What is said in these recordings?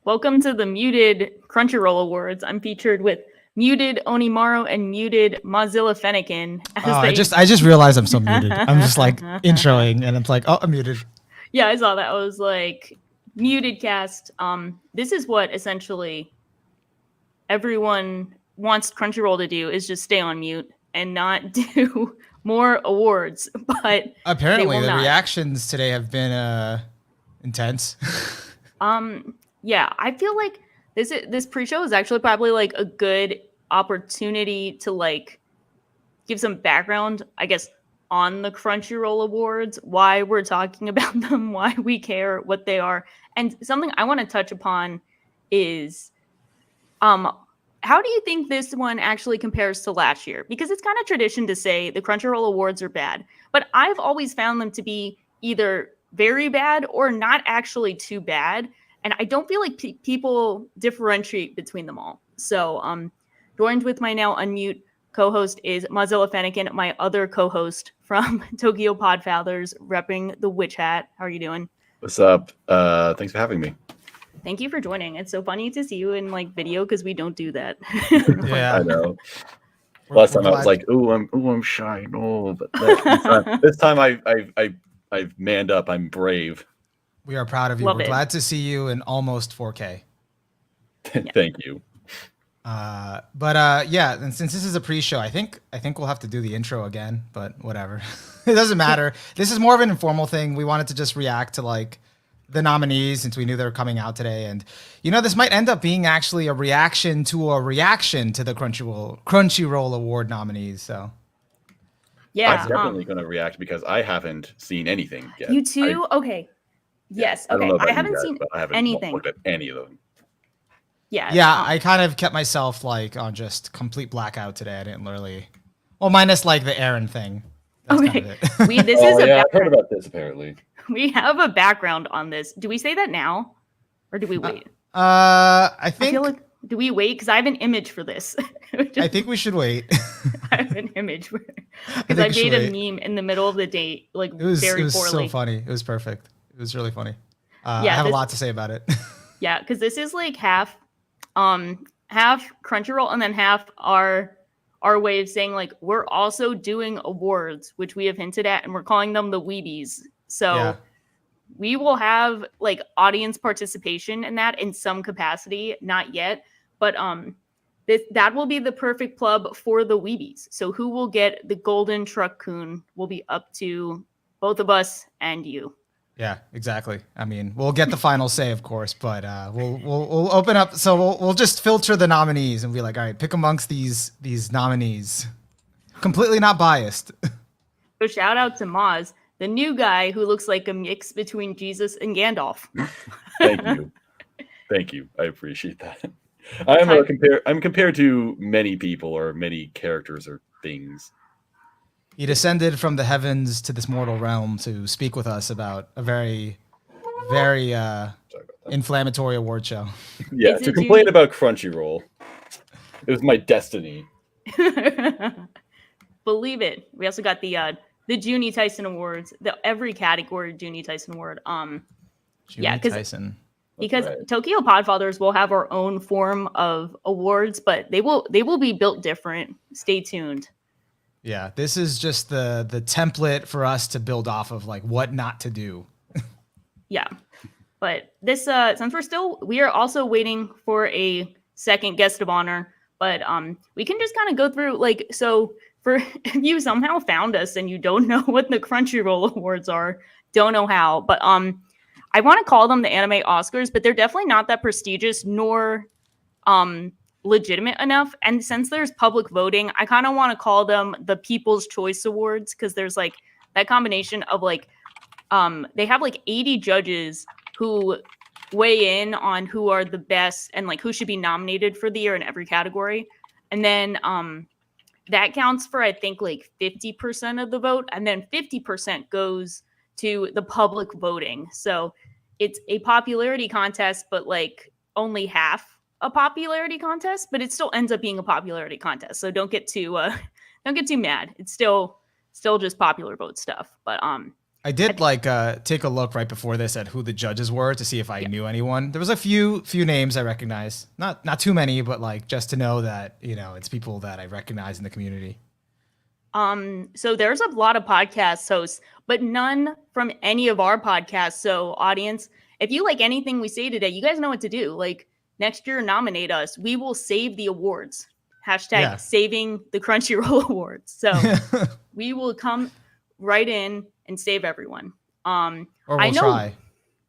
Welcome to the muted Crunchyroll Awards. I'm featured with muted Onimaru and muted Mozilla Fennekin. I just realized I'm so muted. I'm just like introing, and it's like, oh, I'm muted. Yeah, I saw that. I was like, muted cast. This is what essentially everyone wants Crunchyroll to do is just stay on mute and not do more awards. But apparently, the not. reactions today have been intense. Yeah, I feel like this pre-show is actually probably like a good opportunity to like give some background, I guess, on the Crunchyroll Awards, why we're talking about them, why we care, what they are. And something I want to touch upon is how do you think this one actually compares to last year? Because it's kind of tradition to say the Crunchyroll Awards are bad, but I've always found them to be either very bad or not actually too bad. And I don't feel like people differentiate between them all. So, joined with my now unmute co-host is Mozilla Fennekin, my other co-host from Tokyo Podfathers, repping the witch hat. How are you doing? What's up? Thanks for having me. Thank you for joining. It's so funny to see you in like video because we don't do that. Yeah, I know. Last time I was like, I'm shy. No, but this time I've manned up. I'm brave. We are proud of you. We're glad to see you in almost 4K. Thank you. Yeah, and since this is a pre-show, I think we'll have to do the intro again, but whatever. It doesn't matter. This is more of an informal thing. We wanted to just react to like the nominees since we knew they were coming out today, and this might end up being actually a reaction to the Crunchyroll Award nominees. So yeah, I'm definitely going to react because I haven't seen anything yet. You too? Okay. Yes. Okay. I haven't seen anything. Looked at any of them. Yeah. I kind of kept myself like on just complete blackout today. I didn't really, minus like the Aaron thing. That's okay. Kind of it. I've heard about this apparently. We have a background on this. Do we say that now, or do we wait? I think. I feel like, do we wait? Because I have an image for this. I think we should wait. I have an image because I made a meme in the middle of the date, like very poorly. It was so funny. It was perfect. It was really funny. I have a lot to say about it. Yeah, because this is like half Crunchyroll and then half our way of saying like we're also doing awards, which we have hinted at, and we're calling them the Weebs. So we will have like audience participation in that in some capacity, not yet, but that will be the perfect plug for the Weebies. So who will get the golden truck coon will be up to both of us and you. Yeah, exactly. I mean, we'll get the final say, of course, but we'll open up. So we'll just filter the nominees and be like, all right, pick amongst these nominees. Completely not biased. So shout out to Moz, the new guy who looks like a mix between Jesus and Gandalf. Thank you. I appreciate that. I'm compared to many people or many characters or things. He descended from the heavens to this mortal realm to speak with us about a very, very inflammatory award show. Yeah, to complain about Crunchyroll. It was my destiny. Believe it. We also got the Junie Tyson Awards, every category Junie Tyson Award. Tyson. Because Tokyo Podfathers will have our own form of awards, but they will be built different. Stay tuned. Yeah, this is just the template for us to build off of, like what not to do. Yeah, but this since we are also waiting for a second guest of honor, but we can just kind of go through like so. For if you somehow found us and you don't know what the Crunchyroll Awards are, don't know how, but I want to call them the anime Oscars, but they're definitely not that prestigious nor legitimate enough. And since there's public voting, I kind of want to call them the People's Choice Awards because there's like that combination of like they have like 80 judges who weigh in on who are the best and like who should be nominated for the year in every category. And then that counts for I think like 50% of the vote, and then 50% goes to the public voting. So it's a popularity contest, but like only half a popularity contest, but it still ends up being a popularity contest. So don't get too mad. It's still just popular vote stuff. But I did take a look right before this at who the judges were to see if I knew anyone. There was a few names I recognized, not too many, but like just to know that it's people that I recognize in the community. So there's a lot of podcast hosts, but none from any of our podcasts. So audience, if you like anything we say today, you guys know what to do. Like next year, nominate us. We will save the awards. Hashtag saving the Crunchyroll awards. So we will come right in and save everyone. Or we'll try.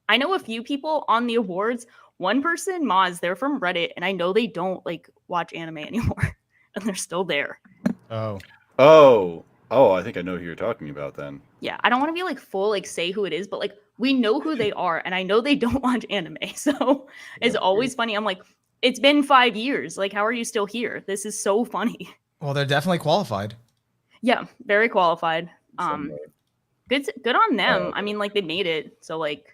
I know a few people on the awards. One person, Moz, they're from Reddit, and I know they don't like watch anime anymore, and they're still there. Oh, I think I know who you're talking about then. Yeah, I don't want to be like full, like say who it is, but like we know who they are, and I know they don't watch anime. So it's always funny. I'm like, it's been 5 years. Like, how are you still here? This is so funny. Well, they're definitely qualified. Yeah, very qualified. Good on them. I mean, like they made it, so like,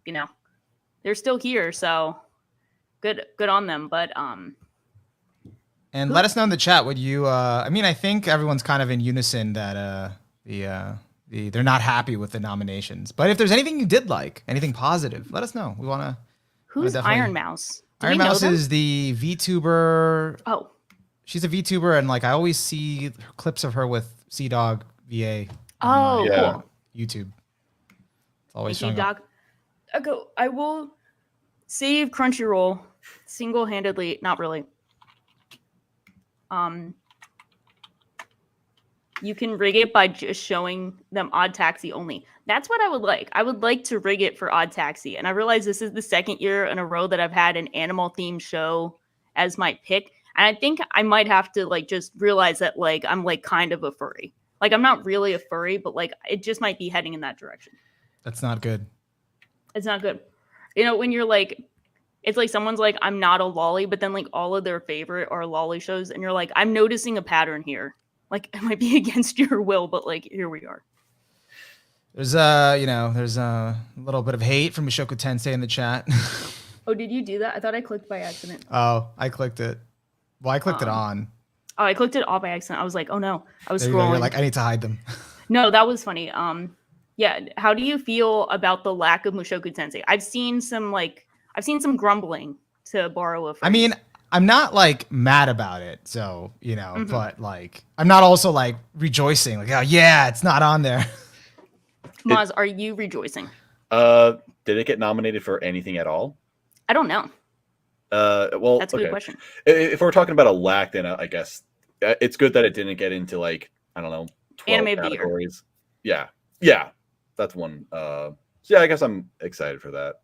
they're still here. So good on them. But and let us know in the chat what you. I mean, I think everyone's kind of in unison that they're not happy with the nominations. But if there's anything you did like, anything positive, let us know. We want to. Who's Iron Mouse? Iron Mouse is the VTuber. Oh, she's a VTuber, and like I always see clips of her with CDog VA. Cool. YouTube. It's always Thank showing you, up. Doc. I will save Crunchyroll single-handedly. Not really. You can rig it by just showing them Odd Taxi only. That's what I would like. I would like to rig it for Odd Taxi. And I realize this is the second year in a row that I've had an animal-themed show as my pick. And I think I might have to like just realize that like I'm like kind of a furry. Like I'm not really a furry, but like it just might be heading in that direction. That's not good. It's not good. When you're like, it's like someone's like, I'm not a lolly, but then like all of their favorite are lolly shows. And you're like, I'm noticing a pattern here. Like it might be against your will, but like here we are. There's a little bit of hate from Mushoku Tensei in the chat. Oh, did you do that? I thought I clicked by accident. Oh, I clicked it. Well, I clicked it on. Oh, I clicked it off by accident. I was like, oh no. I was there scrolling. You're like, I need to hide them. No, that was funny. Yeah. How do you feel about the lack of Mushoku Tensei? I've seen some grumbling, to borrow a phrase. I mean, I'm not like mad about it. So, but like, I'm not also like rejoicing. Like, oh yeah, it's not on there. Maz, are you rejoicing? Did it get nominated for anything at all? I don't know. Well, that's a good question. If we're talking about a lack, then I guess it's good that it didn't get into like, I don't know, 12 anime categories. Yeah, that's one. Yeah, I guess I'm excited for that.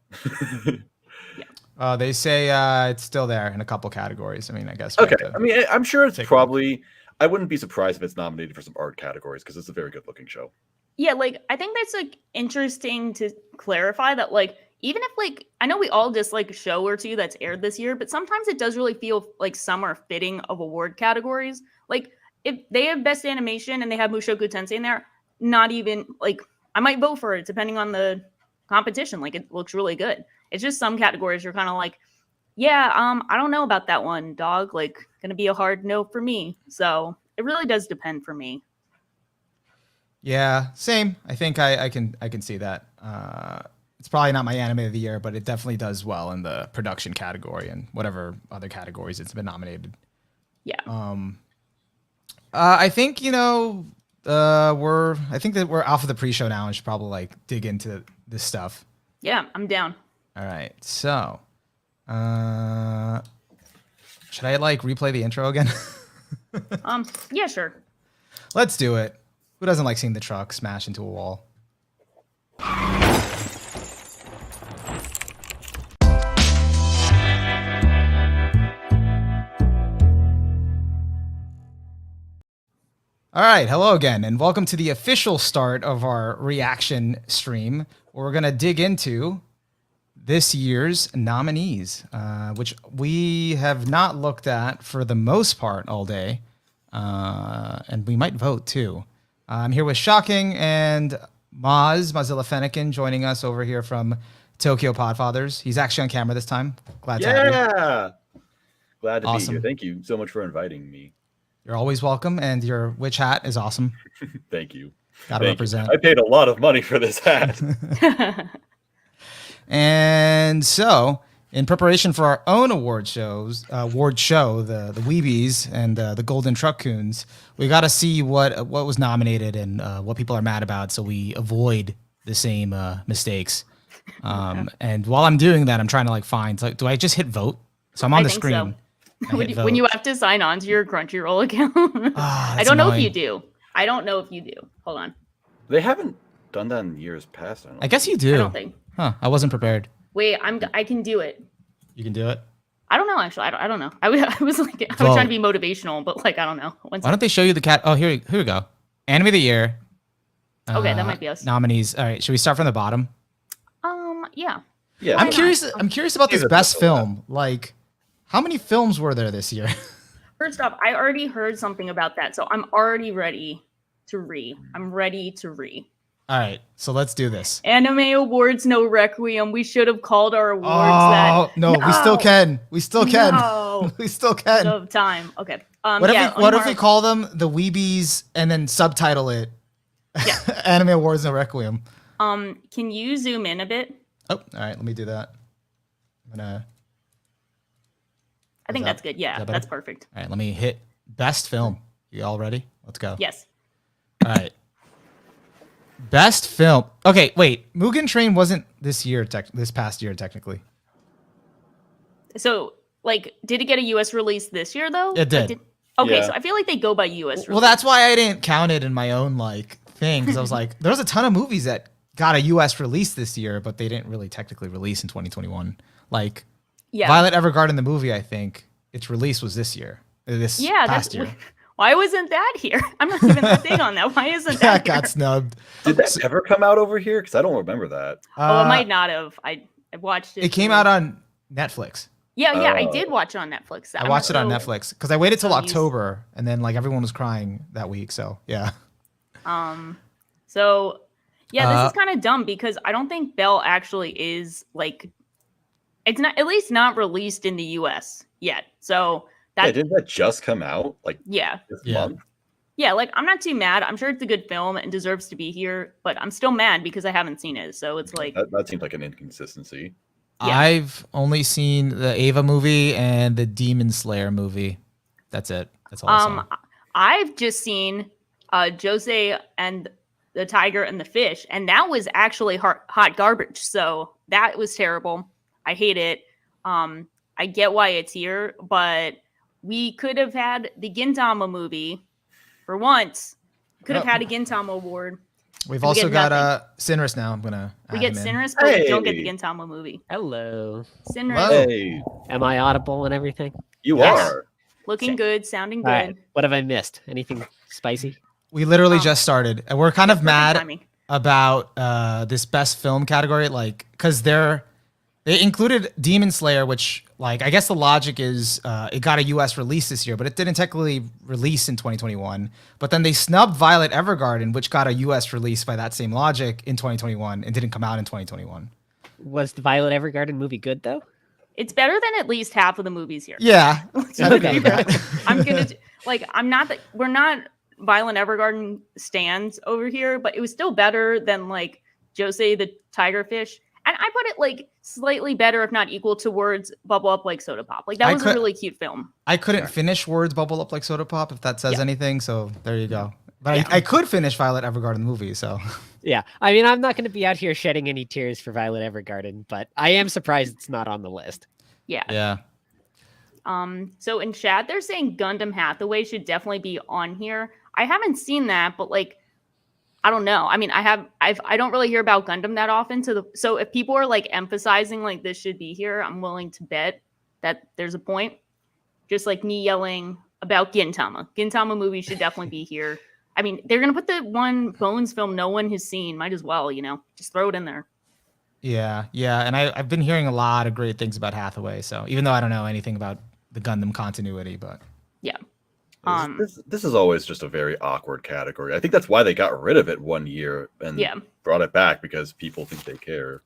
Yeah. They say it's still there in a couple categories. I mean, I guess. Okay. I mean, I'm sure it's probably. I wouldn't be surprised if it's nominated for some art categories because it's a very good-looking show. Yeah, like I think that's like interesting to clarify that like even if like I know we all dislike a show or two that's aired this year, but sometimes it does really feel like some are fitting of award categories. Like if they have best animation and they have Mushoku Tensei in there, not even like I might vote for it depending on the competition. Like it looks really good. It's just some categories you're kind of like, yeah, I don't know about that one, dog. Like gonna be a hard no for me. So it really does depend for me. Yeah, same. I think I can see that. It's probably not my anime of the year, but it definitely does well in the production category and whatever other categories it's been nominated. Yeah. I think I think that we're off of the pre-show now and should probably like dig into this stuff. Yeah, I'm down. All right. So, should I like replay the intro again? Yeah, sure. Let's do it. Who doesn't like seeing the truck smash into a wall? All right, hello again, and welcome to the official start of our reaction stream, where we're going to dig into this year's nominees, which we have not looked at for the most part all day, and we might vote too. I'm here with Shocking and Mozilla Fennekin, joining us over here from Tokyo Podfathers. He's actually on camera this time. Glad to have you. Yeah, glad to Awesome. be here. Thank you so much for inviting me. You're always welcome, and your witch hat is awesome. Thank you. Gotta Thank you. represent. I paid a lot of money for this hat. And so, in preparation for our own award show, the Weebies and the Golden Truck-Coons, we got to see what was nominated and what people are mad about, so we avoid the same mistakes. And while I'm doing that, I'm trying to find. Do I just hit vote? So I'm on the think screen. So. When you have to sign on to your Crunchyroll account, I don't know if you do. I don't know if you do. Hold on. They haven't done that in years past. I guess you do. I don't think. Huh? I wasn't prepared. Wait, I can do it. You can do it. I don't know. Actually, I don't know. I was trying to be motivational, but I don't know. Why don't they show you the cat? Oh, here we go. Anime of the year. Okay, that might be us. Nominees. All right, should we start from the bottom? Yeah. Yeah. I'm curious about this best film. How many films were there this year? First off, I already heard something about that, so I'm already ready to read. I'm ready to read. All right, so let's do this. Anime Awards, no Requiem. We should have called our awards that. No, we still can. We still can. No. We still can. Of time. Okay. What if we call them the Weebies and then subtitle it? Yeah. Anime Awards, no Requiem. Can you zoom in a bit? Oh, all right. Let me do that. I think that's good. Yeah, that's perfect. All right, let me hit best film. You all ready? Let's go. Yes. All right. Best film. Okay, wait. Mugen Train wasn't this past year technically. So, did it get a US release this year though? It did. Okay, Yeah. so I feel like they go by US release. Well, that's why I didn't count it in my own thing, because I was like, there's a ton of movies that got a US release this year, but they didn't really technically release in 2021. Violet Evergarden, the movie, I think its release was this year. Past year. Why wasn't that here? I'm not even that big on that. Why isn't that that got snubbed? Did that ever come out over here? Because I don't remember that. It might not have. I watched it. It came out on Netflix. Yeah, I did watch it on Netflix. I watched it on Netflix because I waited till October, and then everyone was crying that week. So yeah. So yeah, this is kind of dumb because I don't think Belle actually is it's not, at least not released in the US yet. So didn't that just come out this month? Yeah, I'm not too mad. I'm sure it's a good film and deserves to be here, but I'm still mad because I haven't seen it. So it's that seems like an inconsistency. Yeah. I've only seen the Ava movie and the Demon Slayer movie. That's it. That's all I saw. I've just seen Jose and the Tiger and the Fish, and that was actually hot garbage. So that was terrible. I hate it. I get why it's here, but we could have had the Gintama movie for once. Could have had a Gintama award. We've also got Sinris now. I'm gonna. We get Sinris, but we don't get the Gintama movie. Hello. Sinris. Hey. Am I audible and everything? You are. Looking good, sounding good. All right. What have I missed? Anything spicy? We literally just started, and we're kind of mad timing. about this best film category, because they included Demon Slayer, which I guess the logic is it got a US release this year, but it didn't technically release in 2021. But then they snubbed Violet Evergarden, which got a US release by that same logic in 2021 and didn't come out in 2021. Was the Violet Evergarden movie good though? It's better than at least half of the movies here. Yeah. I'm gonna I'm not that we're not Violet Evergarden stands over here, but it was still better than Jose the Tigerfish. And I put it slightly better, if not equal, to Words Bubble Up Like Soda Pop. That was a really cute film. I couldn't finish Words Bubble Up Like Soda Pop, if that says anything. So there you go. But I could finish Violet Evergarden the movie. So yeah, I mean, I'm not going to be out here shedding any tears for Violet Evergarden, but I am surprised it's not on the list. Yeah. Yeah. So in chat, they're saying Gundam Hathaway should definitely be on here. I haven't seen that, but I don't know. I mean, I don't really hear about Gundam that often. So if people are emphasizing this should be here, I'm willing to bet that there's a point. Just like me yelling about Gintama. Gintama movie should definitely be here. I mean, they're gonna put the one Bones film no one has seen. Might as well, just throw it in there. Yeah, and I've been hearing a lot of great things about Hathaway. So even though I don't know anything about the Gundam continuity, but yeah. This is always just a very awkward category. I think that's why they got rid of it one year and brought it back, because people think they care.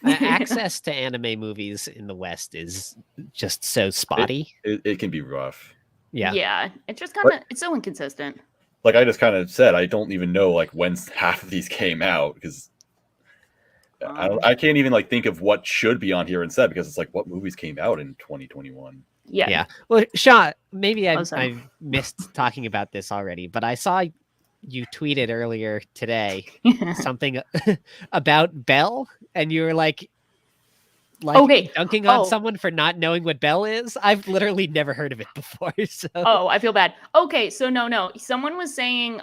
Access to anime movies in the West is just so spotty. It can be rough. Yeah. Yeah. It's just kind of, it's so inconsistent. like I just kind of said, I don't even know like when half of these came out because I can't even like think of what should be on here instead because it's like what movies came out in 2021. Yeah. Well, Sean, maybe Oh, I sorry. missed talking about this already, but I saw you tweeted earlier today something about Belle, and you were like Okay. dunking on Oh. someone for not knowing what Belle is. I've literally never heard of it before. So Oh, I feel bad. Okay, so no. Someone was saying,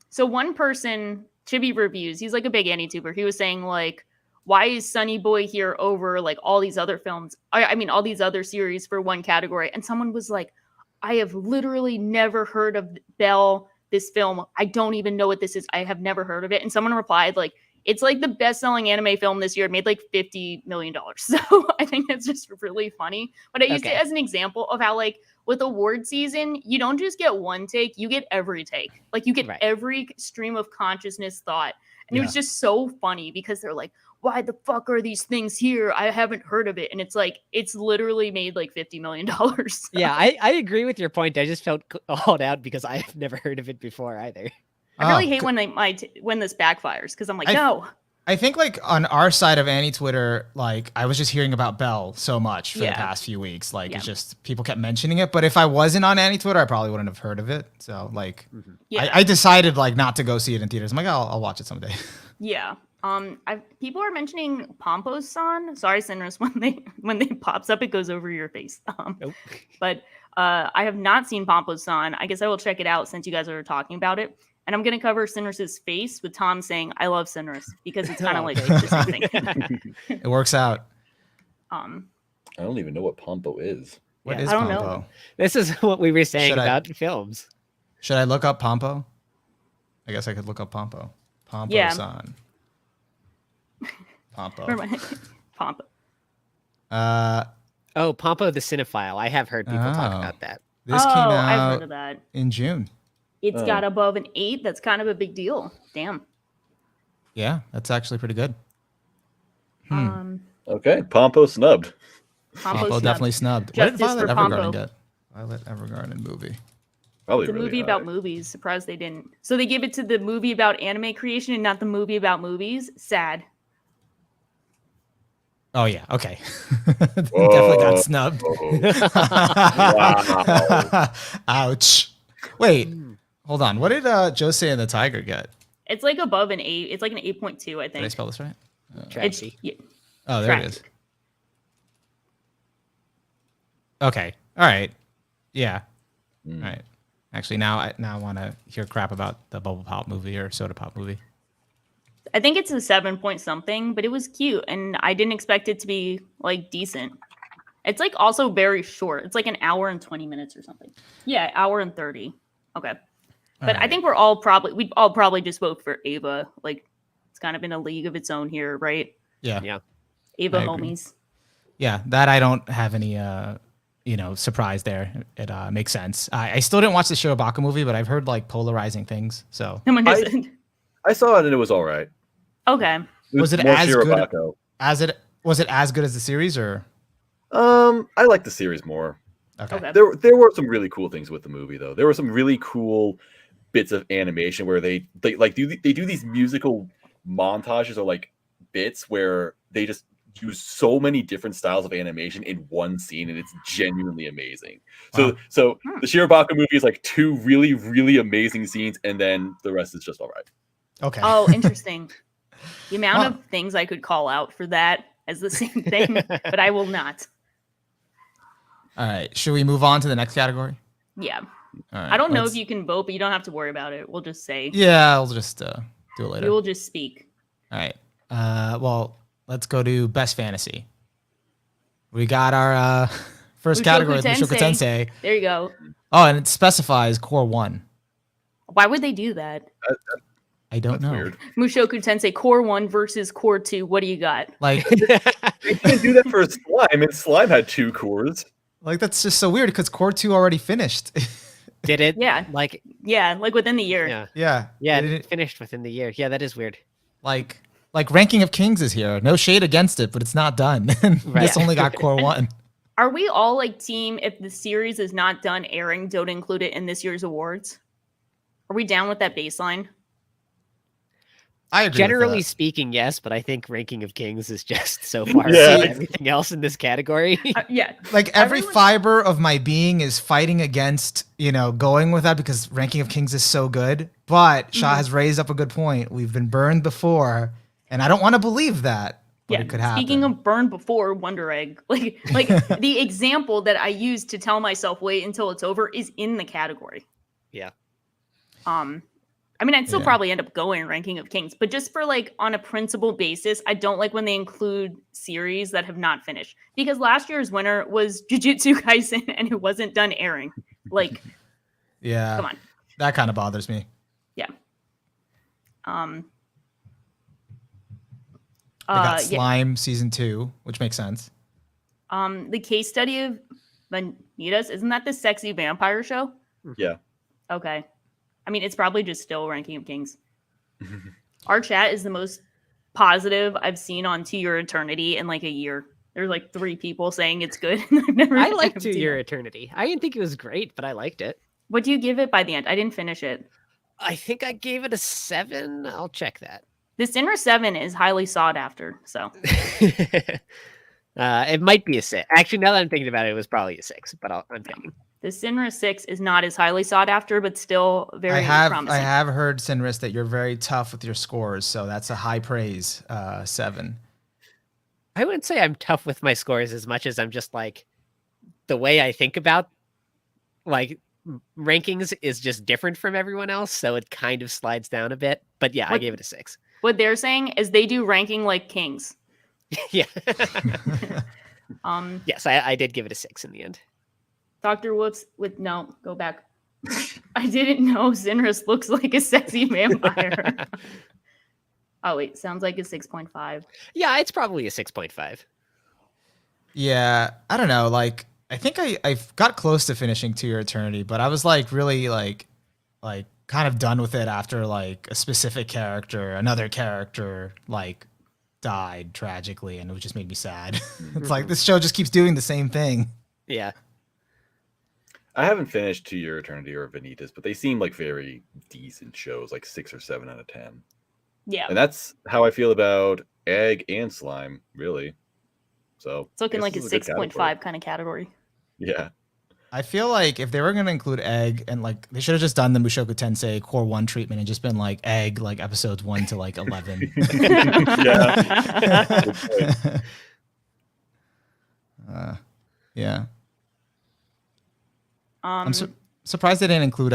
so one person, Chibi Reviews, he's like a big anti-tuber. He was saying like, why is Sunny Boy here over like all these other films? I mean, all these other series for one category. And someone was like, I have literally never heard of Belle, this film. I don't even know what this is. I have never heard of it. And someone replied like, it's like the best-selling anime film this year. It made like $50 million. So I think it's just really funny. But I used it as an example of how like with award season, you don't just get one take, you get every take. Like you get every stream of consciousness thought. And it was just so funny because they're like, why the fuck are these things here? I haven't heard of it. And it's like, it's literally made like $50 million. So. Yeah, I agree with your point. I just felt called out because I have never heard of it before either. I really hate when this backfires because I'm like, no. I think like on our side of Twitter, like I was just hearing about Belle so much for the past few weeks. Like it's just people kept mentioning it. But if I wasn't on Twitter, I probably wouldn't have heard of it. So like I decided like not to go see it in theaters. I'm like, I'll watch it someday. Yeah. People are mentioning Pompo-san. Sorry, Sinners, when they pops up, it goes over your face. But I have not seen Pompo-san. I guess I will check it out since you guys are talking about it. And I'm going to cover Sinners' face with Tom saying, I love Sinners, because it's kind of like the same thing. It works out. I don't even know what Pompo is. What is I don't Pompo? know. This is what we were saying about films. Should I look up Pompo? I guess I could look up Pompo. Pompo-san. Pompo. Pompo. Oh, Pompo the Cinephile. I have heard people talk about that. This came out I've heard of that. in June. It's got above an 8. That's kind of a big deal. Damn. Yeah, that's actually pretty good. Okay, Pompo snubbed. Pompo definitely snubbed. What did Violet Evergarden get? Violet Evergarden movie. Probably it's a really movie high. about movies. Surprised they didn't. So they give it to the movie about anime creation and not the movie about movies. Sad. Oh yeah, okay. Definitely got snubbed. Wow. Ouch. Wait, hold on. What did Jose and the Tiger get? It's like above an 8. It's like an 8.2, I think. Did I spell this right? Trashy. Oh, there it is. Okay. All right. Yeah. All right. Actually, now I want to hear crap about the Bubble Pop movie or Soda Pop movie. I think it's a 7 point something, but it was cute, and I didn't expect it to be like decent. It's like also very short. It's like an hour and 20 minutes or something. Yeah, hour and 30. Okay. But I think we'd all probably just vote for Ava. Like it's kind of in a league of its own here, right? Yeah. Yeah. Ava homies. Yeah, that I don't have any surprise there. It makes sense. I still didn't watch the Shirobako movie, but I've heard like polarizing things. So I saw it and it was all right. Okay. Was it more as Shirobako. good? Was it as good as the series or? I like the series more. Okay. There were some really cool things with the movie though. There were some really cool bits of animation where they do these musical montages or like bits where they just use so many different styles of animation in one scene, and it's genuinely amazing. So the Shirobako movie is like 2 really, really amazing scenes, and then the rest is just all right. Okay. Oh, interesting. The amount of things I could call out for that as the same thing, but I will not. All right. Should we move on to the next category? Yeah. All right, I don't know if you can vote, but you don't have to worry about it. We'll just say. Yeah, I'll just do it later. We will just speak. All right. Well, let's go to Best Fantasy. We got our first category, Mushoku Tensei. There you go. Oh, and it specifies Core 1. Why would they do that? I don't know. Weird. Mushoku Tensei Core 1 versus Core 2. What do you got? Like, They didn't do that for Slime, and Slime had 2 cores. like that's just so weird because Core 2 already finished. Did it? Yeah. Like within the year. Yeah. Yeah. It finished within the year. Yeah, that is weird. Like Ranking of Kings is here. No shade against it, but it's not done. This only got Core 1. Are we all like team if the series is not done airing, don't include it in this year's awards? Are we down with that baseline? I agree. Generally with speaking, yes, but I think Ranking of Kings is just so far Yeah. above everything else in this category. Yeah. that. Like every Everyone- fiber of my being is fighting against, going with that because Ranking of Kings is so good. But Shaw has raised up a good point. We've been burned before, and I don't want to believe that, but it could happen. Speaking of burned before Wonder Egg, like the example that I use to tell myself wait until it's over is in the category. Yeah. I mean, I'd still Yeah. probably end up going Ranking of Kings, but just for like on a principle basis, I don't like when they include series that have not finished because last year's winner was Jujutsu Kaisen and it wasn't done airing. Like, yeah, come on. that kind of bothers me. Yeah. They got Slime season 2, which makes sense. The case study of Vanitas, isn't that the sexy vampire show? Yeah. Okay. I mean, it's probably just still Ranking of Kings. Our chat is the most positive I've seen on To Your Eternity in like a year. There's like 3 people saying it's good. I've never I liked I've To seen Your it. Eternity. I didn't think it was great, but I liked it. What do you give it by the end? I didn't finish it. I think I gave it a 7. I'll check that. The Sinner 7 is highly sought after. So It might be a 6. Actually, now that I'm thinking about it, it was probably a 6, but I'm thinking. the Sinner 6 is not as highly sought after, but still very I promising. have heard, Sinris, that you're very tough with your scores, so that's a high praise. 7. I wouldn't say I'm tough with my scores as much as I'm just like the way I think about like rankings is just different from everyone else, so it kind of slides down a bit. But yeah, I What- gave it a 6. What they're saying is they do ranking like kings. Yeah. Um, Yes, I did give it a 6 in the end. Dr. Whoops with no, go back. I didn't know Sinris looks like a sexy vampire. Oh wait, sounds like a 6.5. Yeah, it's probably a 6.5. Yeah, I don't know. Like, I think I got close to finishing To Your Eternity, but I was like really like kind of done with it after like a specific character, another character like died tragically, and it just made me sad. It's like this show just keeps doing the same thing. Yeah. I haven't finished To Your Eternity or Vanitas, but they seem like very decent shows, like 6 or 7 out of 10. Yeah, And that's how I feel about Egg and Slime, really. So it's looking I like a guess this is good 6.5 category. kind of category. Yeah. I feel like if they were gonna include Egg, and like they should have just done the Mushoku Tensei Core 1 treatment and just been like Egg, like episodes 1 to like 11. Yeah. Yeah. I'm Um, surprised they didn't include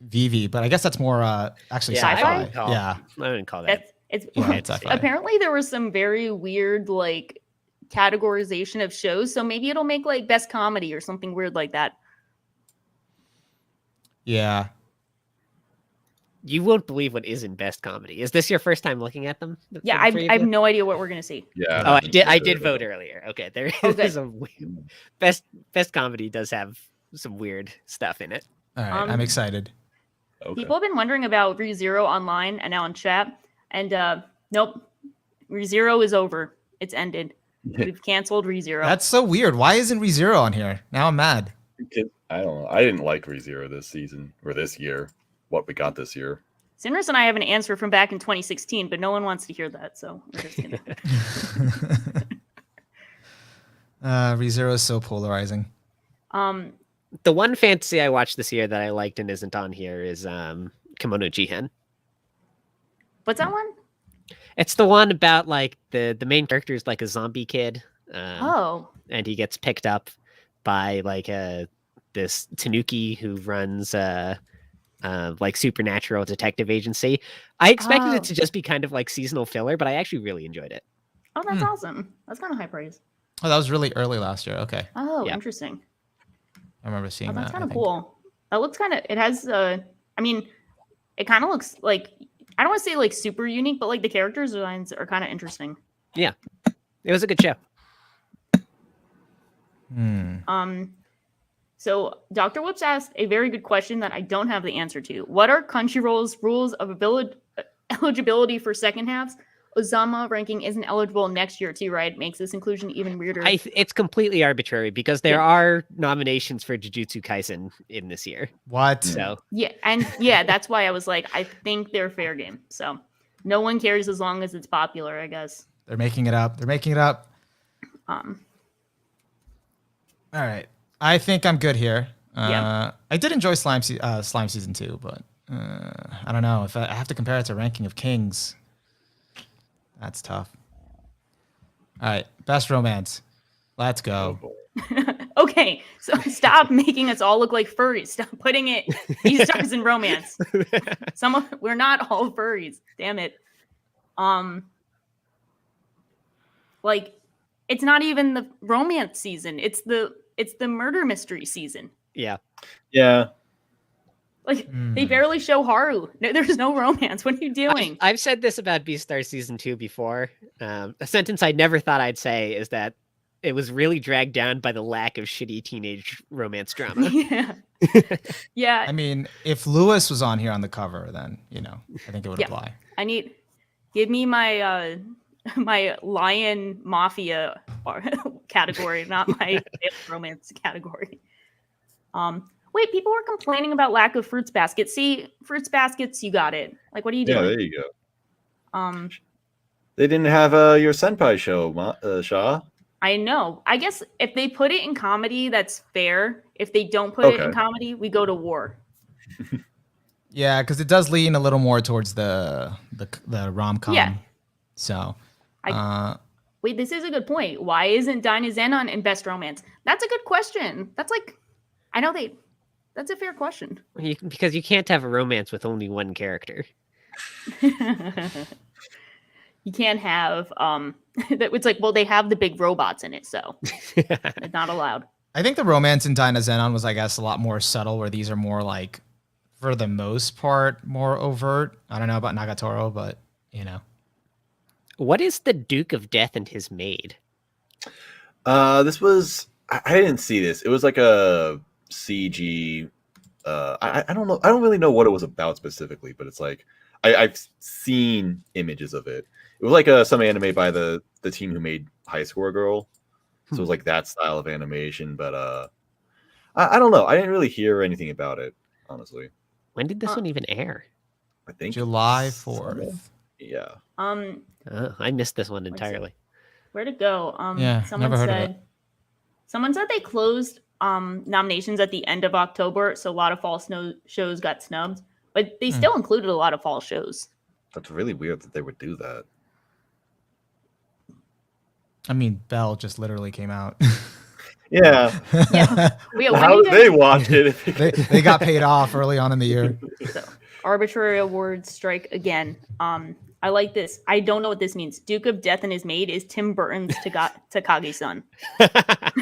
Vivi, but I guess that's more actually Yeah, I sci-fi. wouldn't call- Yeah. I wouldn't call that. it's Yeah, it's sci-fi. apparently there was some very weird like categorization of shows, so maybe it'll make like best comedy or something weird like that. Yeah. You won't believe what is in best comedy. Is this your first time looking at them? Yeah, For I the three of have you? no idea what we're gonna see. Yeah. Oh, I did vote earlier. Okay, there Okay. is a best comedy does have some weird stuff in it. All right. I'm excited. Okay. People have been wondering about ReZero online and now in chat, and nope, ReZero is over. It's ended. We've canceled ReZero. That's so weird. Why isn't ReZero on here? Now I'm mad. I don't know. I didn't like ReZero this season or this year. What we got this year. Sinris and I have an answer from back in 2016, but no one wants to hear that, so we're just gonna. ReZero is so polarizing. The one fantasy I watched this year that I liked and isn't on here is Kimono Jihen. What's that one? It's the one about like the main character is like a zombie kid. Oh, And he gets picked up by like this Tanuki who runs like supernatural detective agency. I expected Oh. it to just be kind of like seasonal filler, but I actually really enjoyed it. oh, that's awesome. That's kind of high praise. Oh, that was really early last year. Okay. Oh, Yeah. interesting. I remember seeing Oh, that's that. kind I of think. cool. That looks kind of. It has. I mean, it kind of looks like. I don't want to say like super unique, but like the character designs are kind of interesting. It was a good show. So Dr. Whoops asked a very good question that I don't have the answer to. What are Crunchyroll's rules of eligibility for second halves? Uzama ranking isn't eligible next year too, right? Makes this inclusion even weirder. It's completely arbitrary because there Yeah. are nominations for Jujutsu Kaisen in this year. What? So Yeah, and yeah, that's why I was like, I think they're fair game. So no one cares as long as it's popular, I guess. They're making it up. They're making it up. Um, All right. I think I'm good here. Yeah. I did enjoy Slime season 2, but I don't know if I have to compare it to Ranking of Kings. That's tough. All right, best romance. Let's Oh, go. boy. okay, so stop making us all look like furries. Stop putting it stars in romance. We're not all furries. Damn it. Like it's not even the romance season. It's the murder mystery season. yeah. Yeah. Like they barely show Haru. There's no romance. What are you doing? I've said this about Beastar season 2 before. A sentence I never thought I'd say is that it was really dragged down by the lack of shitty teenage romance drama. Yeah. Yeah. I mean, if Lewis was on here on the cover, then I think it would Yeah. apply. Give me my my lion mafia category, not my romance category. Wait, people were complaining about lack of Fruits Basket. See, Fruits Baskets, you got it. Like, what are you Yeah, doing? there you go. They They didn't have your Senpai show, Shaw. I know. I guess if they put it in comedy, that's fair. If they don't put it in Okay. comedy, we go to war. Yeah, because it does lean a little more towards the rom-com. Yeah. So, Wait, this is a good point. Why isn't Dinah Zenon in Best Romance? That's a good question. That's like, I know that's a fair question. Because you can't have a romance with only one character. You can't have it's like, well, they have the big robots in it, so it's not allowed. I think the romance in Dinah Zenon was, I guess, a lot more subtle, where these are more like, for the most part, more overt. I don't know about Nagatoro, but What is the Duke of Death and his maid? This was I didn't see this. It was like a CG. I don't know. I don't really know what it was about specifically, but it's like I've seen images of it. It was like some anime by the team who made High Score Girl. So it was like that style of animation, but I don't know. I didn't really hear anything about it, honestly. When did this one even air? I think July 4th. Yeah. Oh, I missed this one entirely. Where'd it go? Yeah, someone never heard of said someone said they closed nominations at the end of October, so a lot of fall shows got snubbed, but they still included a lot of fall shows. That's really weird that they would do that. I mean, Belle just literally came out. Yeah. Yeah. When How did did they watch it? they got paid off early on in the year. So, arbitrary awards strike again. I like this. I don't know what this means. Duke of Death and his maid is Tim Burton's Takagi-san.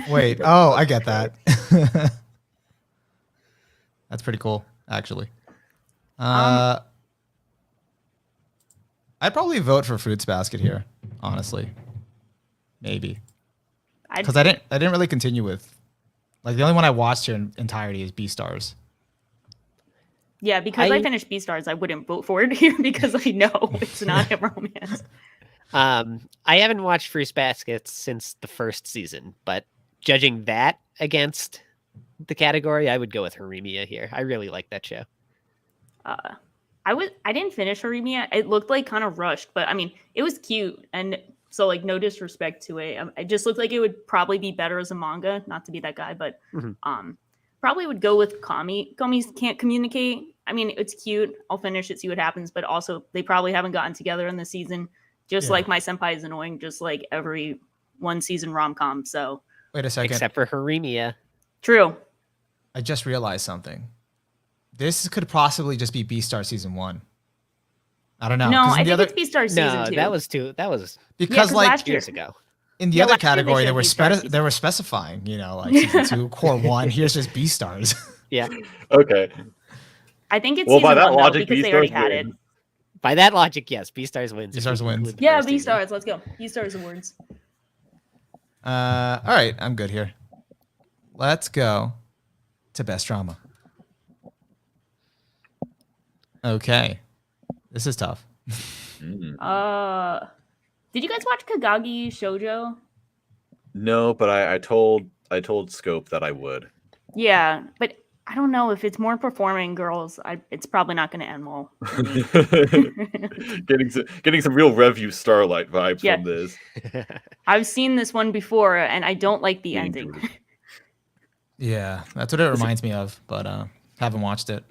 Wait. Oh, I get that. That's pretty cool, actually. I'd probably vote for Fruits Basket here, honestly. Maybe. Because I didn't really continue with, like, the only one I watched here in entirety is Beastars. Yeah, because I finished Beastars, I wouldn't vote for it here because I know it's not a romance. I haven't watched Fruits Baskets since the first season, but judging that against the category, I would go with Harimia here. I really like that show. I didn't finish Harimia. It looked like kind of rushed, but I mean, it was cute, and so like no disrespect to it. It just looked like it would probably be better as a manga. Not to be that guy, but probably would go with Kami. Kami's can't communicate. I mean, it's cute. I'll finish it, see what happens. But also, they probably haven't gotten together in the season. Just like My Senpai is annoying, just like every one season rom-com. So Wait a second. Except for Harimia. true. I just realized something. This could possibly just be Beastar season 1. I don't know. No, 'cause in I the think other, it's Beastars season No, 2. that was because Yeah, like last year- years ago. in the Yeah, other last year they category, showed they were Beastars season. they were specifying, like season 2, core 1. Here's just Beastars. Yeah. Okay. I think it's Well, by season that 1 though, logic, because they already Beastars had it. wins. By that logic, yes, Beastars wins. if Beastars you wins. include the Yeah, first season. Beastars. Let's go. Beastars awards. All right, I'm good here. Let's go to best drama. Okay, this is tough. Mm. Did you guys watch Kagagi Shoujo? No, but I told Scope that I would. Yeah, but I don't know if it's more performing girls. It's probably not going to end well. For me. getting some real review Starlight vibes Yeah. from this. I've seen this one before, and I don't like the Getting ending. Jordan. Yeah, that's what it reminds me of, but haven't watched it.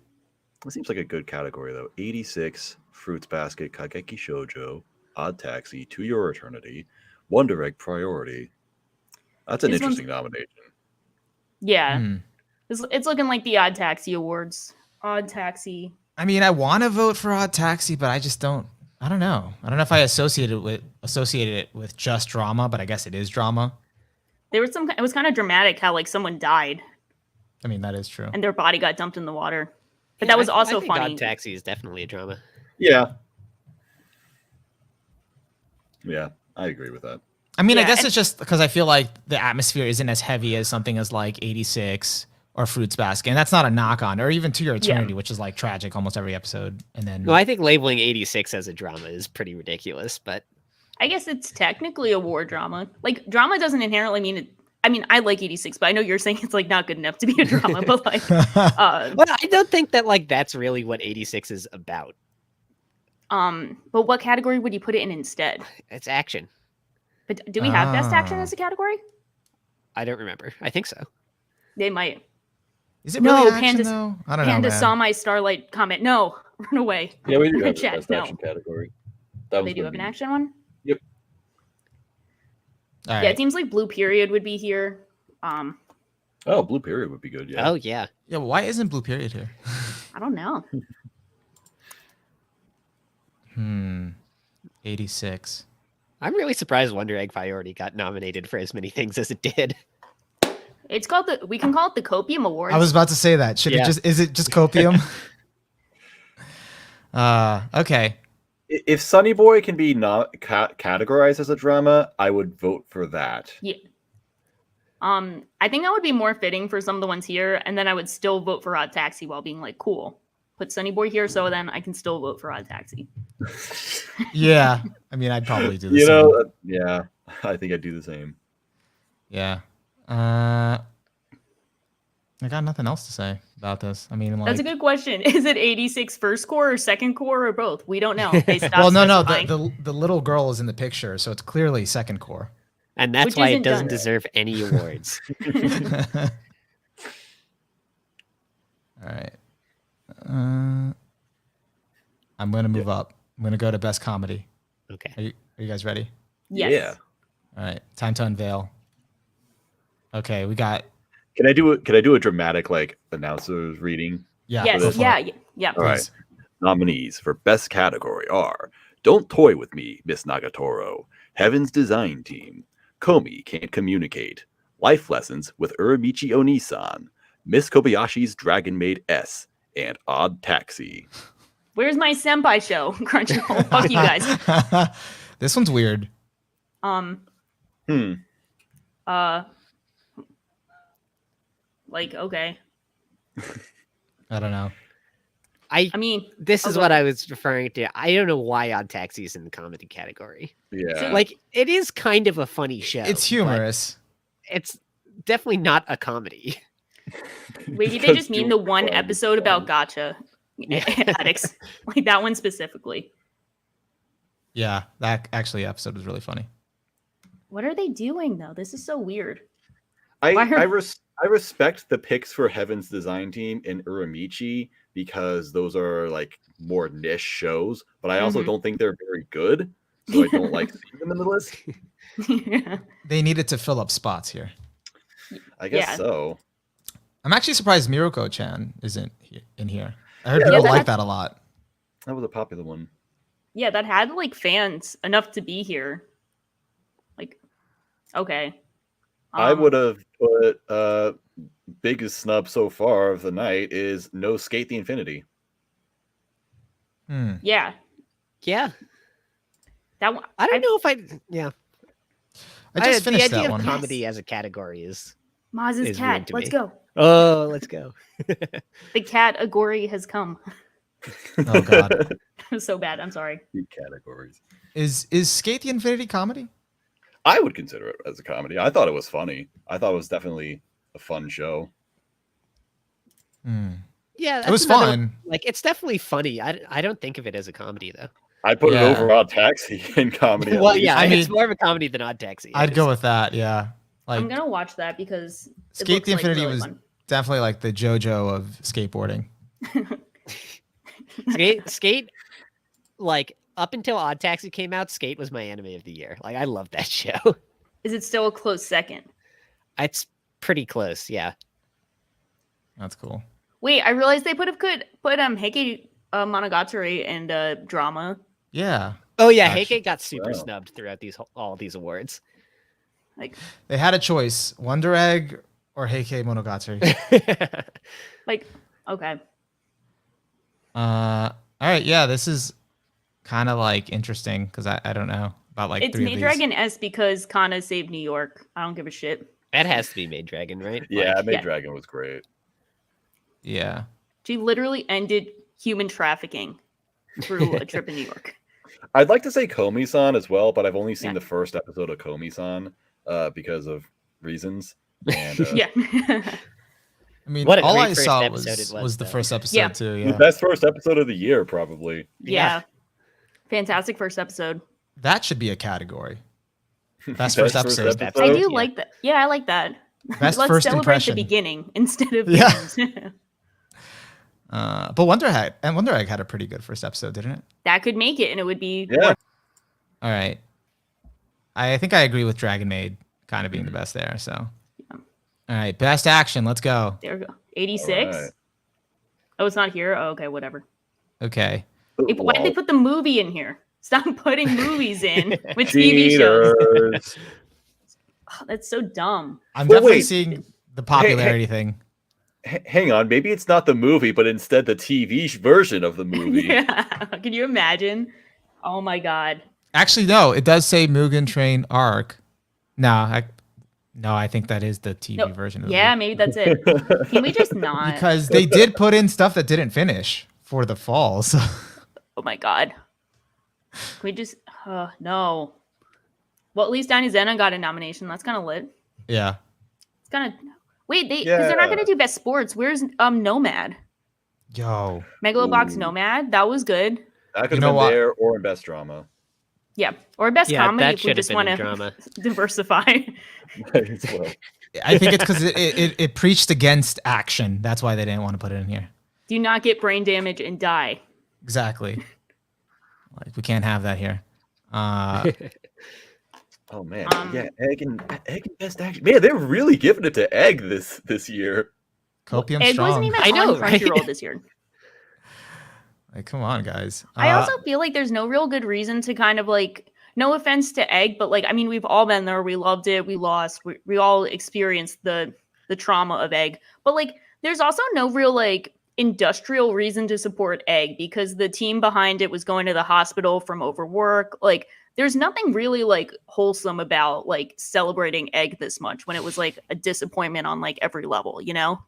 It seems like a good category though. 86, Fruits Basket, Kageki Shoujo, Odd Taxi, To Your Eternity, Wonder Egg Priority. That's an This one's- interesting nomination. Yeah, Hmm. it's looking like the Odd Taxi Awards. Odd Taxi. I mean, I want to vote for Odd Taxi, but I just don't. I don't know. I don't know if I associated it with just drama, but I guess it is drama. There was it was kind of dramatic how like someone died I mean, that is true. and their body got dumped in the water. But Yeah, that was I also think funny. Odd Taxi is definitely a drama. Yeah. Yeah, I agree with that. I mean, I Yeah, guess and- it's just because I feel like the atmosphere isn't as heavy as something as like 86 or Fruits Basket, and that's not a knock on, or even To Your Eternity, which is like tragic almost every episode. And then No, I think labeling 86 as a drama is pretty ridiculous, but I guess it's technically a war drama. Like drama doesn't inherently mean it. I mean, I like 86, but I know you're saying it's like not good enough to be a drama. But like, well, I don't think that like that's really what 86 is about. but what category would you put it in instead? It's action. But do we have best action Ah. as a category? I don't remember. I think so. They might. is it No, really action Panda- though? I don't know, Panda man. saw my Starlight comment. No, run away. Yeah, we do have the Chat, best no. action category. That was They do gonna have an be- action one. All Yeah, right. it seems like Blue Period would be here. Oh, Blue Period would be good. Yeah. Oh yeah. Yeah, well, why isn't Blue Period here? I don't know. 86. I'm really surprised Wonder Egg Priority got nominated for as many things as it did. It's called we can call it the Copium Awards. I was about to say that. Yeah. Is it just copium? Okay. If Sunny Boy can be not categorized as a drama, I would vote for that. Yeah. I think that would be more fitting for some of the ones here, and then I would still vote for Odd Taxi while being like, cool. Put Sunny Boy here, so then I can still vote for Odd Taxi. Yeah. I mean, I'd probably do the You same. know, yeah, I think I'd do the same. Yeah. I got nothing else to say about this. I mean, like, That's a good question. Is it 86 first core or second core or both? We don't know. They stopped well, no. specifying. The little girl is in the picture, so it's clearly second core. And that's Which why isn't it doesn't done. deserve any awards. All right. I'm gonna move up. I'm gonna go to best comedy. Okay. Are you guys ready? Yes. Yeah. All right. Time to unveil. Okay, we got Can I do a dramatic like announcer's reading? yeah. Yes. go for Yeah. it. Yeah. All right. Please. Nominees for best category are Don't Toy With Me, Miss Nagatoro, Heaven's Design Team, Komi Can't Communicate, Life Lessons with Uramichi Onisan, Miss Kobayashi's Dragon Maid S, and Odd Taxi. Where's my senpai show? Crunchyroll. Fuck you guys. This one's weird. Hmm. Like, okay. I don't know. I mean, This is go what ahead. I was referring to. I don't know why Odd Taxi is in the comedy category. Yeah. Like, it is kind of a funny show. It's but humorous. It's definitely not a comedy. maybe they Because just mean you the one are episode about funny. gotcha addicts. Like that one specifically. Yeah, that actually episode was really funny. What are they doing though? This is so weird. I Why are- I respect the picks for Heaven's Design Team and Uramichi because those are like more niche shows, but I also Mhm. don't think they're very good, so I don't like seeing them in the list. Yeah. They needed to fill up spots here. I guess Yeah. so. I'm actually surprised Miruko-chan isn't in here. I heard Yeah, people that like had- that a lot. That was a popular one. Yeah, that had like fans enough to be here. Like, okay. I would have put biggest snub so far of the night is No Skate the Infinity. Yeah, Yeah. that one. I don't know if I. Yeah. I just the finished idea that of one. comedy as a category is. Maz's is weird cat. to Let's me. go. Oh, let's go. The cat Agori has come. Oh god. It was so bad. I'm sorry. Key categories. Is Skate the Infinity comedy? I would consider it as a comedy. I thought it was funny. I thought it was definitely a fun show. Hmm. Yeah, It was that's another- fun. Like, it's definitely funny. I don't think of it as a comedy though. I put Yeah. it over Odd Taxi in comedy. at Well, least. yeah, I it's mean- more of a comedy than Odd Taxi. I'd go with that. Yeah. Like I'm gonna watch that because it Skate looks the like Infinity really was fun. definitely like the JoJo of skateboarding. Skate, like up until Odd Taxi came out, Skate was my anime of the year. Like, I love that show. Is it still a close second? It's pretty close, yeah. That's cool. Wait, I realized they put Heike Monogatari and drama. Yeah. Oh yeah, Actually, Heike got super wow. snubbed throughout all these awards. Like They had a choice: Wonder Egg or Heike Monogatari. like okay. All right. Yeah, this is kind of like interesting because I don't know about like It's three Maid of these. Dragon S because Kana saved New York. I don't give a shit. That has to be Maid Dragon, right? Yeah, Like, Maid yeah. Dragon was great. Yeah. She literally ended human trafficking through a trip in New York. I'd like to say Komi-san as well, but I've only seen Yeah. the first episode of Komi-san because of reasons. And, Yeah. I mean, What a all great I first saw episode was it was, the though. first episode Yeah. too. The Yeah. best first episode of the year, probably. Yeah. Fantastic first episode. That should be a category. Best first episode. I So, do yeah. like that. Yeah, I like that. Best Let's first celebrate impression. the beginning instead of Yeah. the end. But Wonder Egg had a pretty good first episode, didn't it? That could make it, and it would be Yeah. All right. I think I agree with Dragon Maid kind of being the best there. So, all right, best action. Let's go. there we go. 86. Alright. Oh, it's not here. Oh, okay, whatever. Okay. Why did they put the movie in here? Stop putting movies in with TV shows. Cheaters. Oh, that's so dumb. I'm Well, definitely wait. seeing the popularity thing. Hang on, maybe it's not the movie, but instead the TV version of the movie. Yeah. Can you imagine? Oh my god. Actually, no, it does say Mugen Train Arc. No, I think that is the TV No. version of the Yeah, movie. maybe that's it. Can we just not? Because they did put in stuff that didn't finish for the fall. So Oh my god. Can we just no. Well, at least Danny Zena got a nomination. That's kind of lit. yeah. It's kind of wait, because they're not Yeah. gonna do best sports. Where's Nomad? Yo. Megalobox Ooh. Nomad. That was good. That could You know have what? been there or in best drama. Yeah. Or best Yeah, comedy that if we should have just been want in to drama. diversify. Might as well. I think it's because it preached against action. That's why they didn't want to put it in here. Do not get brain damage and die. Exactly. Like we can't have that here. Oh man, Um, yeah, Egg and best action. Man, they're really giving it to Egg this year. Copium It strong. wasn't even I know, on right? Crunchyroll this year. Like, come on, guys. I also feel like there's no real good reason to kind of like, no offense to Egg, but like, I mean, we've all been there. We loved it. We lost. We all experienced the trauma of Egg. But like, there's also no real like industrial reason to support Egg because the team behind it was going to the hospital from overwork. Like, there's nothing really like wholesome about like celebrating Egg this much when it was like a disappointment on like every level, you know?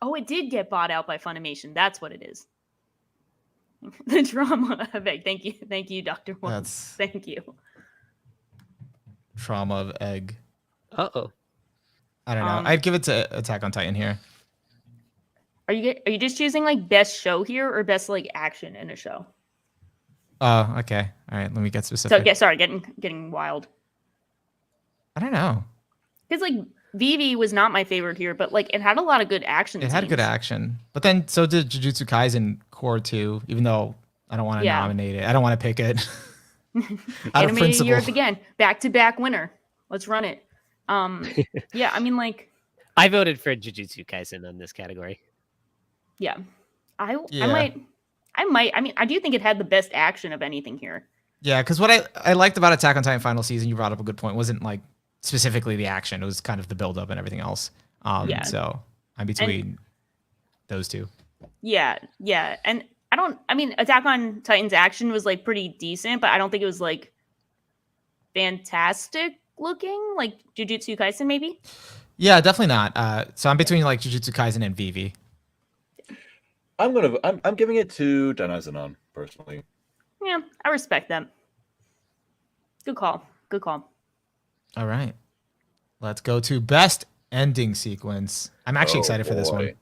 Oh, it did get bought out by Funimation. That's what it is. The drama of Egg. Thank you, Dr. One. That's Thank you. trauma of Egg. Uh-oh. I don't know. I'd give it to Attack on Titan here. Are you just choosing like best show here or best like action in a show? Oh, okay. All right. Let me get So specific. sorry, getting wild. I don't know. Because like Vivi was not my favorite here, but like it had a lot of good action. It had good scenes. action, but then so did Jujutsu Kaisen Core 2. Even though I don't want to Yeah. nominate it, I don't want to pick it. Out of Anime principle. Europe again, back-to-back winner. Let's run it. Yeah, I mean like I voted for Jujutsu Kaisen on this category. yeah, I Yeah. might. I mean, I do think it had the best action of anything here. Yeah, because what I liked about Attack on Titan final season, you brought up a good point, wasn't like specifically the action. It was kind of the build up and everything else. Yeah. So I'm between those two. Yeah, and I mean, Attack on Titan's action was like pretty decent, but I don't think it was like fantastic looking, like Jujutsu Kaisen maybe. Yeah, definitely not. So I'm between like Jujutsu Kaisen and Vivi. I'm giving it to Danaizanon personally. Yeah, I respect that. Good call. Good call. All right. Let's go to best ending sequence. I'm actually Oh, excited for this one. boy.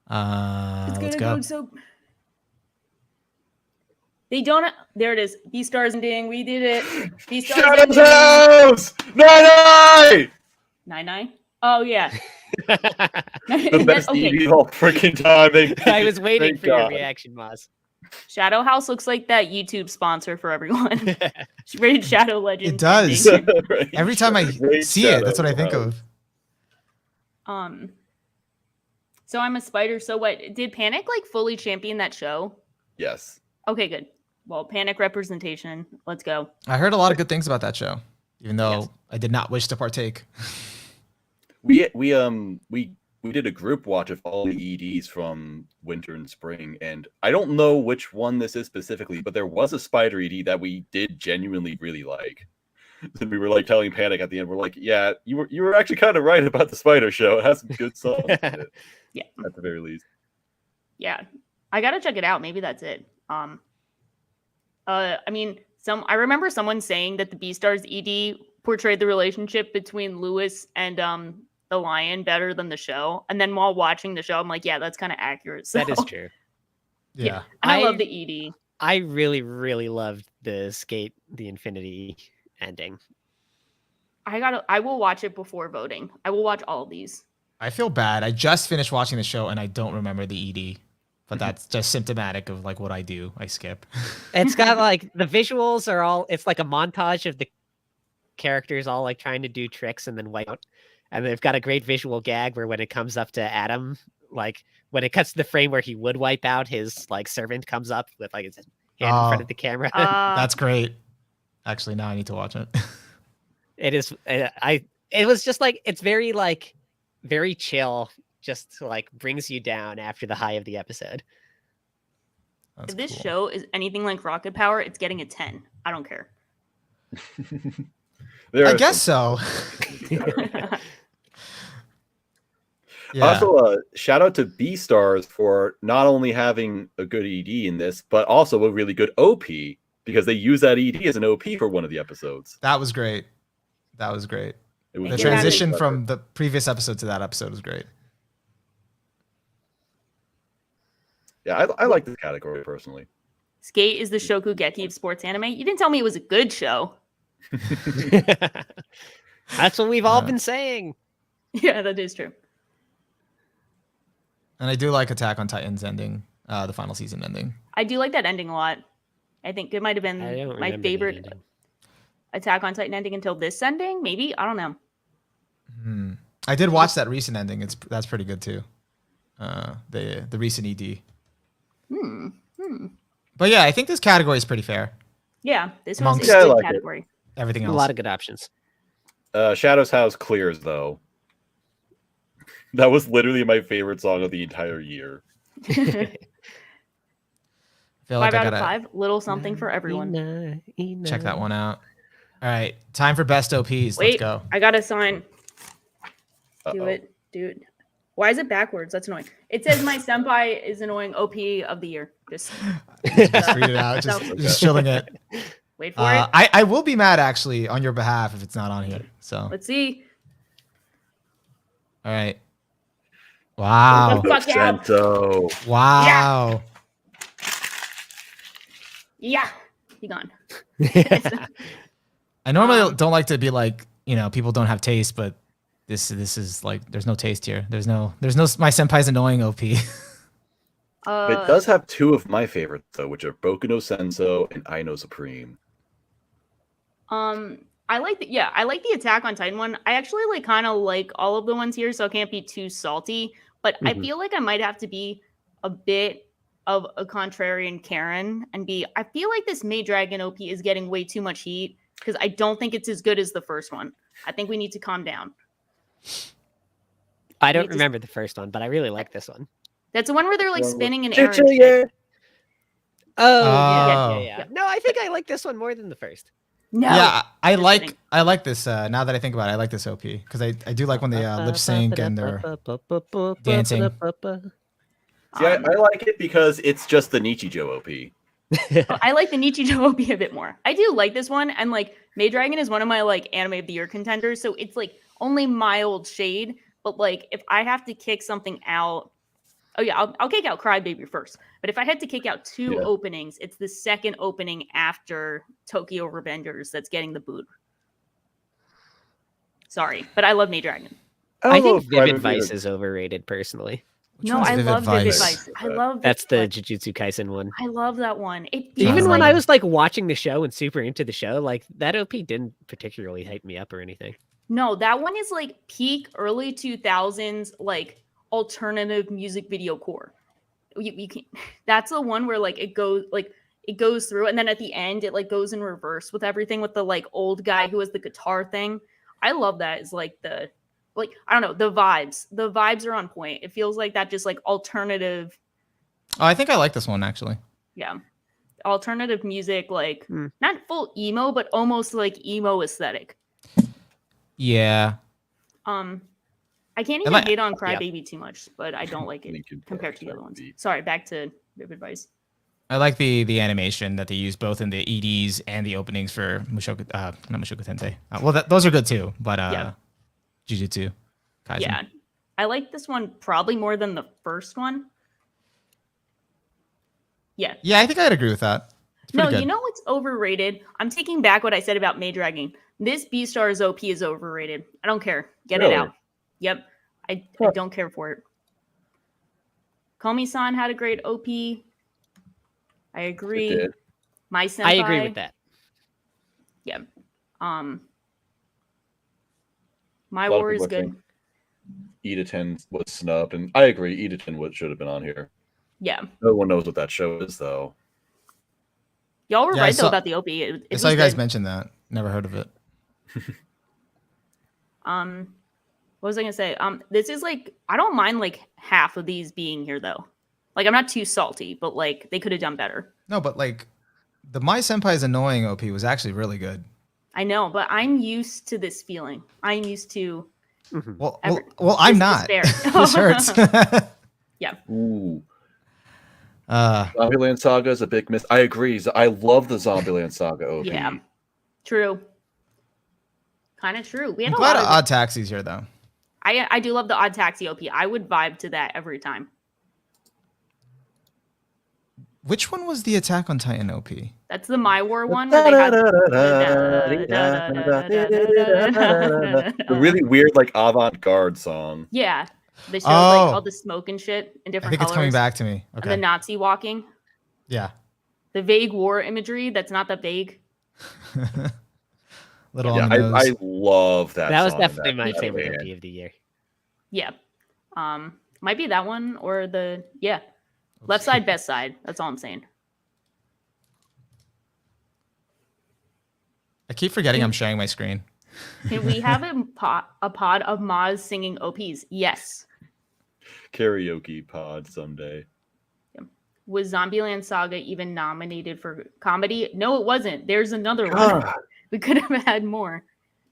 Let's go. so. They don't. There it is. Beastars ending. We did it. Beastars Shadow's ending. house! Nine! 9-9. Oh yeah. The best Okay. ED of all freaking time. I was waiting Thank for your God. reaction, Moz. Shadow House looks like that YouTube sponsor for everyone. Raid Shadow Legends. It does. ending. Right. Every time I Great see it, that's what I Shadow think House. of. So I'm a spider. So what? Did Panic like fully champion that show? Yes. Okay, good. Well, Panic representation. Let's go. I heard a lot of good things about that show, even though Yes. I did not wish to partake. We did a group watch of all the EDs from winter and spring, and I don't know which one this is specifically, but there was a spider ED that we did genuinely really like. And we were like telling Panic at the end, we're like, yeah, you were actually kind of right about the spider show. It has some good songs in it, Yeah. at the very least. Yeah. I gotta check it out. Maybe that's it. I mean, I remember someone saying that the Beastars ED portrayed the relationship between Lewis and the lion better than the show. And then while watching the show, I'm like, yeah, that's kind of accurate. So, That is true. Yeah. and I I- love the ED. I really, really loved the Skate the Infinity ending. I will watch it before voting. I will watch all of these. I feel bad. I just finished watching the show and I don't remember the ED, but that's just symptomatic of like what I do. I skip. It's got like the visuals are all. It's like a montage of the characters all like trying to do tricks and then wipe out. And they've got a great visual gag where when it comes up to Adam, like when it cuts to the frame where he would wipe out, his like servant comes up with like his hand in front Oh. of the camera. That's great. Actually, now I need to watch it. It is. It was just like it's very like very chill. Just like brings you down after the high of the episode. That's if this cool. show is anything like Rocket Power, it's getting a 10. I don't care. There I are guess some- so. Yeah. Also, shout out to B-Stars for not only having a good ED in this, but also a really good OP, because they use that ED as an OP for one of the episodes. That was great. That was great. It was The Yeah, very transition clever. from the previous episode to that episode was great. Yeah, I like this category personally. Skate is the Shokugeki of sports anime. You didn't tell me it was a good show. That's what we've all Uh, been saying. Yeah, that is true. And I do like Attack on Titan's ending, the final season ending. I do like that ending a lot. I think it might have been I don't my remember the favorite ending. Attack on Titan ending until this ending. Maybe, I don't know. I did watch that recent ending. That's pretty good too. The recent ED. But yeah, I think this category is pretty fair. Yeah, this was Amongst- a Yeah, I good like it. category. Everything A else. lot of good options. Shadow's House clears though. That was literally my favorite song of the entire year. I feel like 5 I out of gotta 5. Little something for everyone. check that one out. All right, time for best OPs. Let's Wait, go. I got a sign. Do Uh-oh. it, dude. Why is it backwards? That's annoying. It says my senpai is annoying OP of the year. Just Just read it out. Just chilling it. wait for it. I will be mad actually on your behalf if it's not on here. So Let's see. all right. Wow. The fuck out. Sento. Wow. Yeah, he gone. I normally don't like to be like, people don't have taste, but this is like there's no taste here. There's no my senpai's annoying OP. It does have two of my favorites though, which are Boku no Senso and I No Supreme. I like the Attack on Titan one. I actually kind of like all of the ones here, so I can't be too salty. But I feel like I might have to be a bit of a contrarian Karen and I feel like this Maid Dragon OP is getting way too much heat because I don't think it's as good as the first one. I think we need to calm down. I don't Just- remember the first one, but I really like this one. That's the one where they're like Well, spinning an air. and yeah. shit. Oh, Oh. yeah. No, I think I like this one more than the first. No. Yeah, I Just like kidding. I like this. Now that I think about it, I like this OP because I do like when they lip sync and they're dancing. See, I like it because it's just the Nichijou OP. I like the Nichijou OP a bit more. I do like this one, and like Maid Dragon is one of my like anime of the year contenders, so it's like only mild shade. But like if I have to kick something out, oh yeah, I'll kick out Crybaby first. But if I had to kick out two Yeah. openings, it's the second opening after Tokyo Revengers that's getting the boot. Sorry, but I love Maid Dragon. I don't know think if Vivid Crybaby Vice is- is overrated personally. Which No, one's I love Vivid Vice? Vice. I love That's the like, Jujutsu Kaisen one. I love that one. It Even feels Even when like I was like watching the show and super into the show, like that OP didn't particularly hype me up or anything. no, that one is like peak early 2000s like alternative music video core. You can, that's the one where like it goes through and then at the end it like goes in reverse with everything with the like old guy who has the guitar thing. I love that. It's like the like I don't know, the vibes are on point. It feels like that just like alternative, Oh, I think I like this one actually. yeah, alternative music, like Hmm. not full emo but almost like emo aesthetic. Yeah, I can't I even like- hate on yeah. Crybaby too much, but I don't like it Linkin compared Park to the other ones. Crybaby. Sorry, back to Vivid Vice. I like the animation that they use both in the EDs and the openings for Mushoku, not Mushoku Tensei. Well, those are good too, but Yeah. Jujutsu Kaisen. Yeah, I like this one probably more than the first one. Yeah. Yeah, I think I'd agree with that. It's No, pretty good. you know what's overrated? I'm taking back what I said about Maid Dragon. This Beastars OP is overrated. I don't care. Get it Really? out. Yep. I don't care for it. Komi-san had a great OP. I agree. It did. My senpai. I agree with that. Yeah. My A lot of War is people are good. saying Editen was snubbed, and I agree. Editen should have been on here. Yeah. No one knows what that show is, though. Y'all were Yeah, I right though saw- about the OP. It I was saw you guys good. mention that. Never heard of it. What was I gonna say? This is like I don't mind like half of these being here though. Like I'm not too salty, but like they could have done better. No, but like the My Senpai's Annoying OP was actually really good. I know, but I'm used to this feeling. I'm used to Well, Ever- I'm this not. despair. This hurts. Ooh. uh, Zombieland Saga is a big miss. I agree. I love the Zombieland Saga OP. yeah, true. Kind of true. We had I'm a glad lot of. Odd Taxi's here though. I do love the Odd Taxi OP. I would vibe to that every time. Which one was the Attack on Titan OP? That's the My War one where they had A really weird, like avant-garde song. yeah. They showed Oh. like all the smoke and shit in I different think it's colors. coming back to me. And the Okay. Nazi walking. Yeah. The vague war imagery that's not that vague. Little Yeah, on the nose. I love that. That was song, definitely that my favorite band. OP of the year. Yeah. Might be that one or the left side, best side. That's all I'm saying. I keep forgetting I'm sharing my screen. Can we have a pod of Maz singing OPs? Yes. Karaoke pod someday. Was Zombieland Saga even nominated for comedy? No, it wasn't. There's another one. God, We could have had more.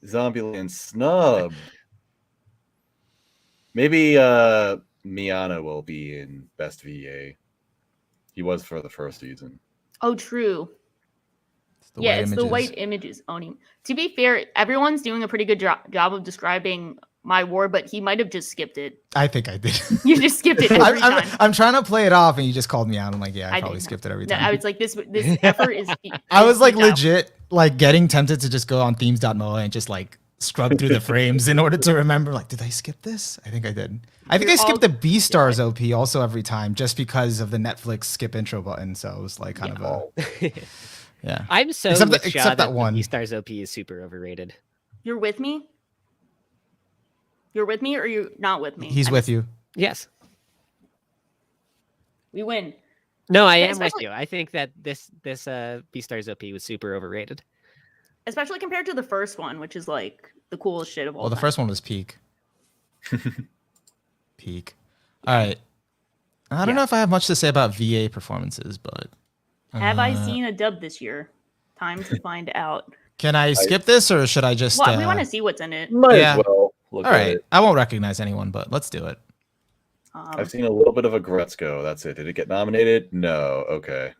Zombieland snub. Maybe Miana will be in Best VA. He was for the first season. Oh, true. It's the Yeah, white it's the images. white images owning. To be fair, everyone's doing a pretty good job of describing My War, but he might have just skipped it. I think I did. You just skipped it every time. I'm trying to play it off, and you just called me out. I'm like, yeah, I I probably didn't. skipped it every No, time. I was like, this effort is. I was like futile. legit, like getting tempted to just go on themes.mo and just like scrub through the frames in order to remember. Like, did I skip this? I think I did. I think I You're skipped all- the B Stars OP also every time just because of the Netflix skip intro button. So it was like kind of a yeah. I'm so Except with that- Shaw except that that one. the Beastars OP is super overrated. You're with me? You're with me or you're not with me? He's with you. Yes. We win. No, I Yeah, am with especially- you. I think that this Beastars OP was super overrated. Especially compared to the first one, which is like the coolest shit of all Well, the time. first one was peak. Peak. All right. I don't know if I have much to say about VA performances, but Have I seen a dub this year? Time to find out. Can I skip this or should I just? Well, we want to see what's in it. Might Yeah. as well look All at right. it. I won't recognize anyone, but let's do it. I've seen a little bit of a Gretzko. That's it. Did it get nominated? No. Okay.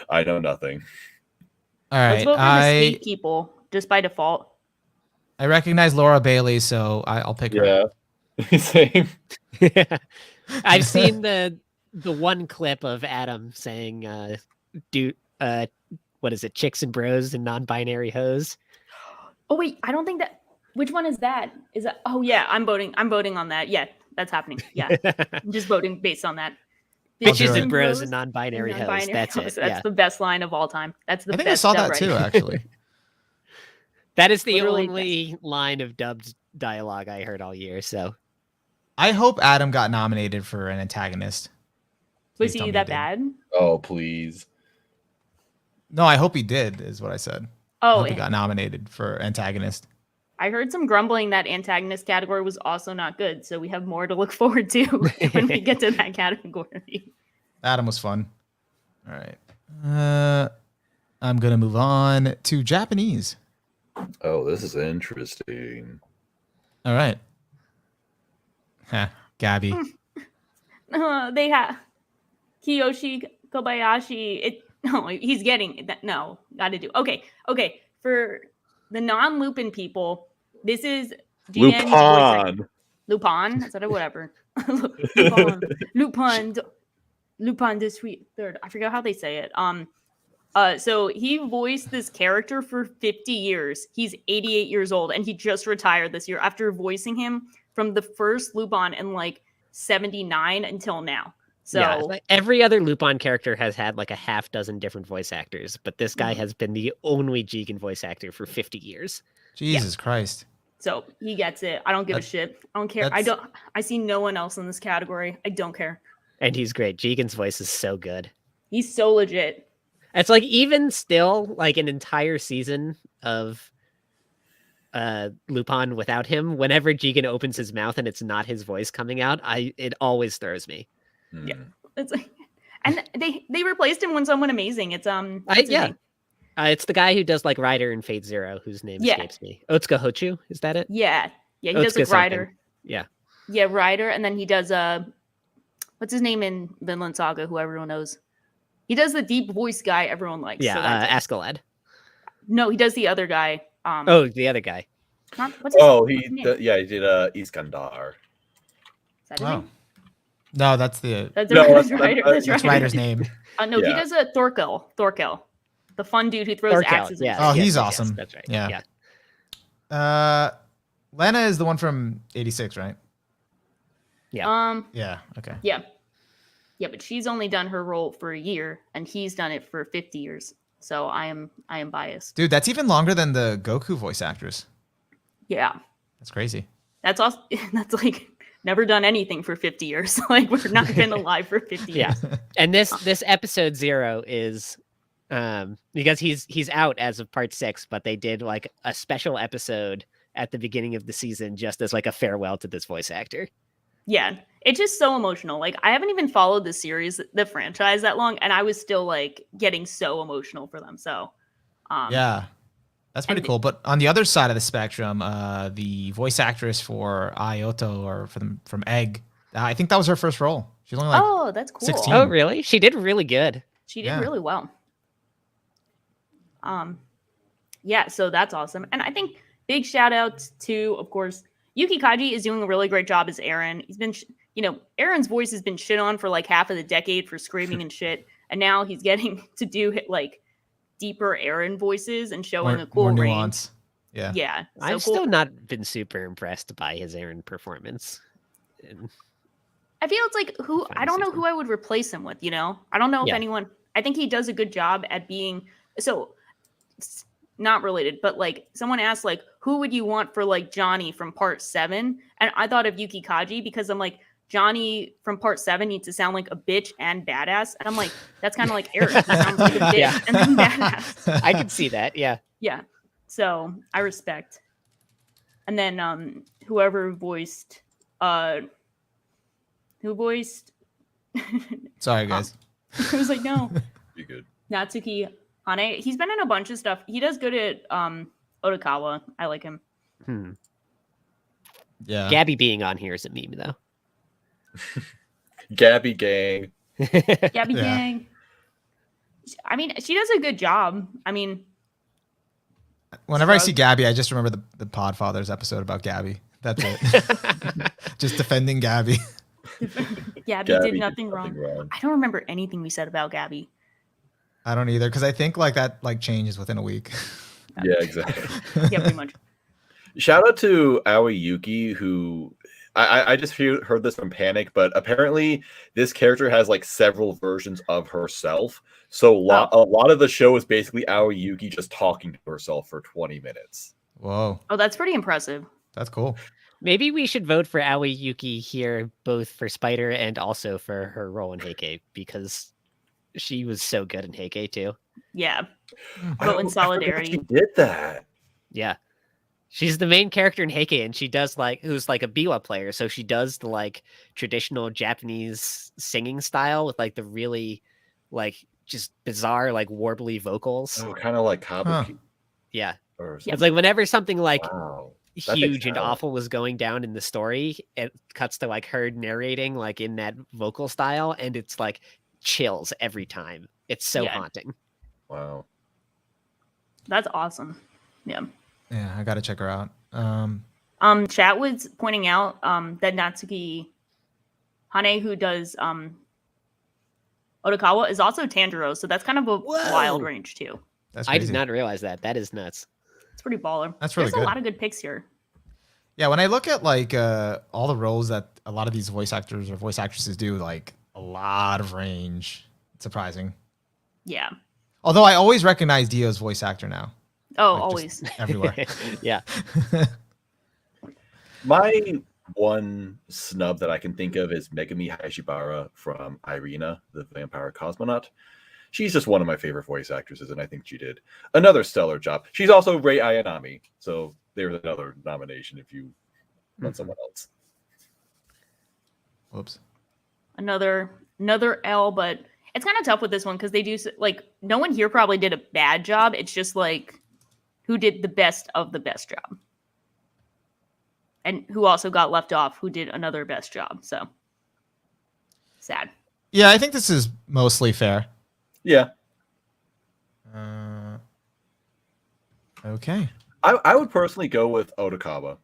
I know nothing. All Let's right. vote for the state people just by default. I recognize Laura Bailey, so I'll pick her. Yeah. Same. I've seen the one clip of Adam saying, what is it, chicks and bros and non-binary hoes. Oh wait, I don't think that. Which one is that? Is that? Oh yeah, I'm voting on that. Yeah, that's happening. Yeah, I'm just voting based on that. Bitches and bros and non-binary hoes. non-binary That's hoes. it. That's the best line of all time. That's the I best. think I saw that already. too, actually. That is the Literally only line of dubbed dialogue I heard all year. So I hope Adam got nominated for an antagonist. Was Please tell he me that did. bad? Oh, please. No, I hope he did, is what I said. I Oh, hope he got nominated for antagonist. I heard some grumbling that antagonist category was also not good. So we have more to look forward to when we get to that category. Adam was fun. All right. I'm going to move on to Japanese. Oh, this is interesting. All right. Gabby. They have Kiyoshi Kobayashi. No, he's getting that. No, got to do. Okay. For the non-Lupin people, this is GN's voice actor. Lupin. Is that a whatever? Lupin the Sweet Third. I forgot how they say it. So he voiced this character for 50 years. He's 88 years old, and he just retired this year after voicing him from the first Lupin in like 79 until now. So yeah, like every other Lupin character has had like a half dozen different voice actors, but this guy has been the only Jigen voice actor for 50 years. Jesus Christ. So he gets it. I don't give a shit. I don't care. I see no one else in this category. I don't care. And he's great. Jigen's voice is so good. He's so legit. It's like even still like an entire season of Lupin without him, whenever Jigen opens his mouth and it's not his voice coming out, it always throws me. Yeah. It's like, and they replaced him with someone amazing. It's it's the guy who does like Ryder in Fate Zero, whose name escapes me. Otsuka Hochu, is that it? Yeah. He Otsuka does like Ryder. Yeah. Yeah, Ryder, and then he does what's his name in Vinland Saga, who everyone knows. He does the deep voice guy everyone likes. Yeah, Askeladd. No, he does the other guy. The other guy. What's his name? He did Iskandar. Is that his name? No, that's the That's that's Ryder. Ryder's name. No, he does a Thorkel. The fun dude who throws axes. Oh, he's awesome. That's right. Yeah. Lena is the one from 86, right? Yeah. Yeah. Okay. Yeah. Yeah, but she's only done her role for a year, and he's done it for 50 years. So I am biased. Dude, that's even longer than the Goku voice actress. Yeah. That's crazy. That's also that's like never done anything for 50 years. Like we're not been alive for 50 years. Yeah. And this episode 0 is because he's out as of part 6, but they did like a special episode at the beginning of the season just as like a farewell to this voice actor. Yeah. It's just so emotional. Like I haven't even followed the series, the franchise that long, and I was still like getting so emotional for them. So yeah. That's pretty cool. But on the other side of the spectrum, the voice actress for Ayoto or from Egg, I think that was her first role. She's only like that's cool. 16. Oh, really? She did really good. She did really well. Yeah, so that's awesome. And I think big shout out to, of course, Yuki Kaji is doing a really great job as Eren. He's been, Eren's voice has been shit on for like half of the decade for screaming and shit. And now he's getting to do like deeper Eren voices and showing a cool more range. nuance. Yeah. Yeah. So I've still not been super impressed by his Eren performance. I feel it's like I don't know who I would replace him with, I don't know if anyone, I think he does a good job at being, so it's not related, but like someone asked like, who would you want for like Johnny from part 7? And I thought of Yuki Kaji because I'm like, Johnny from part 7 needs to sound like a bitch and badass. And I'm like, that's kind of like Eren. He sounds like a bitch and then badass. I could see that. Yeah. Yeah. So I respect. And then whoever voiced Sorry, guys. I was like, no. Be good. Natsuki Hane, he's been in a bunch of stuff. He does good at Otokawa. I like him. Yeah. Gabby being on here is a meme though. Gabby gang. Gabby Yeah. Gang. I mean, she does a good job. I mean, Whenever I Shrug. see Gabby, I just remember the Podfathers episode about Gabby. That's it. Just defending Gabby. Gabby did nothing wrong. wrong. I don't remember anything we said about Gabby. I don't either, because I think like that like changes within a week. Yeah, exactly. Yeah, pretty much. Shout out to Aoi Yuki, who I just heard this from Panic, but apparently this character has like several versions of herself. So a lot of the show is basically Aoi Yuki just talking to herself for 20 minutes. Whoa, Oh, that's pretty impressive. that's cool. Maybe we should vote for Aoi Yuki here, both for Spider and also for her role in Heike, because she was so good in Heike too. Yeah. I Vote in forgot solidarity. She did that. Yeah. She's the main character in Heike, and she does like who's like a biwa player, so she does the like traditional Japanese singing style with like the really like just bizarre like warbly vocals. Oh, kind of like Kabuki. Yeah. Or It's like whenever something like wow. That makes huge and sense. awful was going down in the story, it cuts to like her narrating like in that vocal style, and it's like chills every time. It's so Yeah. haunting. Wow. That's awesome. Yeah. Yeah, I gotta check her out. Chat was pointing out that Natsuki Hane, who does Otokawa, is also Tanjiro, so that's kind of a wild Whoa. range too. That's I crazy. did not realize that. That is nuts. It's pretty baller. That's really There's good. a lot of good picks here. Yeah, when I look at like all the roles that a lot of these voice actors or voice actresses do, like a lot of range. It's surprising. Yeah. Although I always recognize Dio's voice actor now. Oh, Like, always. just everywhere. Yeah. My one snub that I can think of is Megami Hayashibara from Irina, the Vampire Cosmonaut. She's just one of my favorite voice actresses, and I think she did another stellar job. She's also Rei Ayanami, so there's another nomination if you want someone else. Whoops. Another L, but it's kind of tough with this one because they do like no one here probably did a bad job. It's just like who did the best of the best job, and who also got left off, who did another best job. So sad. Yeah, I think this is mostly fair. Yeah, Okay. I would personally go with Otokawa.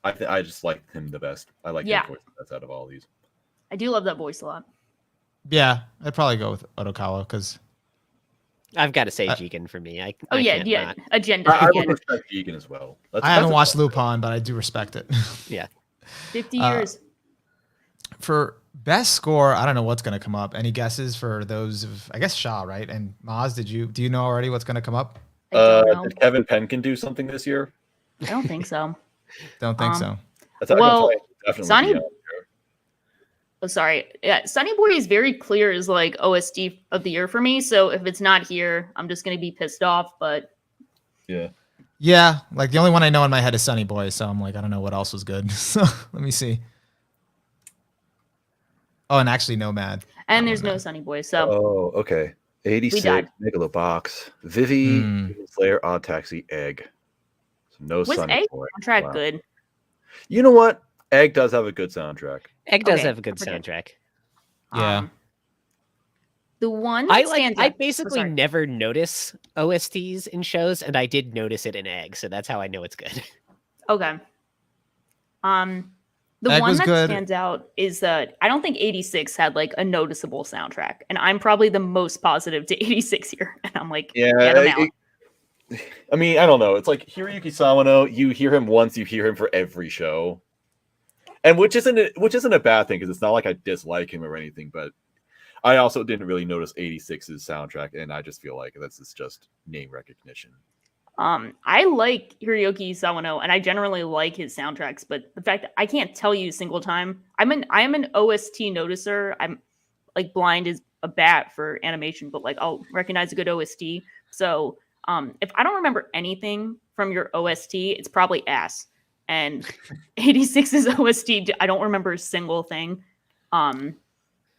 I just like him the best. I like Yeah. his voice the best out of all these. I do love that voice a lot. Yeah, I'd probably go with Otokawa because I've got to say Jigen for me. I Oh yeah, can't yeah. not. Agenda. I would Again. respect Egan as well. I haven't watched Lupin, but I do respect it. Yeah. 50 years. For best score, I don't know what's going to come up. Any guesses for those of, I guess, Shaw, right? And Maz, do you know already what's going to come up? I don't know. Did Kevin Penkin do something this year? I don't think so. Don't think so. That's how Well, I can definitely Sonny- be on here. Oh, sorry. Yeah, Sunny Boy is very clear as like OST of the year for me. So if it's not here, I'm just gonna be pissed off. But Yeah. Yeah, like the only one I know in my head is Sunny Boy, so I'm like, I don't know what else was good. So let me see. Oh, and actually Nomad. and Oh, there's no no. Sunny Boy. So Oh, okay. 86, died. Megalobox, Vivi, Hmm. Slayer, Odd Taxi, Egg. So no was Sunny Egg Boy. soundtrack Wow. good? You know what? Egg does have a good soundtrack. Egg does Okay, have a good I forget. soundtrack. Yeah. The one I that like. stands I out- oh, basically sorry. never notice OSTs in shows, and I did notice it in Egg, so that's how I know it's good. Okay. The Egg one was that good. stands out is that I don't think 86 had like a noticeable soundtrack, and I'm probably the most positive to 86 here. And I'm like, Yeah, I'm out. I mean, I don't know. It's like Hiroyuki Sawano. You hear him once, you hear him for every show, and which isn't a bad thing because it's not like I dislike him or anything. But I also didn't really notice 86's soundtrack, and I just feel like this is just name recognition. I like Hiroyuki Sawano, and I generally like his soundtracks. But the fact that I can't tell you a single time, I am an OST noticer. I'm like blind as a bat for animation, but like I'll recognize a good OST. So if I don't remember anything from your OST, it's probably ass. And 86's OST, I don't remember a single thing.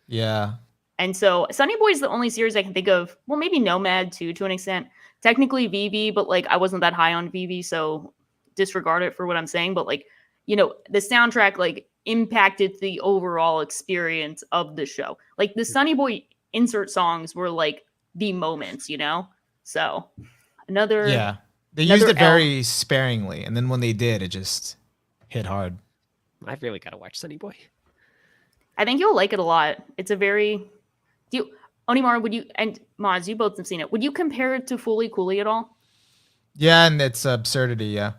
Yeah. And so Sunny Boy is the only series I can think of. Well, maybe Nomad too, to an extent. Technically VV, but like I wasn't that high on VV, so disregard it for what I'm saying. But like, you know, the soundtrack like impacted the overall experience of the show. Like the Sunny Boy insert songs were like the moments, you know? So another Yeah. They another used it L. very sparingly, and then when they did, it just hit hard. I've really got to watch Sunny Boy. I think you'll like it a lot. It's a very Onimar, would you and Maz, you both have seen it. Would you compare it to Fully Cooley at all? Yeah, and it's absurdity, yeah.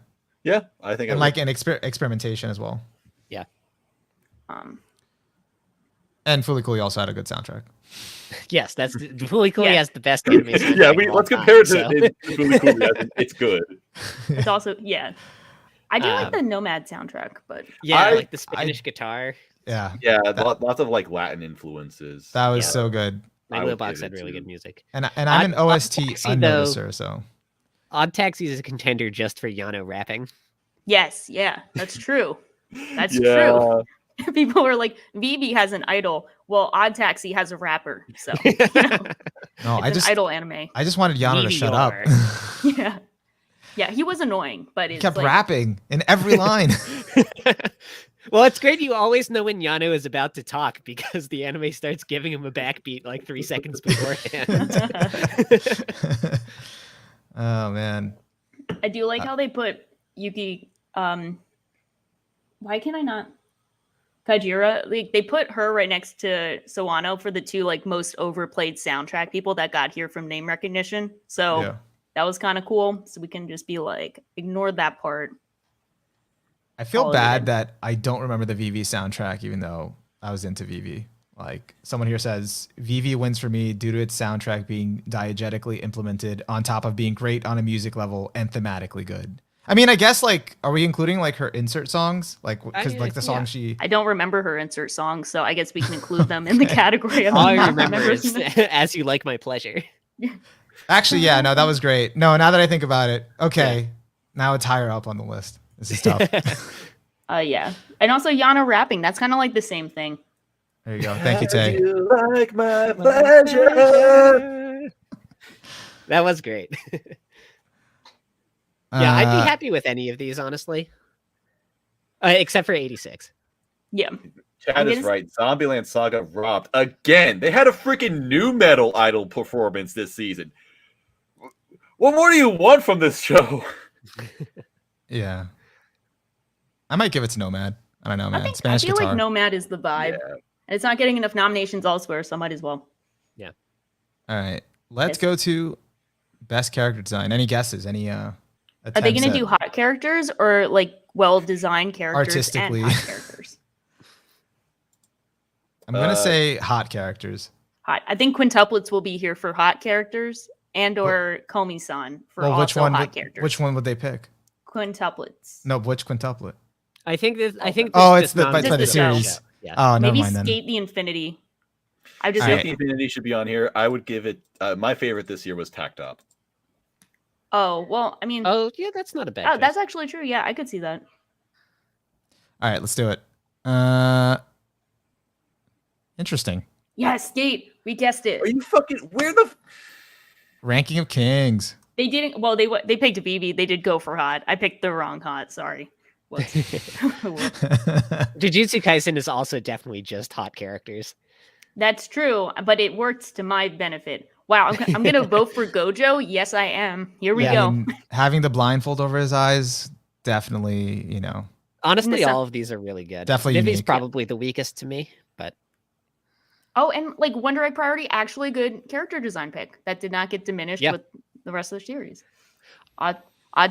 Yeah, I think. And like an experimentation as well. Yeah. And Fully Cooley also had a good soundtrack. Yes, that's Fully Cooley Yeah. has the best anime soundtrack. Yeah, of all let's time, compare it to so- Fully Cooley. I think it's good. It's also I do like Um, the Nomad soundtrack, but Yeah, I- like the Spanish guitar. Yeah. Yeah, lots of like Latin influences. That was Yeah. so good. I Like would Box give had it really to- good music. And I'm an Odd OST Taxi, though- unnoticer, so Odd Taxi is a contender just for Yano rapping. yes, yeah, that's true. That's Yeah. true. People were like, VB has an idol. Well, Odd Taxi has a rapper. So you know, no, it's an idol anime. I just wanted Yano to shut up. Yeah. Yeah, he was annoying, but He it's kept like, rapping in every line. Well, it's great you always know when Yano is about to talk because the anime starts giving him a backbeat like 3 seconds beforehand. Oh man. I do like how they put Yuki. Why can I not? Kajira. Like they put her right next to Sawano for the two like most overplayed soundtrack people that got here from name recognition. So Yeah. that was kind of cool. So we can just be like, ignore that part. I feel All of it bad in. that I don't remember the VV soundtrack, even though I was into VV. Like someone here says, VV wins for me due to its soundtrack being diegetically implemented on top of being great on a music level and thematically good. I mean, I guess like, are we including like her insert songs? Like, because like the song yeah. she. I don't remember her insert songs, so I guess we can include them in the category of All I not remember is remembering. As You Like My Pleasure. Actually, yeah, no, that was great. No, now that I think about it, okay, now it's higher up on the list. This is tough. Yeah, and also Yana rapping. That's kind of like the same thing. There you go. Thank you, Tay. You like my pleasure. That was great. Yeah, I'd Uh, be happy with any of these, honestly. Except for 86. Yeah, Chad is right. Zombieland Saga robbed again. They had a freaking new metal idol performance this season. What more do you want from this show? Yeah. I might give it to Nomad. I don't know, man. I Spanish feel guitar. like Nomad is the vibe. Yeah. And it's not getting enough nominations elsewhere, so I might as well. All right. Let's Yes. go to best character design. Any guesses? Any Are they going to do hot characters or like well-designed characters Artistically. and hot characters? I'm going to say hot characters. Hot. I think quintuplets will be here for hot characters and or Komi-san for Well, also hot characters. which one would they pick? Quintuplets. No, which quintuplet? I think this. Oh, this it's the by Just the the show. series. Yeah. Oh, never Maybe mind then. Skate the Infinity. I just All right. Skate the Infinity should be on here. I would give it. My favorite this year was Tacked Up. Oh, well, I mean, Oh, yeah, that's not a bad. oh, choice. that's actually true. Yeah, I could see that. All right, let's do it. Interesting. Yeah, Skate. We guessed it. Are you fucking? Where the? Ranking of Kings. They didn't. Well, they picked BB. They did go for hot. I picked the wrong hot. Sorry. Whoops. Whoops. Jujutsu Kaisen is also definitely just hot characters. That's true, but it works to my benefit. Wow, I'm gonna vote for Gojo. Yes, I am. Here we Yeah, go. I mean, having the blindfold over his eyes, definitely, you know. Honestly, Nissa- all of these are really good. Definitely Vivi's unique. probably the weakest to me, but Oh, and like Wonder Egg Priority, actually good character design pick that did not get diminished Yeah. with the rest of the series. Odd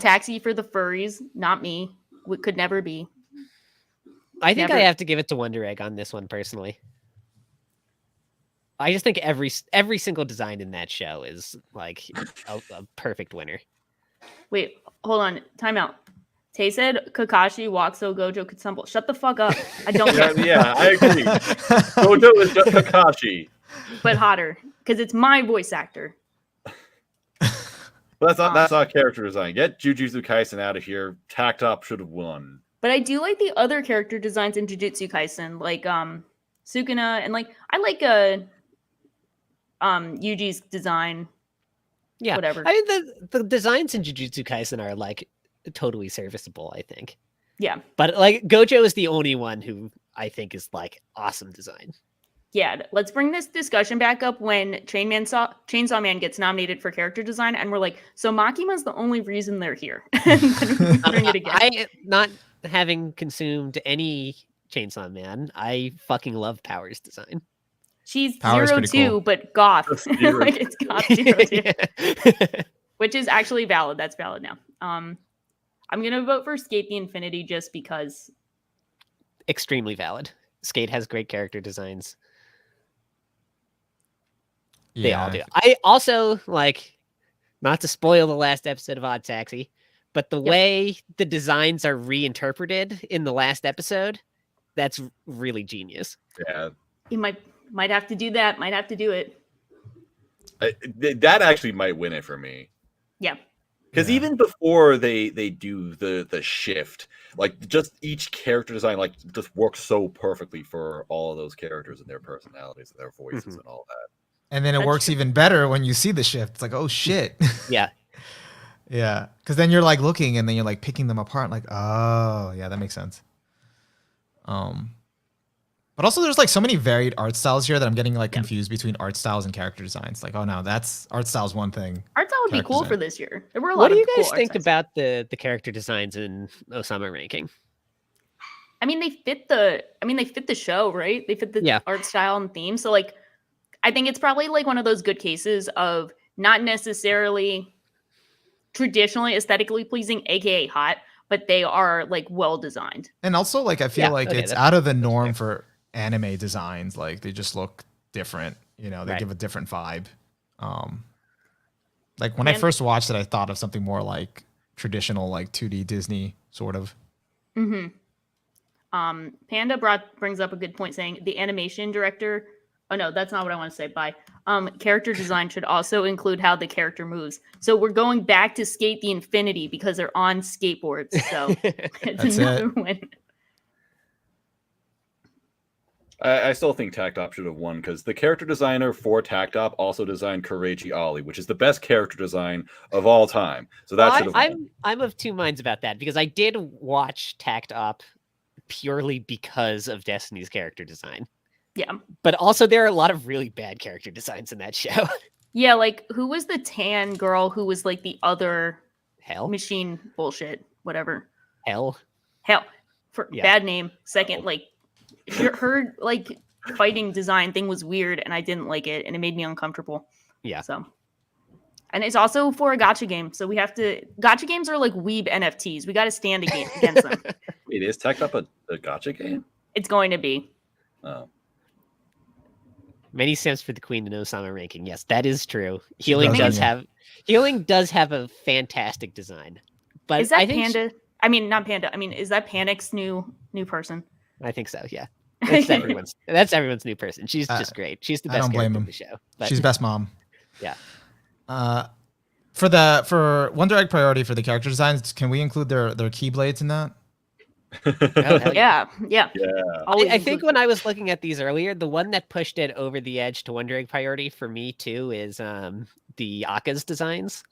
Taxi for the furries, not me. Could never be. I think I Never- have to give it to Wonder Egg on this one personally. I just think every single design in that show is like a perfect winner. Wait, hold on. Time out. Tay said Kakashi, Waxo, Gojo could stumble. Shut the fuck up. I don't Yeah, care, yeah, I agree. Gojo is just Kakashi. but hotter. Because it's my voice actor. But that's not character design. Get Jujutsu Kaisen out of here. Tacked Up should have won. But I do like the other character designs in Jujutsu Kaisen, like Sukuna, and like I like Yuji's design. Yeah, Whatever. I mean, the designs in Jujutsu Kaisen are like totally serviceable, I think. Yeah. But like Gojo is the only one who I think is like awesome design. Yeah, let's bring this discussion back up when Chainsaw Man gets nominated for character design, and we're like, so Makima's the only reason they're here. And then we bring it again. I not having consumed any Chainsaw Man, I fucking love Power's design. She's Power's 02, pretty cool. but goth. Just 02. Like it's goth 02, Yeah. which is actually valid. That's valid now. I'm gonna vote for Skate the Infinity just because. Extremely valid. Skate has great character designs. They all do. I also like, not to spoil the last episode of Odd Taxi, but the way the designs are reinterpreted in the last episode, that's really genius. Yeah, You might have to do that. Might have to do it. that actually might win it for me. Yeah. Because even before they do the shift, like just each character design like just works so perfectly for all of those characters and their personalities and their voices and all that. And then it That's works true. even better when you see the shift. It's like, oh shit. Yeah. Yeah. Because then you're like looking and then you're like picking them apart. Like, oh yeah, that makes sense. But also there's like so many varied art styles here that I'm getting like confused between art styles and character designs. Like, oh no, that's art style's one thing. Art style would be Character cool design. for this year. There were a lot What do of you cool guys art think styles. about the character designs in Osama ranking? I mean, they fit the show, right? They fit the art style and theme. So like, I think it's probably like one of those good cases of not necessarily traditionally aesthetically pleasing, aka hot, but they are like well designed. And also like I feel like it's that's- out of the norm for anime designs. Like they just look different. You know, they Right. give a different vibe. Like when I And- first watched it, I thought of something more like traditional, like 2D Disney sort of. Mm-hmm. Panda brings up a good point saying the animation director. Oh no, that's not what I want to say. Bye. Character design should also include how the character moves. So we're going back to Skate the Infinity because they're on skateboards. So it's That's another win. I still think Tactop should have won because the character designer for Tactop also designed Koreichi Ollie, which is the best character design of all time. So that should have won. I'm of two minds about that because I did watch Tact Up purely because of Destiny's character design. Yeah. But also there are a lot of really bad character designs in that show. Yeah, like who was the tan girl who was like the other Hell. machine bullshit, whatever. Hell. For Yeah. bad name. Second, like her like fighting design thing was weird and I didn't like it and it made me uncomfortable. Yeah. So and it's also for a gacha game. So we have to gacha games are like weeb NFTs. We gotta stand against them. Wait, is Tactop a gacha game? It's going to be. Oh. Many sims for the Queen in Osama ranking. Yes, that is true. Healing does, does have a fantastic design. But Is that I think Panda? I mean not Panda. I mean, is that Panic's new person? I think so, yeah. That's everyone's new person. She's just great. She's the I best don't blame character in him. the show. But, She's best mom. Yeah. For Wonder Egg priority for the character designs, can we include their keyblades in that? Oh, hell Yeah. Yeah. Always I think include- when I was looking at these earlier, the one that pushed it over the edge to Wonder Egg priority for me too is the Aka's designs.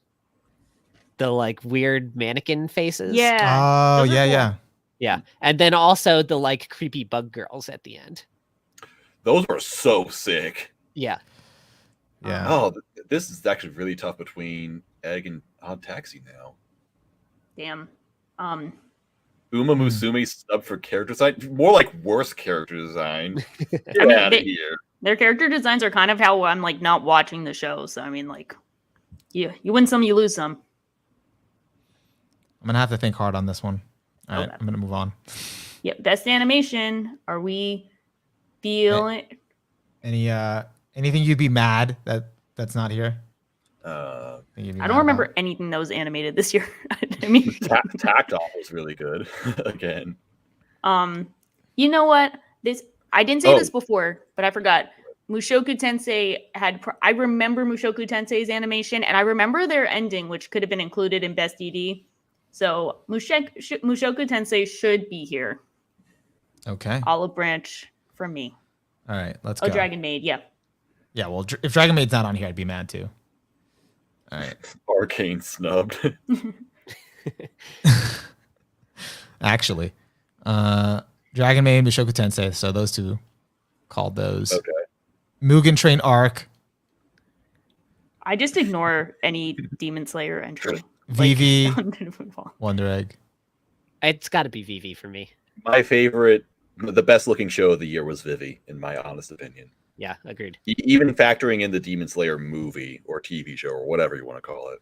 The like weird mannequin faces. Yeah. Oh those are yeah, cool. yeah. Yeah. And then also the like creepy bug girls at the end. Those were so sick. Yeah. Yeah. Oh, this is actually really tough between Egg and Odd Taxi now. Damn. Uma Musume sub for character design. More like worst character design. Get mean, out of they- here. Their character designs are kind of how I'm like not watching the show. So I mean, like, you win some, you lose some. I'm gonna have to think hard on this one. All right, Okay. I'm gonna move on. Yep. Best animation. Are we feeling? Anything you'd be mad that's not here? You'd be I mad don't remember about? anything that was animated this year. I mean, Tactile was really good. Again. you know what? I didn't say this Oh. before, but I forgot. Mushoku Tensei I remember Mushoku Tensei's animation, and I remember their ending, which could have been included in Best ED. So Mushoku Tensei should be here. Okay. Olive Branch from me. All right, let's Oh, go. Dragon Maid, yeah. Yeah, well, if Dragon Maid's not on here, I'd be mad too. All right. Arcane snubbed. Actually, Dragon Maid, Mushoku Tensei. So those two called those. Okay. Mugen Train Arc, I just ignore any Demon Slayer entry. VV, Like, Wonder Egg. It's got to be VV for me. My favorite, the best looking show of the year was Vivi, in my honest opinion. Yeah, agreed. Even factoring in the Demon Slayer movie or TV show or whatever you want to call it.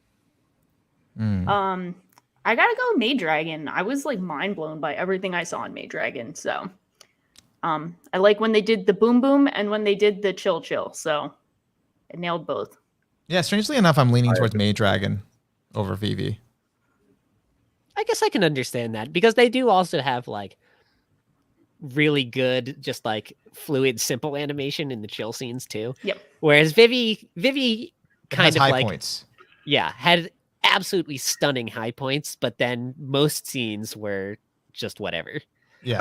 I gotta go Maid Dragon. I was like mind blown by everything I saw in Maid Dragon. So, I like when they did the boom boom and when they did the chill chill. So, it nailed both. Yeah, strangely enough, I'm leaning towards Maid Dragon over VV. I guess I can understand that because they do also have like really good, just like fluid, simple animation in the chill scenes too. Yep. Whereas Vivi It kind has of high like, points. yeah, had absolutely stunning high points, but then most scenes were just whatever. Yeah.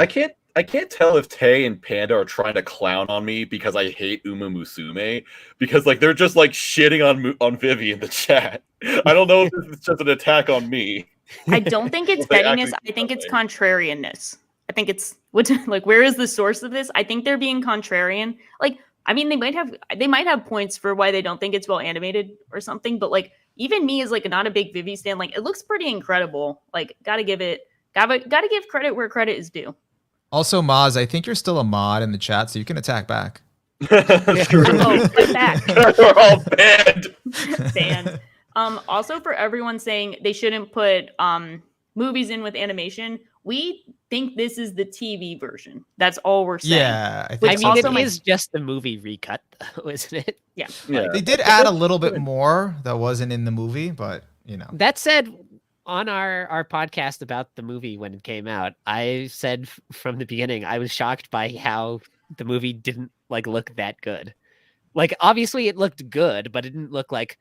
I can't tell if Tay and Panda are trying to clown on me because I hate Uma Musume, because like they're just like shitting on Vivi in the chat. I don't know if this is just an attack on me. I don't think it's They pettiness. actually I think it's something. contrarianness. I think it's what like where is the source of this? I think they're being contrarian. Like, I mean, they might have points for why they don't think it's well animated or something, but like even me as like not a big Vivi stan, like it looks pretty incredible. Like gotta give credit where credit is due. Also, Maz, I think you're still a mod in the chat, so you can attack back. Oh, fight back. We're all banned. Banned. Also for everyone saying they shouldn't put movies in with animation, we think this is the TV version. That's all we're saying. Yeah, I Which I think mean, also it might- is just the movie recut, though, isn't it? Yeah. Yeah. they did add a little bit more that wasn't in the movie, but you know. That said, on our podcast about the movie when it came out, I said from the beginning I was shocked by how the movie didn't like look that good. Like obviously it looked good, but it didn't look like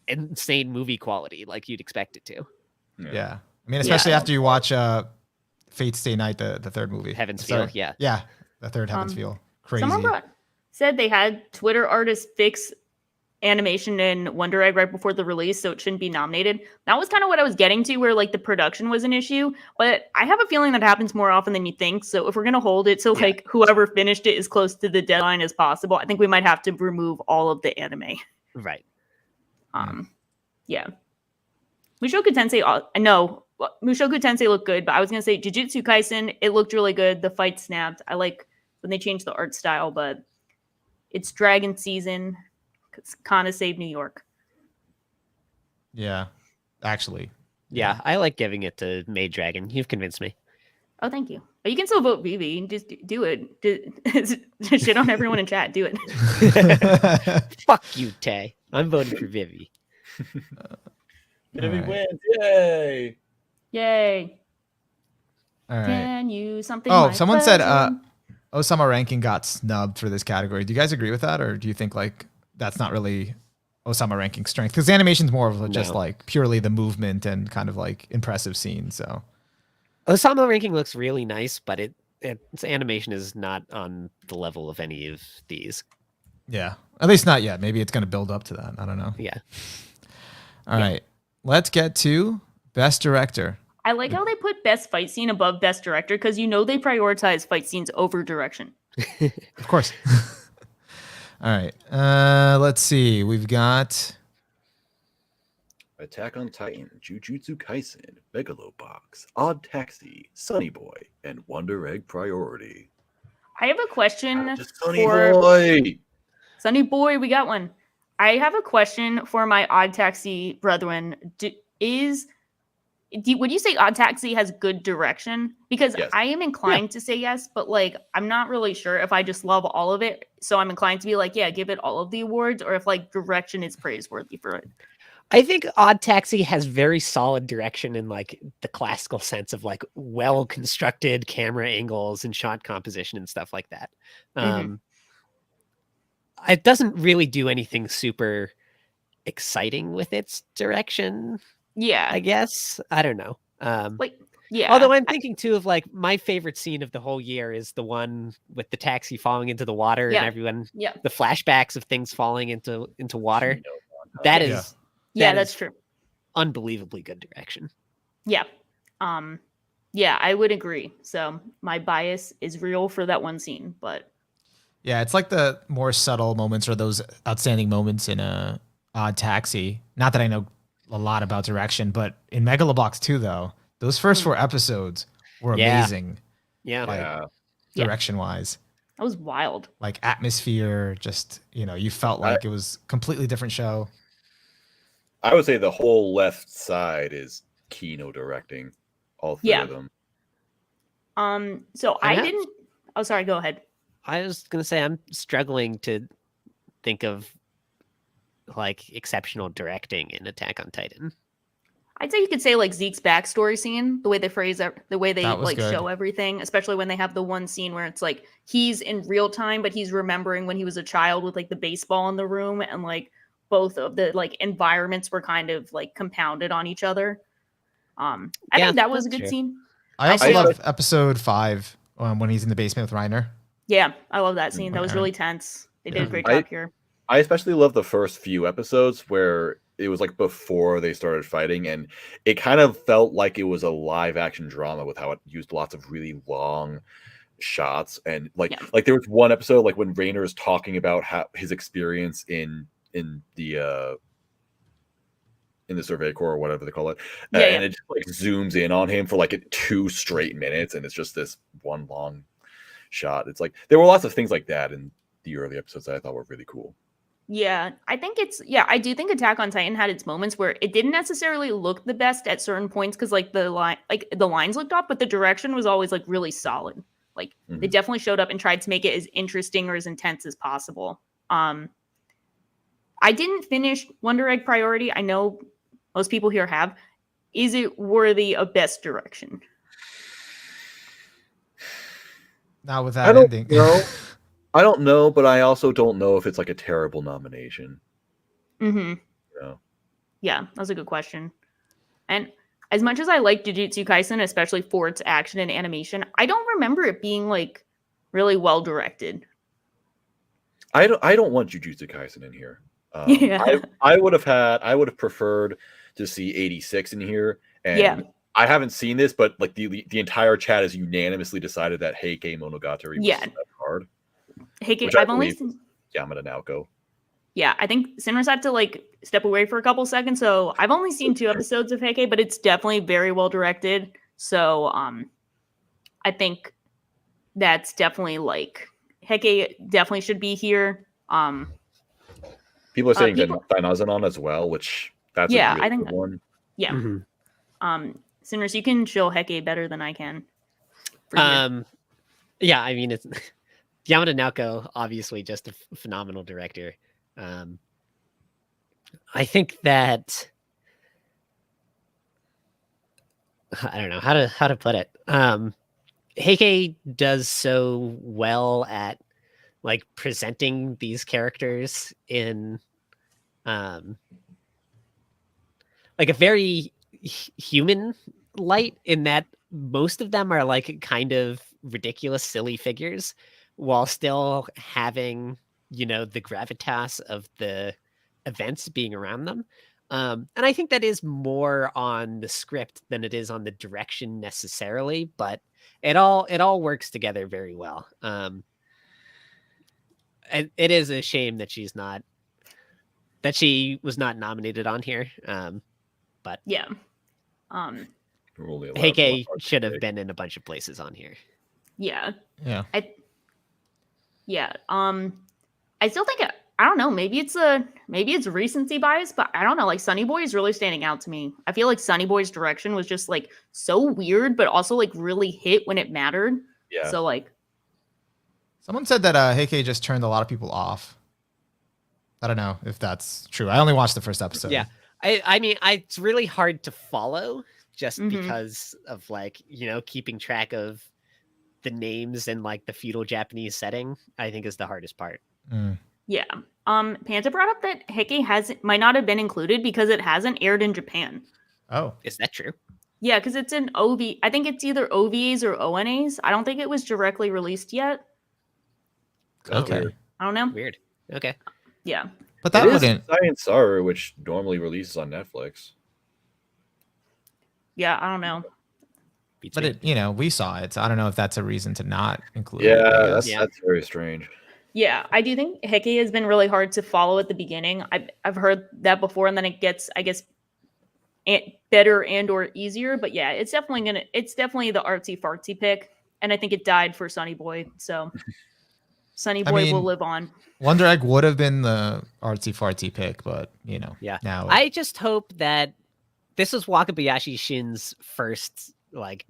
insane movie quality like you'd expect it to. Yeah. I mean, especially after you watch Fate Stay Night, the third movie. Heaven's Sorry. Feel, yeah. Yeah, the third Heaven's Feel. Crazy. Someone said they had Twitter artists fix animation in Wonder Egg right before the release, so it shouldn't be nominated. That was kind of what I was getting to, where like the production was an issue. But I have a feeling that happens more often than you think. So if we're gonna hold it so like whoever finished it as close to the deadline as possible, I think we might have to remove all of the anime. Right. Yeah. Mushoku Tensei, Mushoku Tensei looked good, but I was gonna say Jujutsu Kaisen, it looked really good. The fight snapped. I like when they changed the art style, but it's dragon season. Kana saved New York. Yeah, actually. Yeah, I like giving it to Maid Dragon. You've convinced me. Oh, thank you. But you can still vote Vivi. Just do it. Just shit on everyone in chat. Do it. Fuck you, Tay. I'm voting for Vivi. Vivi Alright. wins! Yay! Yay. All right. Can you something? Oh, my someone said pleasure? Osama ranking got snubbed for this category. Do you guys agree with that, or do you think like that's not really Osama ranking strength? Because the animation's more of just No. like purely the movement and kind of like impressive scenes. So Osama ranking looks really nice, but its animation is not on the level of any of these. yeah, at least not yet. Maybe it's going to build up to that. I don't know. Yeah. All right, let's get to best director. I like how they put best fight scene above best director because you know they prioritize fight scenes over direction. Of course. All right. Let's see. We've got Attack on Titan, Jujutsu Kaisen, Megalobox, Odd Taxi, Sunny Boy, and Wonder Egg Priority. I have a question Just Sunny for Boy! Sunny Boy. We got one. I have a question for my Odd Taxi brethren. Would you say Odd Taxi has good direction? Because Yes. I am inclined to say yes, but like I'm not really sure if I just love all of it. So I'm inclined to be like, yeah, give it all of the awards, or if like direction is praiseworthy for it. I think Odd Taxi has very solid direction in like the classical sense of like well constructed camera angles and shot composition and stuff like that. It doesn't really do anything super exciting with its direction, Yeah. I guess. I don't know. Like Yeah. Although I'm thinking too of like my favorite scene of the whole year is the one with the taxi falling into the water Yeah. and everyone Yeah. the flashbacks of things falling into water. Kino montage. That Yeah. is Yeah, that that's is true. unbelievably good direction. Yeah. Yeah, I would agree. So my bias is real for that one scene, but Yeah, it's like the more subtle moments or those outstanding moments in a Odd Taxi. Not that I know a lot about direction, but in Megalobox 2, though, those first 4 episodes were Yeah. amazing, Yeah. like Yeah. Yeah. direction wise. that was wild. Like atmosphere, just you felt like it was completely different show. I would say the whole left side is Kino directing. All three Yeah. of them. So I'm I not- didn't. Oh, sorry. Go ahead. I was gonna say I'm struggling to think of like exceptional directing in Attack on Titan. I'd say you could say like Zeke's backstory scene, the way they phrase it, the way they That was like good. show everything, especially when they have the one scene where it's like he's in real time, but he's remembering when he was a child with like the baseball in the room, and like both of the like environments were kind of like compounded on each other. I Yeah, think that was a that's good true. scene. I also I- love episode 5 when he's in the basement with Reiner. Yeah, I love that scene. That was Okay. really tense. They did a Yeah. great I- job here. I especially love the first few episodes where it was like before they started fighting, and it kind of felt like it was a live action drama with how it used lots of really long shots. And like Yeah. there was one episode like when Rainer is talking about how his experience in the Survey Corps or whatever they call it, Yeah, and it just like zooms in on him for like 2 straight minutes, and it's just this one long shot. It's like there were lots of things like that in the early episodes that I thought were really cool. Yeah, I think I do think Attack on Titan had its moments where it didn't necessarily look the best at certain points because like the lines looked off, but the direction was always like really solid. Like they Mhm. definitely showed up and tried to make it as interesting or as intense as possible. I didn't finish Wonder Egg Priority. I know most people here have. Is it worthy of best direction? Not with I that don't ending. know. I don't know, but I also don't know if it's like a terrible nomination. Mm-hmm. No. Yeah, that's a good question. And as much as I like Jujutsu Kaisen, especially for its action and animation, I don't remember it being like really well directed. I don't want Jujutsu Kaisen in here. Yeah. I would have preferred to see 86 in here. And Yeah. I haven't seen this, but like the entire chat has unanimously decided that Heike Monogatari was Yeah. that hard. Heike, Which I I've only believe seen, Yamada Naoko. yeah, I think Sinra's had to like step away for a couple seconds, so I've only seen 2 episodes of Heike, but it's definitely very well directed. So I think that's definitely like Heike definitely should be here. People are saying people- Dainazanon as well, which that's Yeah, a really I think good one. Yeah. Mhm. Sinners, you can show Heike better than I can. for here. Yeah, I mean it's Yamada Naoko, obviously just a phenomenal director. I think that I don't know how to put it. Heike does so well at like presenting these characters in like a very human light, in that most of them are like kind of ridiculous, silly figures while still having, the gravitas of the events being around them. And I think that is more on the script than it is on the direction necessarily, but it all works together very well. And it is a shame that she was not nominated on here. Yeah. We're only allowed Heike one hard should have take. been in a bunch of places on here. Yeah. Yeah. Yeah. I still think I don't know, maybe it's recency bias, but I don't know, like Sunny Boy is really standing out to me. I feel like Sunny Boy's direction was just like so weird, but also like really hit when it mattered. Yeah. So like Someone said that Heike just turned a lot of people off. I don't know if that's true. I only watched the first episode. Yeah. I mean, it's really hard to follow just Mhm. because of like, keeping track of the names in like the feudal Japanese setting, I think is the hardest part. Mm. yeah. Panta brought up that Heike might not have been included because it hasn't aired in Japan. Oh, Is that true? Yeah, because it's an OV. I think it's either OVAs or ONAs. I don't think it was directly released yet. That's Okay. weird. I don't know. Weird. Okay. Yeah. But It that is wouldn't. Science Saru, which normally releases on Netflix. Yeah, I don't know. Beats But me. it, we saw it. So I don't know if that's a reason to not include Yeah, it. I that's guess. Yeah. that's very strange. Yeah, I do think Heike has been really hard to follow at the beginning. I've heard that before, and then it gets, I guess, better and or easier. But yeah, it's definitely the artsy fartsy pick, and I think it died for Sunny Boy. So Sunny I Boy will mean, live on. Wonder Egg would have been the artsy fartsy pick, but Yeah. now I just hope that this was Wakabayashi Shin's first like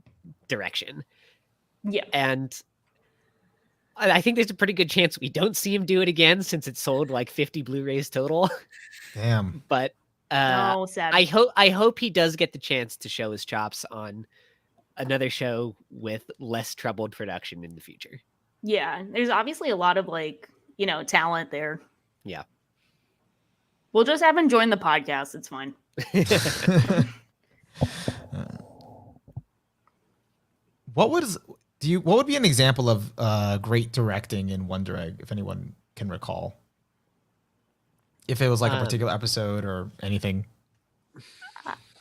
direction, Yeah, and I think there's a pretty good chance we don't see him do it again since it sold like 50 Blu-rays total. damn. But no, sad. I hope he does get the chance to show his chops on another show with less troubled production in the future. Yeah, there's obviously a lot of talent there. Yeah. We'll just have him join the podcast. It's fine. What would be an example of great directing in Wonder Egg, if anyone can recall? If it was like a particular episode or anything.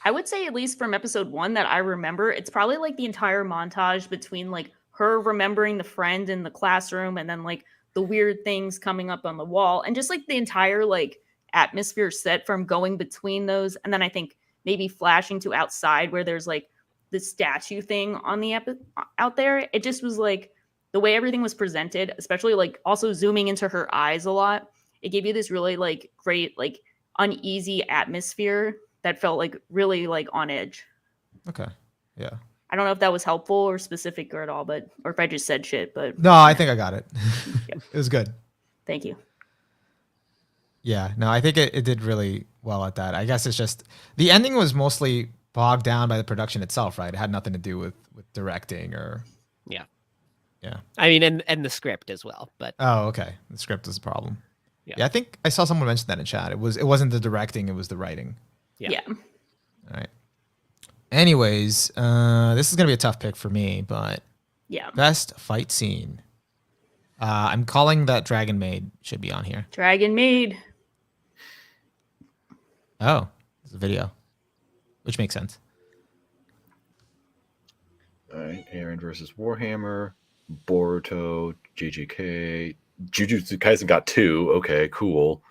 I would say, at least from episode 1 that I remember, it's probably like the entire montage between like her remembering the friend in the classroom and then like the weird things coming up on the wall and just like the entire like atmosphere set from going between those. And then I think maybe flashing to outside where there's like the statue thing on the out there. It just was like the way everything was presented, especially like also zooming into her eyes a lot. It gave you this really like great, like uneasy atmosphere that felt like really like on edge. Okay. Yeah. I don't know if that was helpful or specific or at all, or if I just said shit, but No, I think I got it. It was good. thank you. Yeah. No, I think it did really well at that. I guess it's just the ending was mostly bogged down by the production itself, right? It had nothing to do with directing or. Yeah. Yeah. I mean, and the script as well. But Oh, okay. The script is a problem. Yeah. Yeah, I think I saw someone mention that in chat. It wasn't the directing, it was the writing. Yeah. All right. Anyways, this is gonna be a tough pick for me, but Yeah. best fight scene. I'm calling that Dragon Maid should be on here. Dragon Maid. Oh, it's a video, which makes sense. All right, Aaron versus Warhammer, Boruto, JJK, Jujutsu Kaisen got 2. Okay, cool.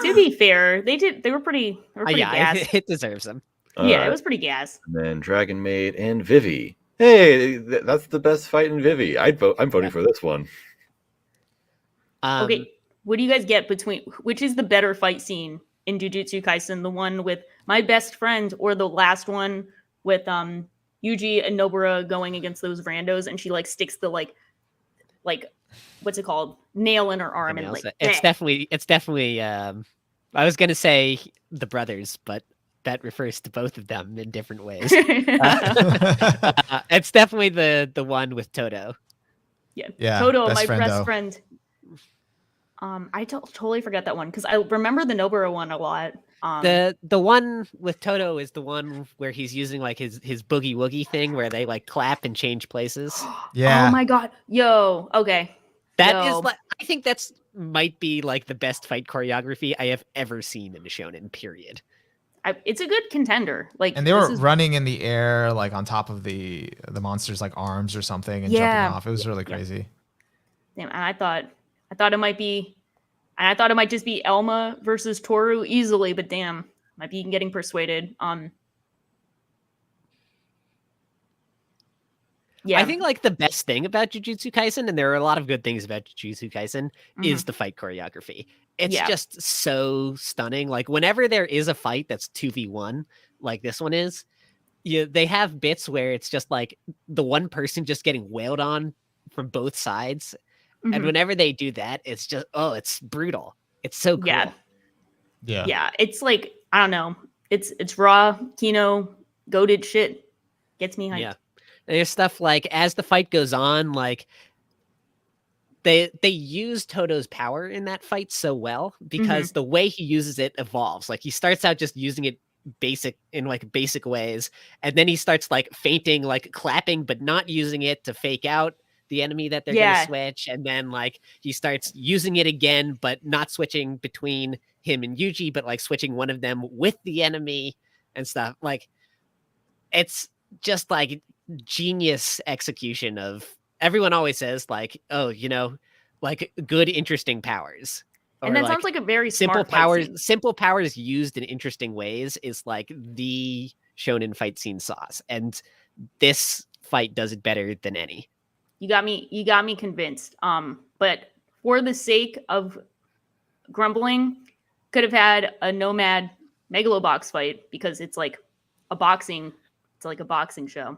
To be fair, they were pretty yeah, gas. it deserves them. Yeah, it was pretty gas. And then Dragon Maid and Vivi. Hey, that's the best fight in Vivi. I'm voting for this one. Okay, what do you guys get between which is the better fight scene in Jujutsu Kaisen? The one with my best friend or the last one with Yuji and Nobara going against those randos and she like sticks the like what's it called? Nail in her arm and like it's definitely I was gonna say the brothers, but that refers to both of them in different ways. It's definitely the one with Toto. Yeah, Toto, best my friend, best though. friend. I totally forgot that one because I remember the Nobara one a lot. The one with Toto is the one where he's using like his boogie woogie thing where they like clap and change places. Yeah. Oh my god. Yo. Okay. That is Yo. like I think that's might be like the best fight choreography I have ever seen in a shonen. Period. It's a good contender. Like, And they were running in the air, like on top of the monster's like arms or something, and jumping off. It was really crazy. Damn, and I thought it might be, and I thought it might just be Elma versus Toru easily, but damn, might be getting persuaded. Yeah, I think like the best thing about Jujutsu Kaisen, and there are a lot of good things about Jujutsu Kaisen, is the fight choreography. It's just so stunning. Like whenever there is a fight that's 2v1, like this one is, they have bits where it's just like the one person just getting wailed on from both sides. And whenever they do that, it's just, it's brutal. It's so cool. Yeah. Yeah. It's like, I don't know. It's raw, Kino, goated shit. Gets me hyped. Yeah. And there's stuff like as the fight goes on, like they use Toto's power in that fight so well because the way he uses it evolves. Like he starts out just using it basic ways, and then he starts like feinting, like clapping, but not using it to fake out the enemy that they're gonna switch, and then like he starts using it again, but not switching between him and Yuji, but like switching one of them with the enemy and stuff. Like it's just like genius execution of, everyone always says like, oh, like good interesting powers. And that sounds like a very simple smart powers. fight scene. Simple powers used in interesting ways is like the shonen fight scene sauce, and this fight does it better than any. You got me convinced. But for the sake of grumbling, could have had a Nomad Megalobox fight because it's like a boxing show.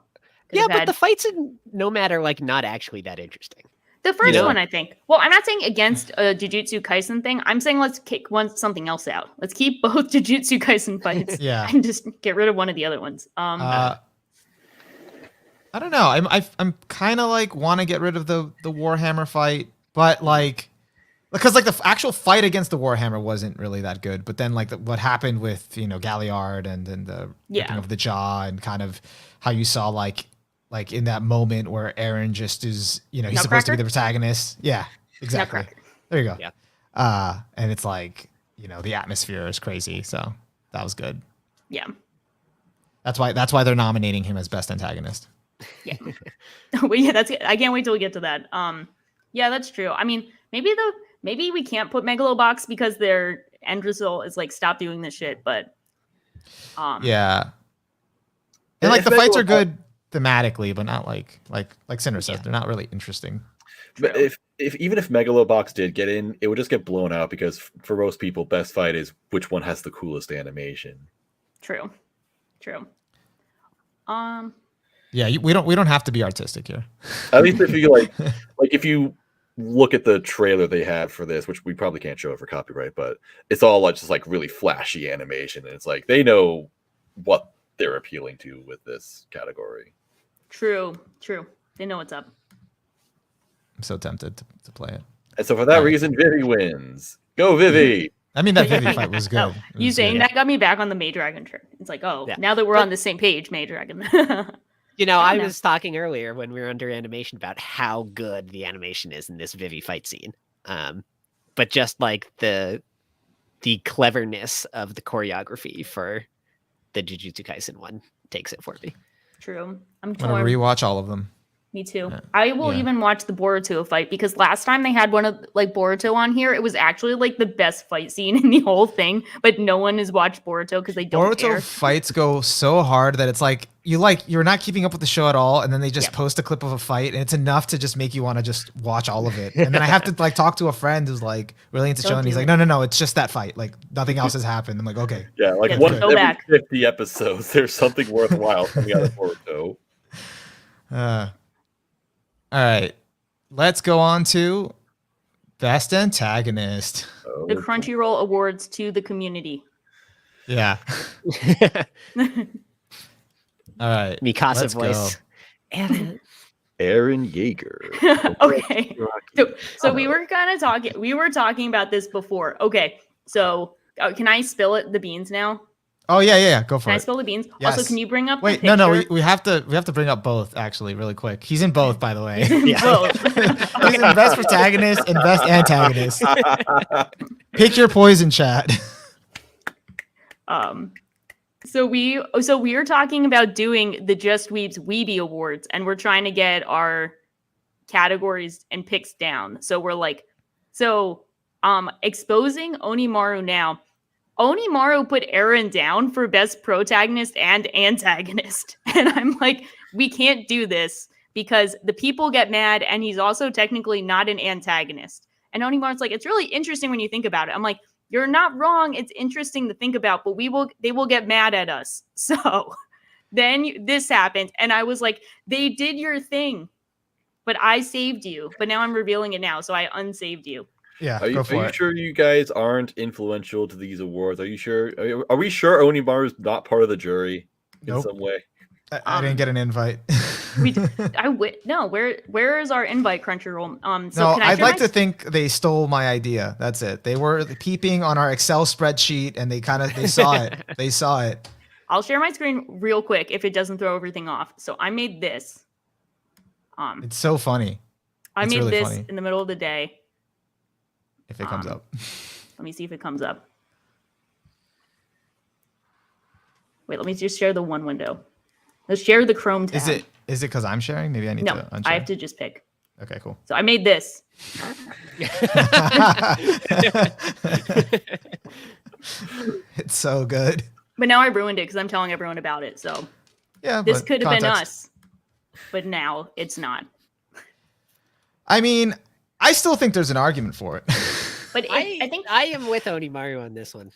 Yeah, but the fights in Nomad are like not actually that interesting. The first one, I think. Well, I'm not saying against a Jujutsu Kaisen thing. I'm saying let's kick something else out. Let's keep both Jujutsu Kaisen fights and just get rid of one of the other ones. I don't know. I'm kind of like want to get rid of the Warhammer fight, but like because like the actual fight against the Warhammer wasn't really that good. But then like what happened with Galliard and then the ripping of the jaw and kind of how you saw like in that moment where Eren just is, he's supposed to be the protagonist. Yeah, exactly. Nutcracker. There you go. Yeah. And it's like, the atmosphere is crazy. So that was good. Yeah. That's why they're nominating him as best antagonist. Yeah. Well, yeah, I can't wait till we get to that. Yeah, that's true. I mean, maybe we can't put Megalobox because their end result is like stop doing this shit, but yeah. And like the fights are good thematically, but not like Cinder says, they're not really interesting. But even if Megalobox did get in, it would just get blown out because for most people, best fight is which one has the coolest animation. True. Yeah, we don't have to be artistic here. At least if you like if you look at the trailer they had for this, which we probably can't show it for copyright, but it's all like just like really flashy animation, and it's like they know what they're appealing to with this category. True. They know what's up. I'm so tempted to play it. And so for that reason, Vivi wins. Go Vivi! I mean, that Vivi fight was good. Oh, you saying that got me back on the May Dragon trip. It's like, now that we're on the same page, May Dragon. I was talking earlier when we were under animation about how good the animation is in this Vivi fight scene. But just like the cleverness of the choreography for the Jujutsu Kaisen one takes it for me. True. I'm gonna rewatch all of them. Me too. Yeah. I will even watch the Boruto fight because last time they had one of like Boruto on here, it was actually like the best fight scene in the whole thing. But no one has watched Boruto because they don't care. Boruto fights go so hard that it's like you're not keeping up with the show at all, and then they just post a clip of a fight, and it's enough to just make you want to just watch all of it. And then I have to like talk to a friend who's like really into show, and he's like, no, it's just that fight. Like nothing else has happened. I'm like, okay. Yeah, like one every 50 episodes, there's something worthwhile coming out of Boruto. All right, let's go on to Best Antagonist. The Crunchyroll Awards to the community. Yeah. All right. Mikasa voice. Eren Yeager. Okay. So we were kind of talking. We were talking about this before. Okay. So can I spill the beans now? Oh yeah. Go for it. Can I spill the beans? Yes. Also, can you bring up? Wait, no. We have to bring up both actually, really quick. He's in both, by the way. Both. He's in Best Protagonist and Best Antagonist. Pick your poison, chat. So we are talking about doing the Just Weebs Weeby Awards, and we're trying to get our categories and picks down. So we're like, exposing Onimaru now. Onimaru put Eren down for Best Protagonist and Antagonist. And I'm like, we can't do this because the people get mad, and he's also technically not an antagonist. And Onimaru's like, it's really interesting when you think about it. I'm like, you're not wrong. It's interesting to think about, but they will get mad at us. So then this happened, and I was like, they did your thing, but I saved you. But now I'm revealing it now, so I unsaved you. Yeah, are you sure you guys aren't influential to these awards? Are you sure? Are we sure Onimaru's not part of the jury in some way? I didn't get an invite. No, where is our invite, Crunchyroll? So No, can I I'd share like my to think they stole my idea. That's it. They were peeping on our Excel spreadsheet and they saw it. They saw it. I'll share my screen real quick if it doesn't throw everything off. So I made this. It's so funny. I It's made really this funny. in the middle of the day. If it comes up. Let me see if it comes up. Wait, let me just share the one window. Let's share the Chrome tab. Is it because I'm sharing? Maybe I need to No, unshare. I have to just pick. Okay, cool. So I made this. It's so good. But now I ruined it because I'm telling everyone about it. So Yeah, this but could have been context. us. But now it's not. I mean, I still think there's an argument for it. But I think I am with Onimaru on this one.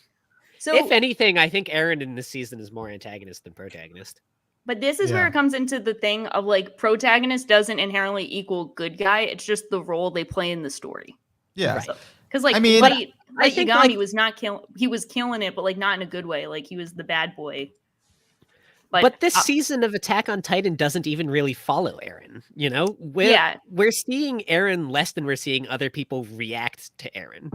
so. If anything, I think Eren in this season is more antagonist than protagonist. But this is where Yeah. it comes into the thing of like protagonist doesn't inherently equal good guy. It's just the role they play in the story. Yeah. Right. Because like I mean- Light I think, Yagami like- was not killing. He was killing it, but like not in a good way. Like he was the bad boy. But this season of Attack on Titan doesn't even really follow Eren. You know, we're seeing Eren less than we're seeing other people react to Eren.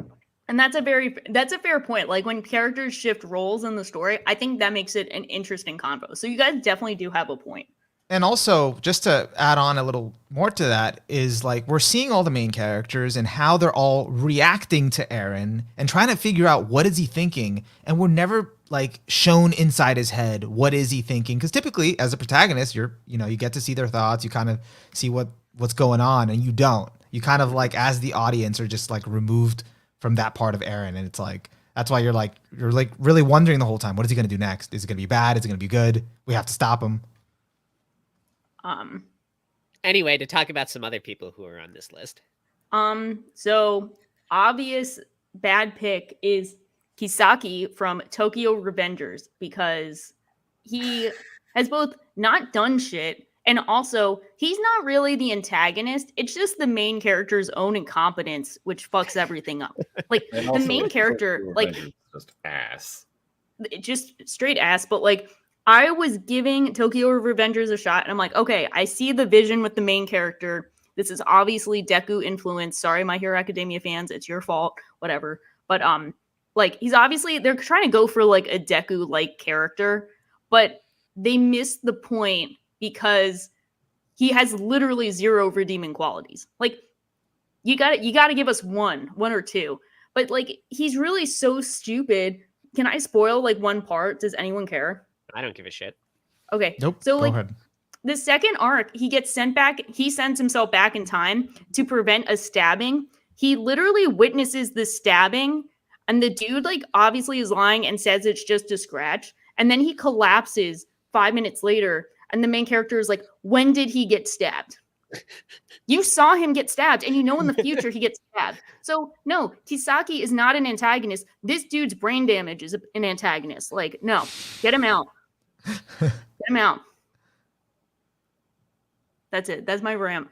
and that's a fair point. Like when characters shift roles in the story, I think that makes it an interesting convo. So you guys definitely do have a point. And also, just to add on a little more to that, is like we're seeing all the main characters and how they're all reacting to Eren and trying to figure out what is he thinking, and we're never like shown inside his head what is he thinking, because typically as a protagonist you get to see their thoughts, you kind of see what's going on, and you don't. You kind of like as the audience are just like removed from that part of Eren, and it's like that's why you're really wondering the whole time, what is he going to do next? Is it going to be bad? Is it going to be good? We have to stop him. Anyway, to talk about some other people who are on this list. So obvious bad pick is Kisaki from Tokyo Revengers because he has both not done shit and also he's not really the antagonist. It's just the main character's own incompetence which fucks everything up. Like And the also, main character, Tokyo like Revengers is just ass. just straight ass, but like I was giving Tokyo Revengers a shot and I'm like, okay, I see the vision with the main character. This is obviously Deku influence. Sorry, My Hero Academia fans, it's your fault, whatever. But like he's obviously they're trying to go for like a Deku like character, but they missed the point because he has literally zero redeeming qualities. Like you got to give us one or two. But like he's really so stupid. Can I spoil like one part? Does anyone care? I don't give a shit. Okay. Nope. So go like ahead. the second arc, he gets sent back. He sends himself back in time to prevent a stabbing. He literally witnesses the stabbing, and the dude like obviously is lying and says it's just a scratch. And then he collapses 5 minutes later, and the main character is like, "When did he get stabbed?" You saw him get stabbed, and you know in the future he gets stabbed. So no, Kisaki is not an antagonist. This dude's brain damage is an antagonist. Like, no, get him out. Get him out. That's it. That's my rant.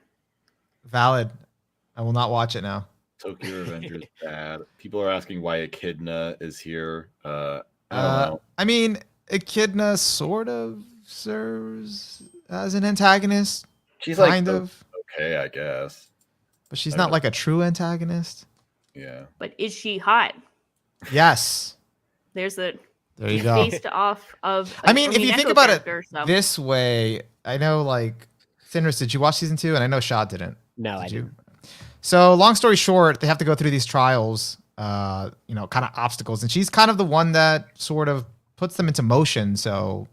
Valid. I will not watch it now. Tokyo Revengers bad. People are asking why Echidna is here. I don't know. I mean, Echidna sort of serves as an antagonist, She's like kind of, okay, I guess. but she's I not don't- like a true antagonist. Yeah. But is she hot? Yes. There's the There you go. based off of. I mean, if you think Minato about it character, so- this way, I know like Cinners, did you watch season 2? And I know Shad didn't. No, I Did you? didn't. So long story short, they have to go through these trials, kind of obstacles, and she's kind of the one that sort of puts them into motion. So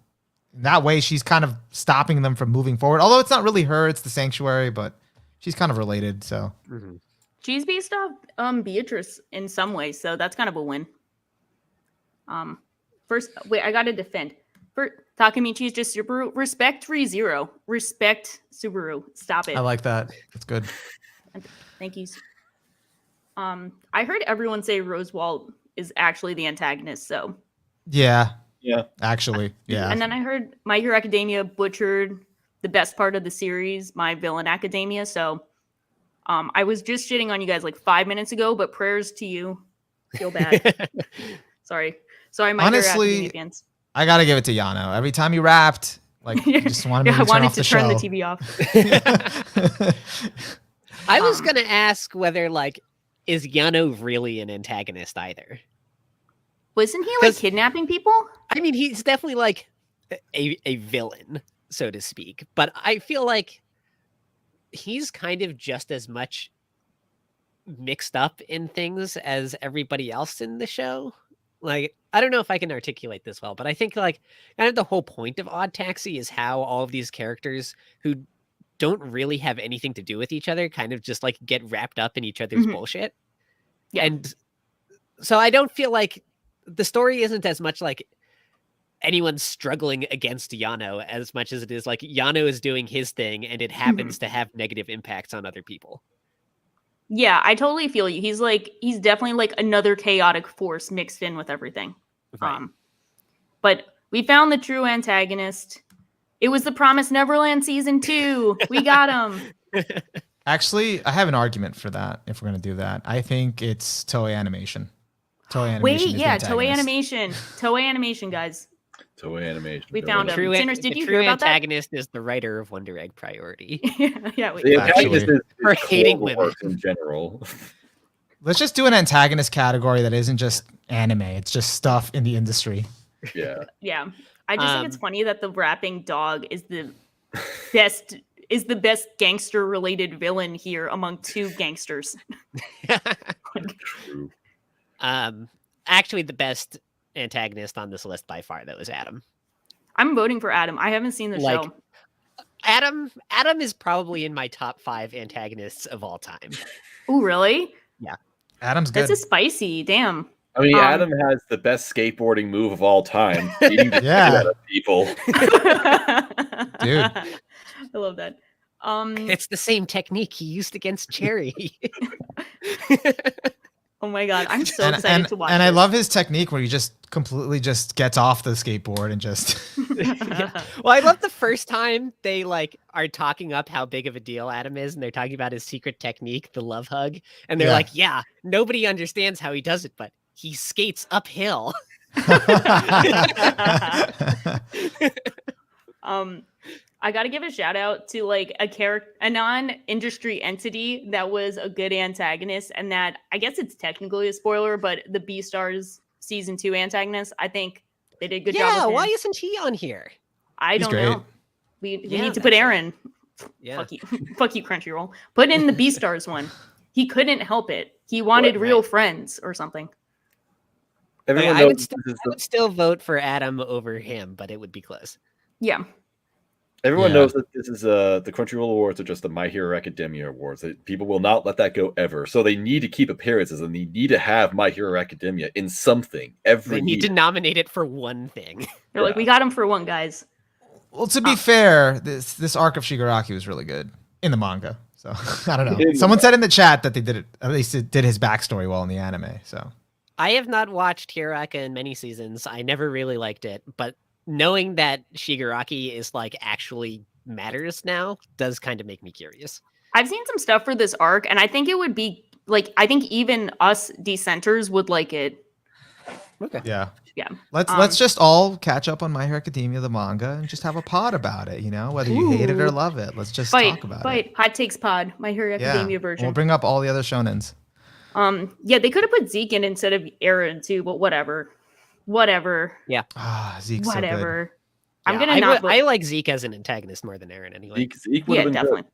in that way, she's kind of stopping them from moving forward. Although it's not really her, it's the sanctuary, but she's kind of related. So Mhm. she's based off Beatrice in some ways, so that's kind of a win. First, wait, I gotta defend. For Takamichi's just Subaru. Respect ReZero. Respect Subaru. Stop it. I like that. That's good. Thank you. I heard everyone say Rosewald is actually the antagonist, so. Yeah, Yeah. actually, yeah. And then I heard My Hero Academia butchered the best part of the series, My Villain Academia. So I was just shitting on you guys like 5 minutes ago, but prayers to you. Feel bad. Sorry, My Hero Honestly, Academia fans. I gotta give it to Yano. Every time he rapped, Like, you just wanted me I to turn wanted off to the turn the show. TV off. I was Um, gonna ask whether like is Yano really an antagonist either? Wasn't he like 'Cause- kidnapping people? I mean, he's definitely like a villain, so to speak. But I feel like he's kind of just as much mixed up in things as everybody else in the show. Like, I don't know if I can articulate this well, but I think like kind of the whole point of Odd Taxi is how all of these characters who don't really have anything to do with each other kind of just like get wrapped up in each other's Mhm. bullshit. Yeah. And so I don't feel like the story isn't as much like anyone struggling against Yano as much as it is like Yano is doing his thing and it happens to have negative impacts on other people. Yeah, I totally feel you. He's definitely like another chaotic force mixed in with everything. Right. But we found the true antagonist. It was the Promised Neverland season 2. We got him. Actually, I have an argument for that. If we're gonna do that, I think it's Toei Animation. Toei Animation. Wait, is the yeah, Toei antagonist. Animation. Toei Animation, guys. Toei Animation. We Don't found let him. it- True, Sinners, did the you true hear about that? antagonist is the writer of Wonder Egg Priority. Yeah, wait. The Actually- antagonist is For hating horrible women. works in general. Let's just do an antagonist category that isn't just anime. It's just stuff in the industry. Yeah. Yeah. I just think it's Um, funny that the rapping dog is the best gangster related villain here among two gangsters. True. Actually, the best antagonist on this list by far, that was Adam. I'm voting for Adam. I haven't seen the Like, show. Adam is probably in my top 5 antagonists of all time. Oh, really? Adam's good. That's a spicy. Damn. I mean, Um, Adam has the best skateboarding move of all time. Beating the shit Yeah. out of people. Dude. I love that. It's the same technique he used against Cherry. Oh my god, I'm so and excited and, to watch. and I this. love his technique where he just completely just gets off the skateboard and just Well, I love the first time they like are talking up how big of a deal Adam is, and they're talking about his secret technique, the love hug, and they're Yeah. like, "Yeah, nobody understands how he does it, but he skates uphill." I got to give a shout out to like a non-industry entity that was a good antagonist, and that I guess it's technically a spoiler, but the Beastars season 2 antagonist, I think they did a good job. Yeah, With why him. isn't he on here? I He's don't great. know. We Yeah, need to put that's Aaron. Yeah. Fuck you, fuck you, Crunchyroll. Put in the Beastars one. He couldn't help it. He wanted Right. real friends or something. Everyone I would, knows st- this is I would still vote for Adam over him, but it would be close. Yeah. Everyone Yeah. knows that this is the Crunchyroll Awards are just the My Hero Academia Awards. People will not let that go ever. So they need to keep appearances and they need to have My Hero Academia in something every They need year. to nominate it for one thing. They're like, Yeah. we got him for one, guys. Well, to be fair, this arc of Shigaraki was really good in the manga. So I don't know. Someone said in the chat that they did it. At least it did his backstory well in the anime. So I have not watched Hiraka in many seasons. I never really liked it, but knowing that Shigaraki is like actually matters now does kind of make me curious. I've seen some stuff for this arc, and I think it would be like, I think even us dissenters would like it. Okay. yeah, Yeah. let's just all catch up on My Hero Academia, the manga, and just have a pod about it. You know, whether you hate it or Ooh. love it, let's just Fight, talk about fight. it. Hot Takes Pod, My Hero Academia Yeah, version. we'll bring up all the other shonens. Yeah, they could have put Zeke in instead of Aaron too, but whatever. Ah, Zeke's so good. Whatever. I'm Yeah, gonna I, not. would- I like Zeke as an antagonist more than Aaron anyway. Zeke would Yeah, have been definitely. good.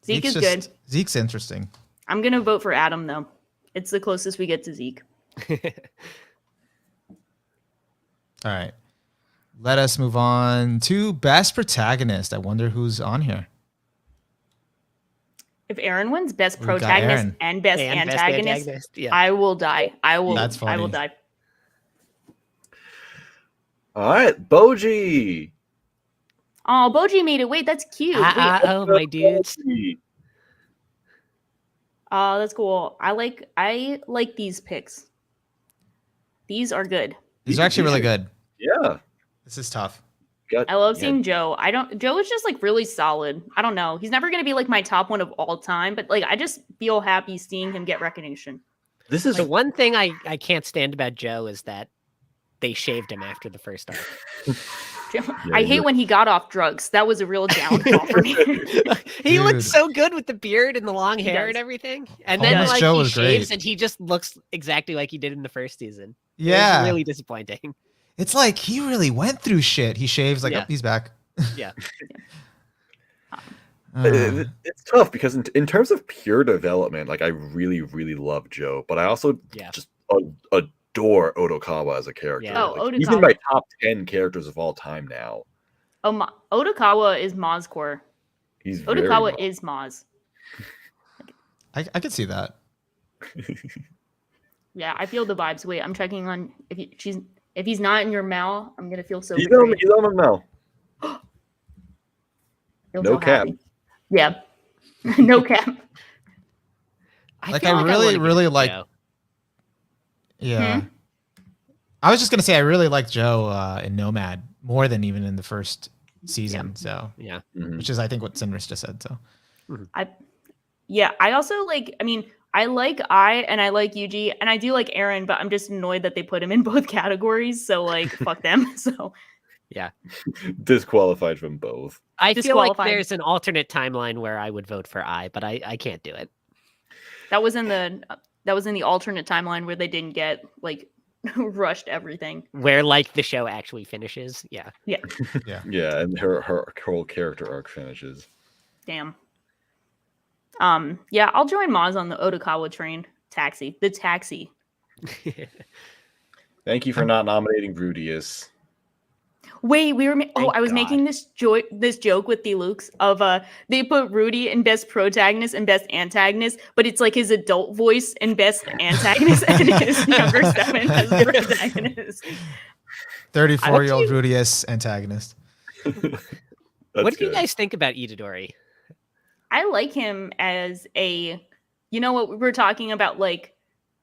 Zeke is Zeke's good. Zeke's interesting. I'm gonna vote for Adam though. It's the closest we get to Zeke. All right. Let us move on to Best Protagonist. I wonder who's on here. If Aaron wins Best We got Protagonist Aaron. and Best And best Antagonist, antagonist, yeah. I will die. I will. That's I will funny. die. All right, Boji. Oh, Boji made it. Wait, that's cute. Wait, Oh, my dudes. Boji. oh, that's cool. I like these picks. These are good. These are actually really good. Yeah. This is tough. I love yeah. seeing Joe. Joe is just like really solid. I don't know. He's never gonna be like my top one of all time, but like I just feel happy seeing him get recognition. This is The one thing I can't stand about Joe is that they shaved him after the first arc. I hate when he got off drugs. That was a real downfall for me. He Dude. looks so good with the beard and the long hair and does. everything. And He then does. like Joe he was shaves great. and he just looks exactly like he did in the first season. Yeah. It's really disappointing. It's like he really went through shit. He shaves like, Yeah. oh, he's back. Yeah. It's tough because in terms of pure development, like I really, really love Joe, but I also just adore Odokawa as a character. Yeah. Oh, Like, he's in my Odokawa. top 10 characters of all time now. Oh, Odokawa is Ma's core. He's very Odokawa much- is Maz. I could see that. Yeah, I feel the vibes. Wait, I'm checking on if he's not in your Mal, I'm gonna feel so. he's betrayed. on him now. Feel No so cap. happy. Yeah, no cap. Like, feel I wanna really, give really it to like- Joe. Yeah. I was just gonna say I really like Joe in Nomad more than even in the first season. So, Yeah. Mhm. which is I think what Sinris just said. So, I also like. I mean, I like and I like Yuji and I do like Aaron, but I'm just annoyed that they put him in both categories. So like, fuck them. So Disqualified from both. I feel like Disqualified. there's an alternate timeline where I would vote for but I can't do it. that was in the alternate timeline where they didn't get like rushed everything. Where like the show actually finishes. Yeah. Yeah, and her whole character arc finishes. Damn. Yeah, I'll join Maz on the Odokawa train. The taxi. Thank you for not nominating Rudius. Wait, we were. Thank I was God. making this joke with the Lukes of they put Rudy in best protagonist and best antagonist, but it's like his adult voice in best antagonist and his younger Stefan as protagonist. 34-year-old Rudius antagonist. What do you guys think about Itadori? I like him as you know what we were talking about, like,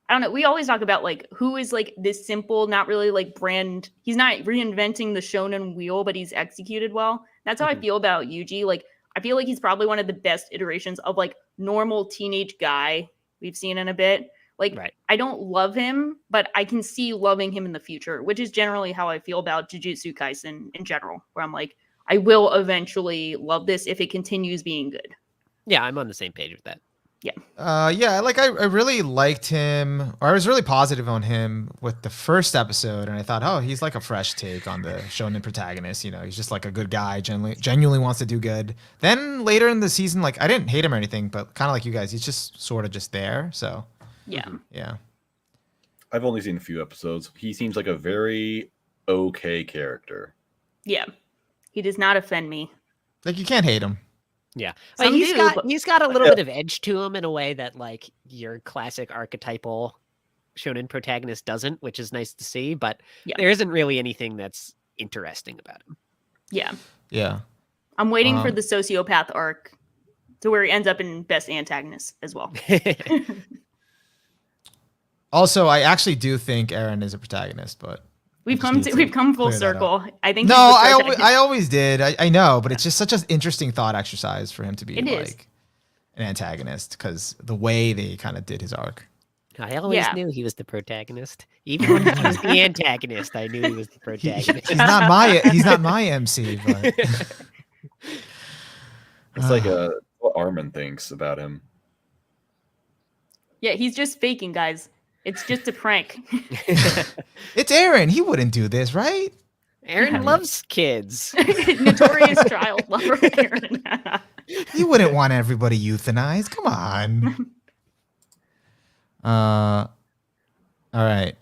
I don't know. We always talk about like who is like this simple, not really like brand. He's not reinventing the shonen wheel, but he's executed well. That's how I feel about Yuji. Like, I feel like he's probably one of the best iterations of like normal teenage guy we've seen in a bit. Like, Right. I don't love him, but I can see loving him in the future, which is generally how I feel about Jujutsu Kaisen in general, where I'm like, I will eventually love this if it continues being good. Yeah, I'm on the same page with that. Yeah, like I really liked him, or I was really positive on him with the first episode, and I thought, oh, he's like a fresh take on the shonen protagonist. You know, he's just like a good guy, genuinely wants to do good. Then later in the season, like I didn't hate him or anything, but kind of like you guys, he's just sort of just there. So Yeah. yeah, I've only seen a few episodes. He seems like a very okay character. Yeah. He does not offend me. like you can't hate him. Yeah. Some Like, he's do, got but- he's got a little bit of edge to him in a way that like your classic archetypal shonen protagonist doesn't, which is nice to see, but Yeah. there isn't really anything that's interesting about him. Yeah. Yeah. I'm waiting for the sociopath arc to where he ends up in best antagonist as well. Also, I actually do think Aaron is a protagonist, but We've just need to come full clear that up. circle. I think no, he's the I protagonist. always did. I know, but it's just such an interesting thought exercise for him to be It like is. an antagonist because the way they kind of did his arc. I always Yeah. knew he was the protagonist. Even when he was the antagonist, I knew he was the protagonist. He's not my MC, but It's like what Armin thinks about him. Yeah, he's just faking, guys. It's just a prank. it's Aaron. He wouldn't do this, right? Aaron loves kids. Notorious child lover Aaron. He wouldn't want everybody euthanized. Come on. All right.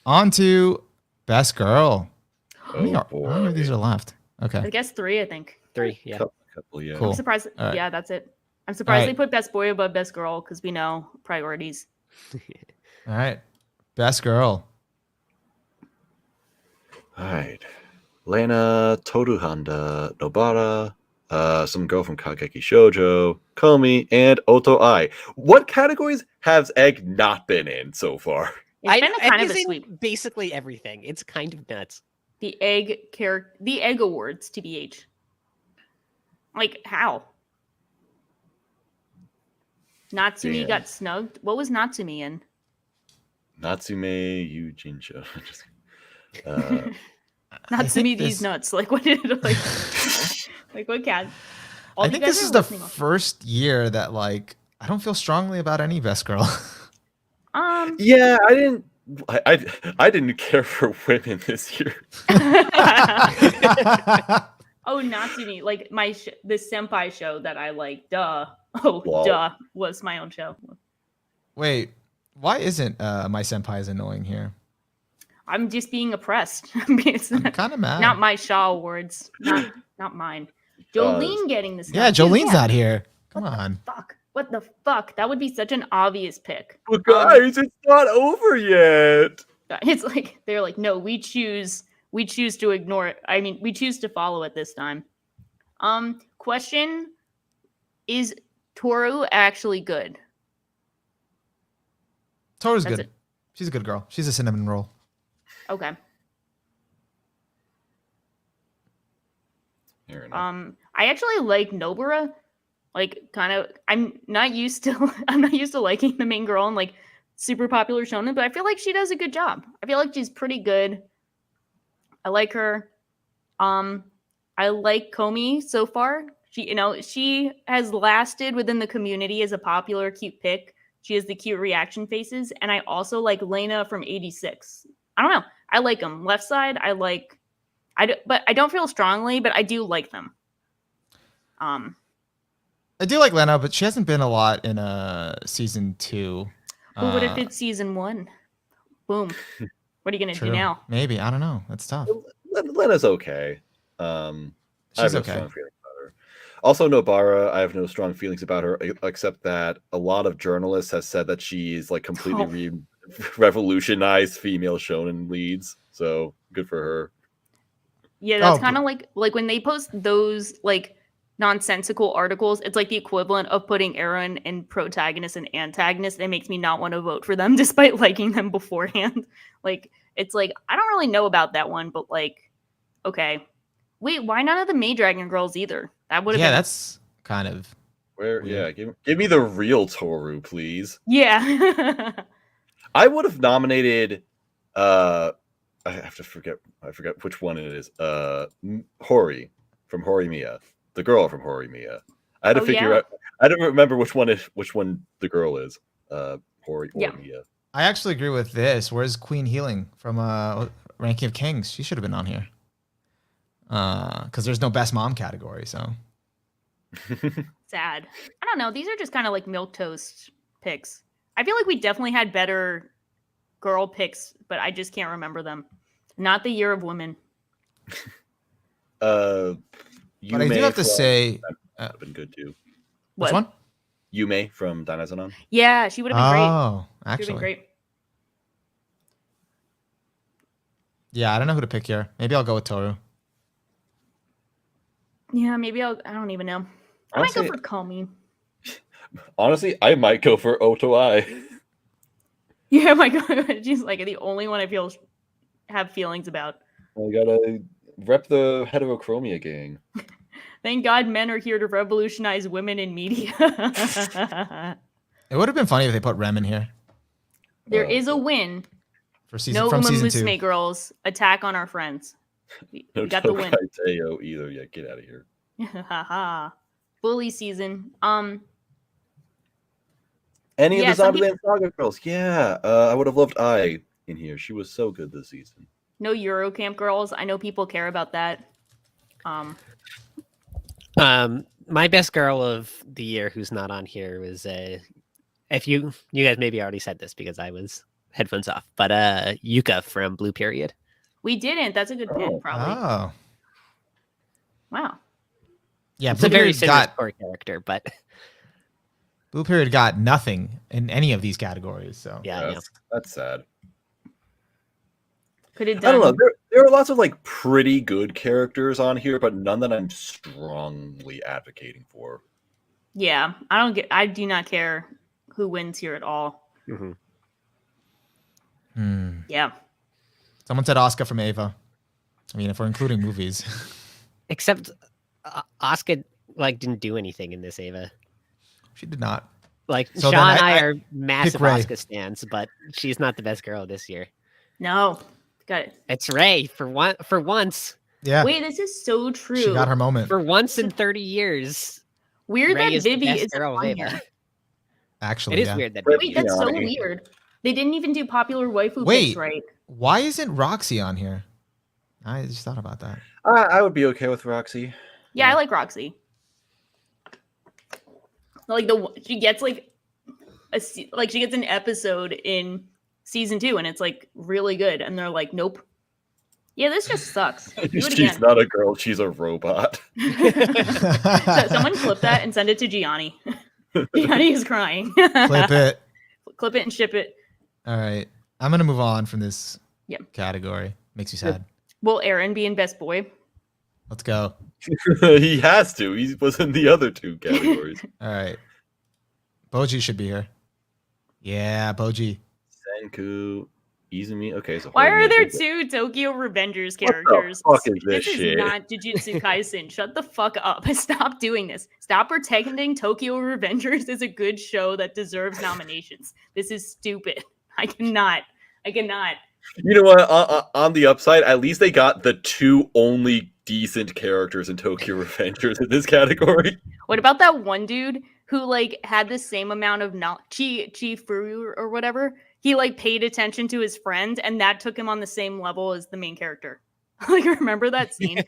On to best girl. How many of these are left? Okay. I guess 3, I think. 3, yeah. Couple, yeah. Cool. I'm surprised. All right. Yeah, that's it. I'm surprised All they right. put best boy above best girl because we know priorities. All right. Best girl. All right. Lena, Toruhanda, Nobara, some girl from Kageki Shoujo, Komi, and Oto Ai. What categories has Egg not been in so far? It's been a kind of Egg a is in sweep. basically everything. It's kind of nuts. The egg awards, TBH. Like how? Natsumi Damn. got snugged. What was Natsumi in? Natsume Yujinsho. Not to think me these this- nuts. Like what did like like what cat? All I of you think guys this are is the listening. first year that like I don't feel strongly about any best girl. Yeah, I didn't. I didn't care for women this year. Oh, not to me. Like the senpai show that I like. Duh. Oh, Lol. duh. Was my own show. Wait, why isn't my senpai is annoying here? I'm just being oppressed. It's I'm kind of mad. not my Shaw awards. Not mine. Jolene getting this. Yeah, now, too. Jolene's Yeah. not here. Come What on. the fuck? What the fuck? That would be such an obvious pick. But guys, it's not over yet. It's like they're like, no, we choose to ignore it. I mean, we choose to follow it this time. Question: is Toru actually good? Toru's That's good. it. She's a good girl. She's a cinnamon roll. Okay. Fair enough. I actually like Nobara. Like, kind of. I'm not used to liking the main girl in like super popular shonen, but I feel like she does a good job. I feel like she's pretty good. I like her. I like Komi so far. She has lasted within the community as a popular cute pick. She has the cute reaction faces, and I also like Lena from 86. I don't know. I like them. Left side, but I don't feel strongly, but I do like them. I do like Lena, but she hasn't been a lot in season 2. But what if it's season 1? Boom. What are you gonna do True. now? Maybe. I don't know. That's tough. Lena's okay. I have She's no okay. strong feelings about her. Also, Nobara, I have no strong feelings about her, except that a lot of journalists have said that she's like completely revolutionized female shonen leads. So good for her. Yeah, that's Oh, kind of like when they post those like nonsensical articles. It's like the equivalent of putting Aaron and Protagonist and Antagonist. It makes me not want to vote for them despite liking them beforehand. Like it's like I don't really know about that one, but like okay. Wait, why none of the May Dragon girls either? That would have been That's kind of Where? Weird. Yeah, give me the real Toru, please. Yeah. I would have nominated. I have to forget. I forget which one it is. Hori from Horimiya, the girl from Horimiya. I had to figure out. I don't remember which one the girl is. Hori or Yeah. Mia. I actually agree with this. Where's Queen Healing from Ranking of Kings? She should have been on here. Because there's no best mom category, so Sad. I don't know. These are just kind of like milquetoast picks. I feel like we definitely had better girl picks, but I just can't remember them. Not the Year of Women. But I do have to say, would have been good too. which What? one? Yume from Daimazanon. Yeah, she would have been great. Oh, She would have been actually, great. yeah, I don't know who to pick here. Maybe I'll go with Toru. Yeah, maybe I don't even know. I might go Honestly- for Kami. Honestly, I might go for Otoi. Yeah, my God. She's like the only one I have feelings about. I gotta rep the heterochromia gang. Thank God men are here to revolutionize women in media. It would have been funny if they put Rem in here There Oh, is a win. for season No from Uma season Musume 2. girls attack on our friends. We No got the win. Teo either. Yeah, get out of here. Haha. Bully season. Any Yeah, of the some Zombieland Saga girls? Yeah, I would have loved Ai in here. She was so good this season. No Eurocamp girls. I know people care about that. My best girl of the year who's not on here was if you guys maybe already said this because I was headphones off, but Yuka from Blue Period. We didn't. That's a good pick, Oh. probably. Oh, Wow. It's yeah. a Blue very Period similar got core character, but Blue Period got nothing in any of these categories. So yeah, I know. That's sad. Could have I done. don't know. There are lots of like pretty good characters on here, but none that I'm strongly advocating for. Yeah, I do not care who wins here at all. Mhm. Yeah. someone said Oscar from Ava. I mean, if we're including movies, Except Asuka didn't do anything in this Ava. she did not. Like So Sean then and I I are massive Ray. Asuka stans, but she's not the best girl this year. No. Got it. It's Ray for once. Yeah, Wait, this is so true. she got her moment. For once in 30 years. Weird Ray that is the Vivi best isn't girl on Veda. here. Actually, It is yeah. weird that Rip Wait, that's so Gianni. weird. They didn't even do popular waifu Wait. picks right. Why isn't Roxy on here? I just thought about that. I would be okay with Roxy. Yeah, Yeah. I like Roxy. Like she gets like she gets an episode in season 2, and it's like really good. And they're like, nope. Yeah, this just sucks. Do it She's again. not a girl, she's a robot. So someone clip that and send it to Gianni. Gianni is crying. Clip it. Clip it and ship it. All right. I'm gonna move on from this Yep. category. Makes you sad. Will Aaron be in best boy? Let's go. He has to. He was in the other 2 categories. All right. Boji should be here. Yeah, Boji. Senku, Izumi. Okay, so Why are there Horimiya- 2 Tokyo Revengers the characters? fuck is this is shit? not Jujutsu Kaisen. Shut the fuck up. Stop doing this. Stop pretending Tokyo Revengers is a good show that deserves nominations. This is stupid. I cannot. You know what? On the upside, at least they got the 2 only decent characters in Tokyo Revengers in this category. What about that one dude who like had the same amount of chi furu or whatever? He like paid attention to his friend, and that took him on the same level as the main character. Like, remember that scene?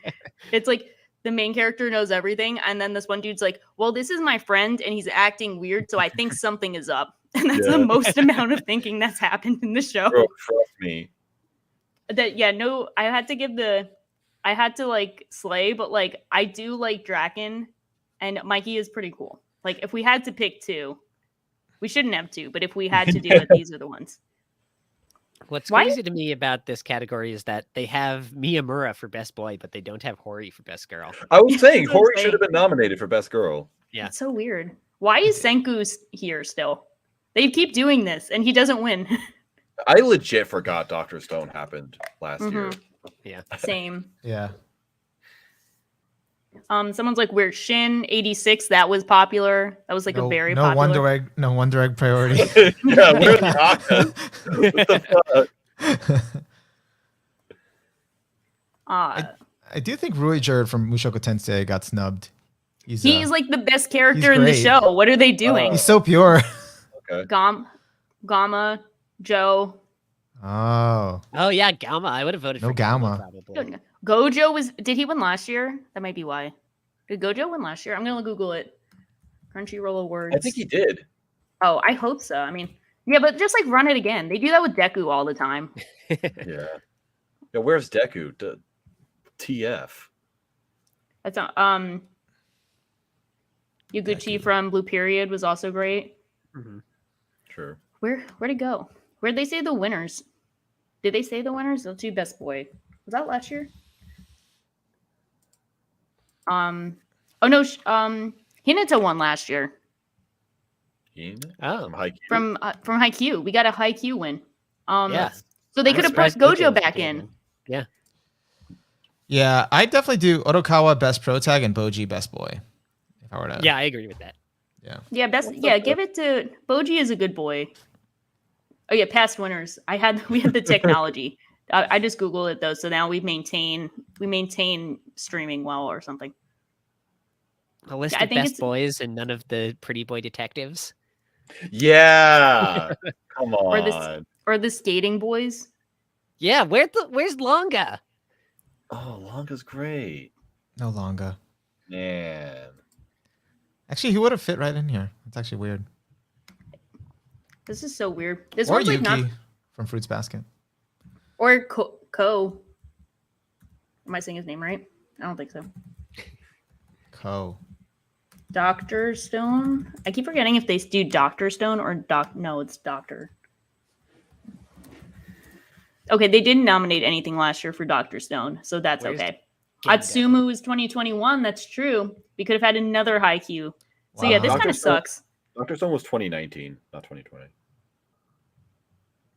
It's like the main character knows everything, and then this one dude's like, well, this is my friend, and he's acting weird, so I think something is up. And that's the Yeah. most amount of thinking that's happened in the show. Bro, trust me. I had to like slay, but like I do like Draken, and Mikey is pretty cool. Like, if we had to pick 2, we shouldn't have 2, but if we had to do it, these are the ones. What's Why- crazy to me about this category is that they have Miyamura for best boy, but they don't have Hori for best girl. I was saying, That's what I'm Hori saying. should have been nominated for Best Girl. Yeah. It's so weird. Why is Senku here still? They keep doing this, and he doesn't win. I legit forgot Dr. Stone happened last year. Same. Yeah. Someone's like, "We're Shin 86." That was popular. That was like a very popular. Wonder Egg priority. Yeah, where's Naka? What the fuck? I do think Ruijerd from Mushoku Tensei got snubbed. He's like the best character in the great. show. What are they doing? he's so pure. Okay. Gamma, Joe, Oh, Oh yeah, Galma. I would have voted No for Galma. Galma. Probably. Gojo did he win last year? That might be why. Did Gojo win last year? I'm gonna Google it. Crunchyroll awards. I think he did. Oh, I hope so. I mean, yeah, but just like run it again. They do that with Deku all the time. Yeah. Yeah, where's Deku? TF. That's not Yaguchi from Blue Period was also great. Mhm. Sure. Where'd it go? Where'd they say the winners? Did they say the winners? Let's do best boy. Was that last year? Oh no, Hinata won last year Oh, From Haikyuu. from Haikyuu. We got a Haikyuu win. yeah. So they I'm could have brought surprised Gojo was back good in. then. Yeah. yeah. I definitely do Otokawa best pro tag and Boji best boy. If I were to, Yeah, I agree with that. Yeah, give it to Boji is a good boy. Oh yeah, past winners. We had the technology. I just Googled it though, so now we maintain streaming well or something. A list I of think best it's- boys and none of the pretty boy detectives. Yeah. Come Or on. Or the skating boys. Yeah, where's Longa? Oh, Longa's great. no longer. Man. Actually, he would have fit right in here. It's actually weird. This is so weird. This Or one's like Yuki not from Fruits Basket. or Ko. Am I saying his name right? I don't think so. Ko. Dr. Stone. I keep forgetting if they do Dr. Stone or No, it's Doctor. Okay, they didn't nominate anything last year for Dr. Stone, so that's Where's okay. Ganda? Atsumu is 2021. That's true. We could have had another Haikyuu. So yeah, this Wow. kind of Dr. Stone- sucks. Dr. Stone was 2019, not 2020.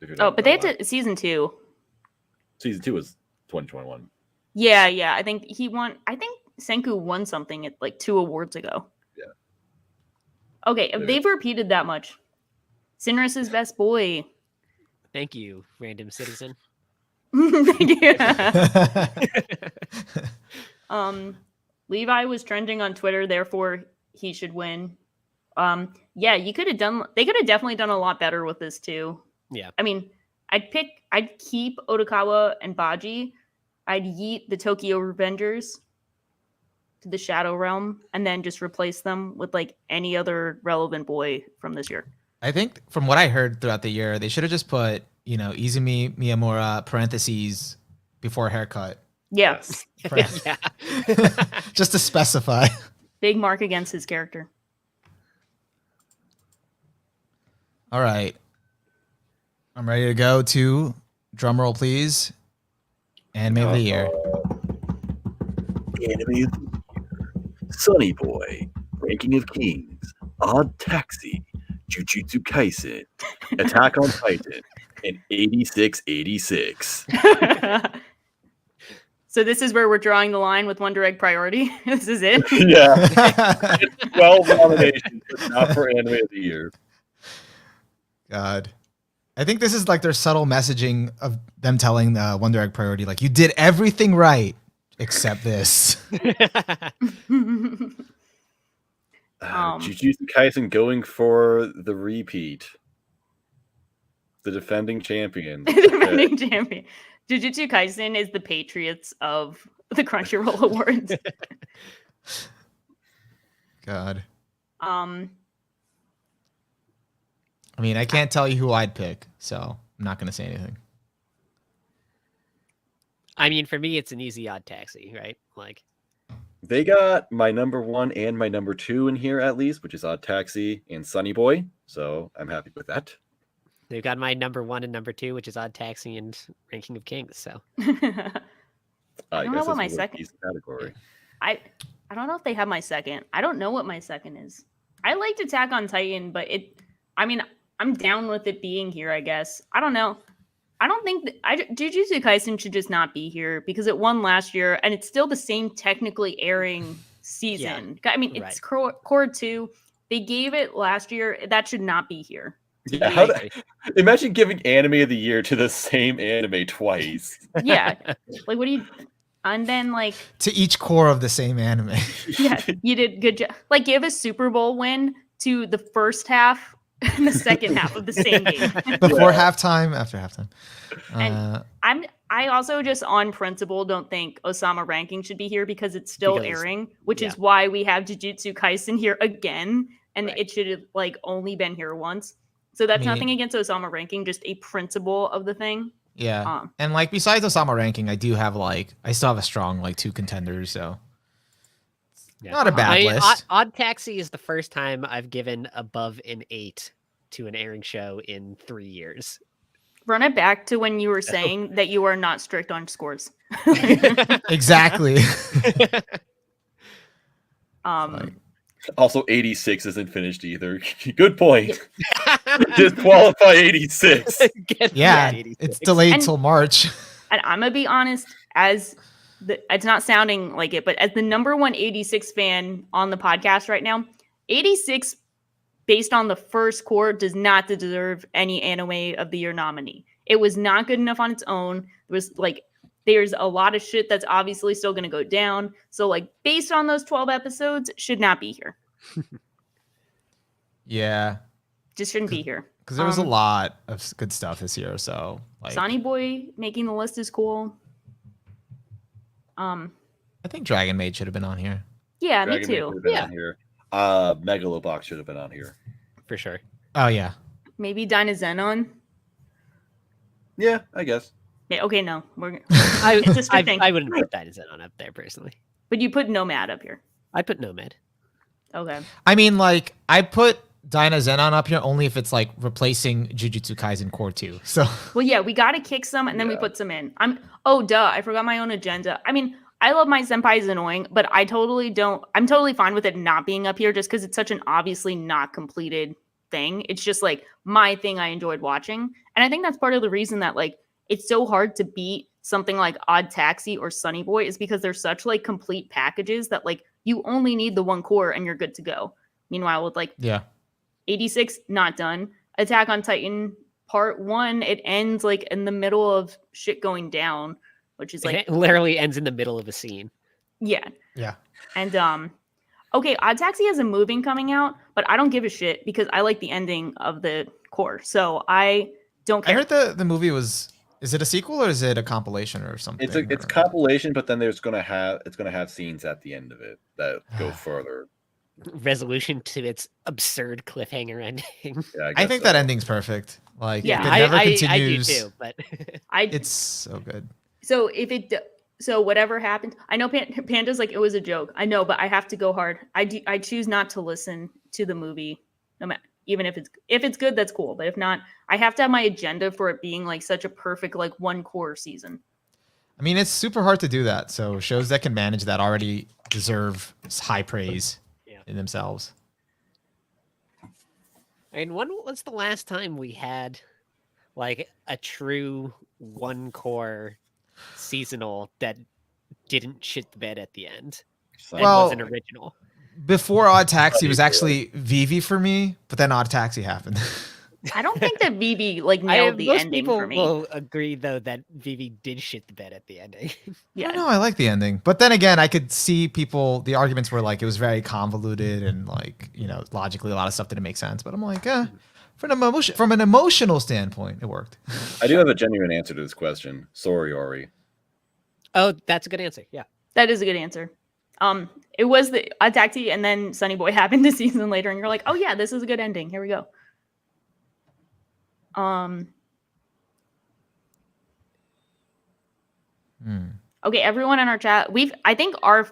If you're Oh, talking but they about had to season 2. Season 2 was 2021. Yeah. I think he won. I think Senku won something at like 2 awards ago. Yeah. Okay, if Yeah. they've repeated that much. Sinris is best boy. Thank you, random citizen. Yeah. Levi was trending on Twitter, therefore he should win. Yeah, they could have definitely done a lot better with this too. Yeah. I mean, I'd keep Otokawa and Baji. I'd yeet the Tokyo Revengers to the Shadow Realm and then just replace them with like any other relevant boy from this year. I think from what I heard throughout the year, they should have just put, Izumi Miyamura parentheses before haircut. Yeah. Yes. Yeah. Just to specify. Big mark against his character. All right. I'm ready to go to drumroll, please. Anime of the year. Anime of the year. Sunny Boy, Ranking of Kings, Odd Taxi, Jujutsu Kaisen, Attack on Titan, and 8686. So this is where we're drawing the line with Wonder Egg priority. This is it. Yeah. 12 nominations, but not for Anime of the Year. God. I think this is like their subtle messaging of them telling Wonder Egg priority, like, you did everything right except this. Jujutsu Kaisen going for the repeat. The defending champion. Defending champion. Jujutsu Kaisen is the Patriots of the Crunchyroll Awards. God. Um, I mean, I can't tell you who I'd pick, so I'm not going to say anything. I mean, for me, it's an easy Odd Taxi, right? Like, They got my number 1 and my number 2 in here at least, which is Odd Taxi and Sunny Boy. So I'm happy with that. they've got my number 1 and number 2, which is Odd Taxi and Ranking of Kings. So I don't know what my second category. I don't know if they have my second. I don't know what my second is. I liked Attack on Titan, but I'm down with it being here, I guess. I don't know. I don't think Jujutsu Kaisen should just not be here because it won last year and it's still the same technically airing season. Yeah, I mean, it's Core 2. They gave it last year. That should not be here. Yeah, imagine giving Anime of the Year to the same anime twice. Yeah. Like, what do you... And then, like... To each core of the same anime. Yeah, you did good job. Like, give a Super Bowl win to the first half and the second half of the same game. Before halftime, after halftime. And I also just on principle don't think Osama Ranking should be here because it's still airing, which is why we have Jujutsu Kaisen here again, and it should have like only been here once. So that's nothing against Osama Ranking, just a principle of the thing. Yeah. And like besides Osama Ranking, I still have a strong like 2 contenders, so not a bad list. Odd Taxi is the first time I've given above an 8 to an airing show in 3 years. Run it back to when you were saying that you are not strict on scores. Exactly. Also, 86 isn't finished either. Good point. Disqualify 86. Yeah, it's delayed till March. And I'm gonna be honest, it's not sounding like it, but as the number 1 86 fan on the podcast right now, 86, based on the first core, does not deserve any Anime of the Year nominee. It was not good enough on its own. It was like, there's a lot of shit that's obviously still going to go down. So, like, based on those 12 episodes, it should not be here. Yeah. Just shouldn't be here. Because there was a lot of good stuff this year, so... like, Sonny Boy making the list is cool. I think Dragon Maid should have been on here. Yeah, Dragon me too. On here. Megalobox should have been on here. For sure. Oh, yeah. Maybe Dynazenon? Yeah, I guess. Yeah, okay, no. I wouldn't put Dynazenon up there, personally. But you put Nomad up here. I put Nomad. Okay. I mean, like, I put Dynazenon up here only if it's, like, replacing Jujutsu Kaisen Core 2. So... Well, yeah, we got to kick some, and then we put some in. I forgot my own agenda. I mean... I love My Senpai is annoying, but I'm totally fine with it not being up here just because it's such an obviously not completed thing. It's just like my thing I enjoyed watching. And I think that's part of the reason that like it's so hard to beat something like Odd Taxi or Sunny Boy is because they're such like complete packages that like you only need the one core and you're good to go. Meanwhile, with like 86, not done. Attack on Titan, part 1, it ends like in the middle of shit going down, which is like it literally ends in the middle of a scene. yeah. Yeah. And okay, Odd Taxi has a movie coming out, but I don't give a shit because I like the ending of the core. So I don't I care. heard the movie was. Is it a sequel or is it a compilation or something? It's or- compilation, but then it's gonna have scenes at the end of it that go further. Resolution to its absurd cliffhanger ending. Yeah, I guess think so. that ending's perfect. Like, Yeah, if it never I do continues, too, but it's so good. So if it so whatever happened, I know Panda's like it was a joke. I know, but I have to go hard. I choose not to listen to the movie, no matter even if it's good, that's cool. But if not, I have to have my agenda for it being like such a perfect like one core season. I mean, it's super hard to do that. So shows that can manage that already deserve high praise in themselves. I mean, when was the last time we had like a true one core seasonal that didn't shit the bed at the end? And Well- was an original. Before Odd Taxi was actually Vivi for me, but then Odd Taxi happened. I don't think that Vivi like nailed the most ending people for me. will agree though that Vivi did shit the bed at the ending. I Yeah. don't know. I like the ending, but then again, I could see people. The arguments were like it was very convoluted and like logically a lot of stuff didn't make sense. But I'm like, from an emotional standpoint, it worked. I do have a genuine answer to this question. Sorry, Ori. Oh, that's a good answer. Yeah. That is a good answer. It was the Odd Taxi, and then Sunny Boy happened a season later, and you're like, oh yeah, this is a good ending. Here we go. Okay, everyone in our chat, I think our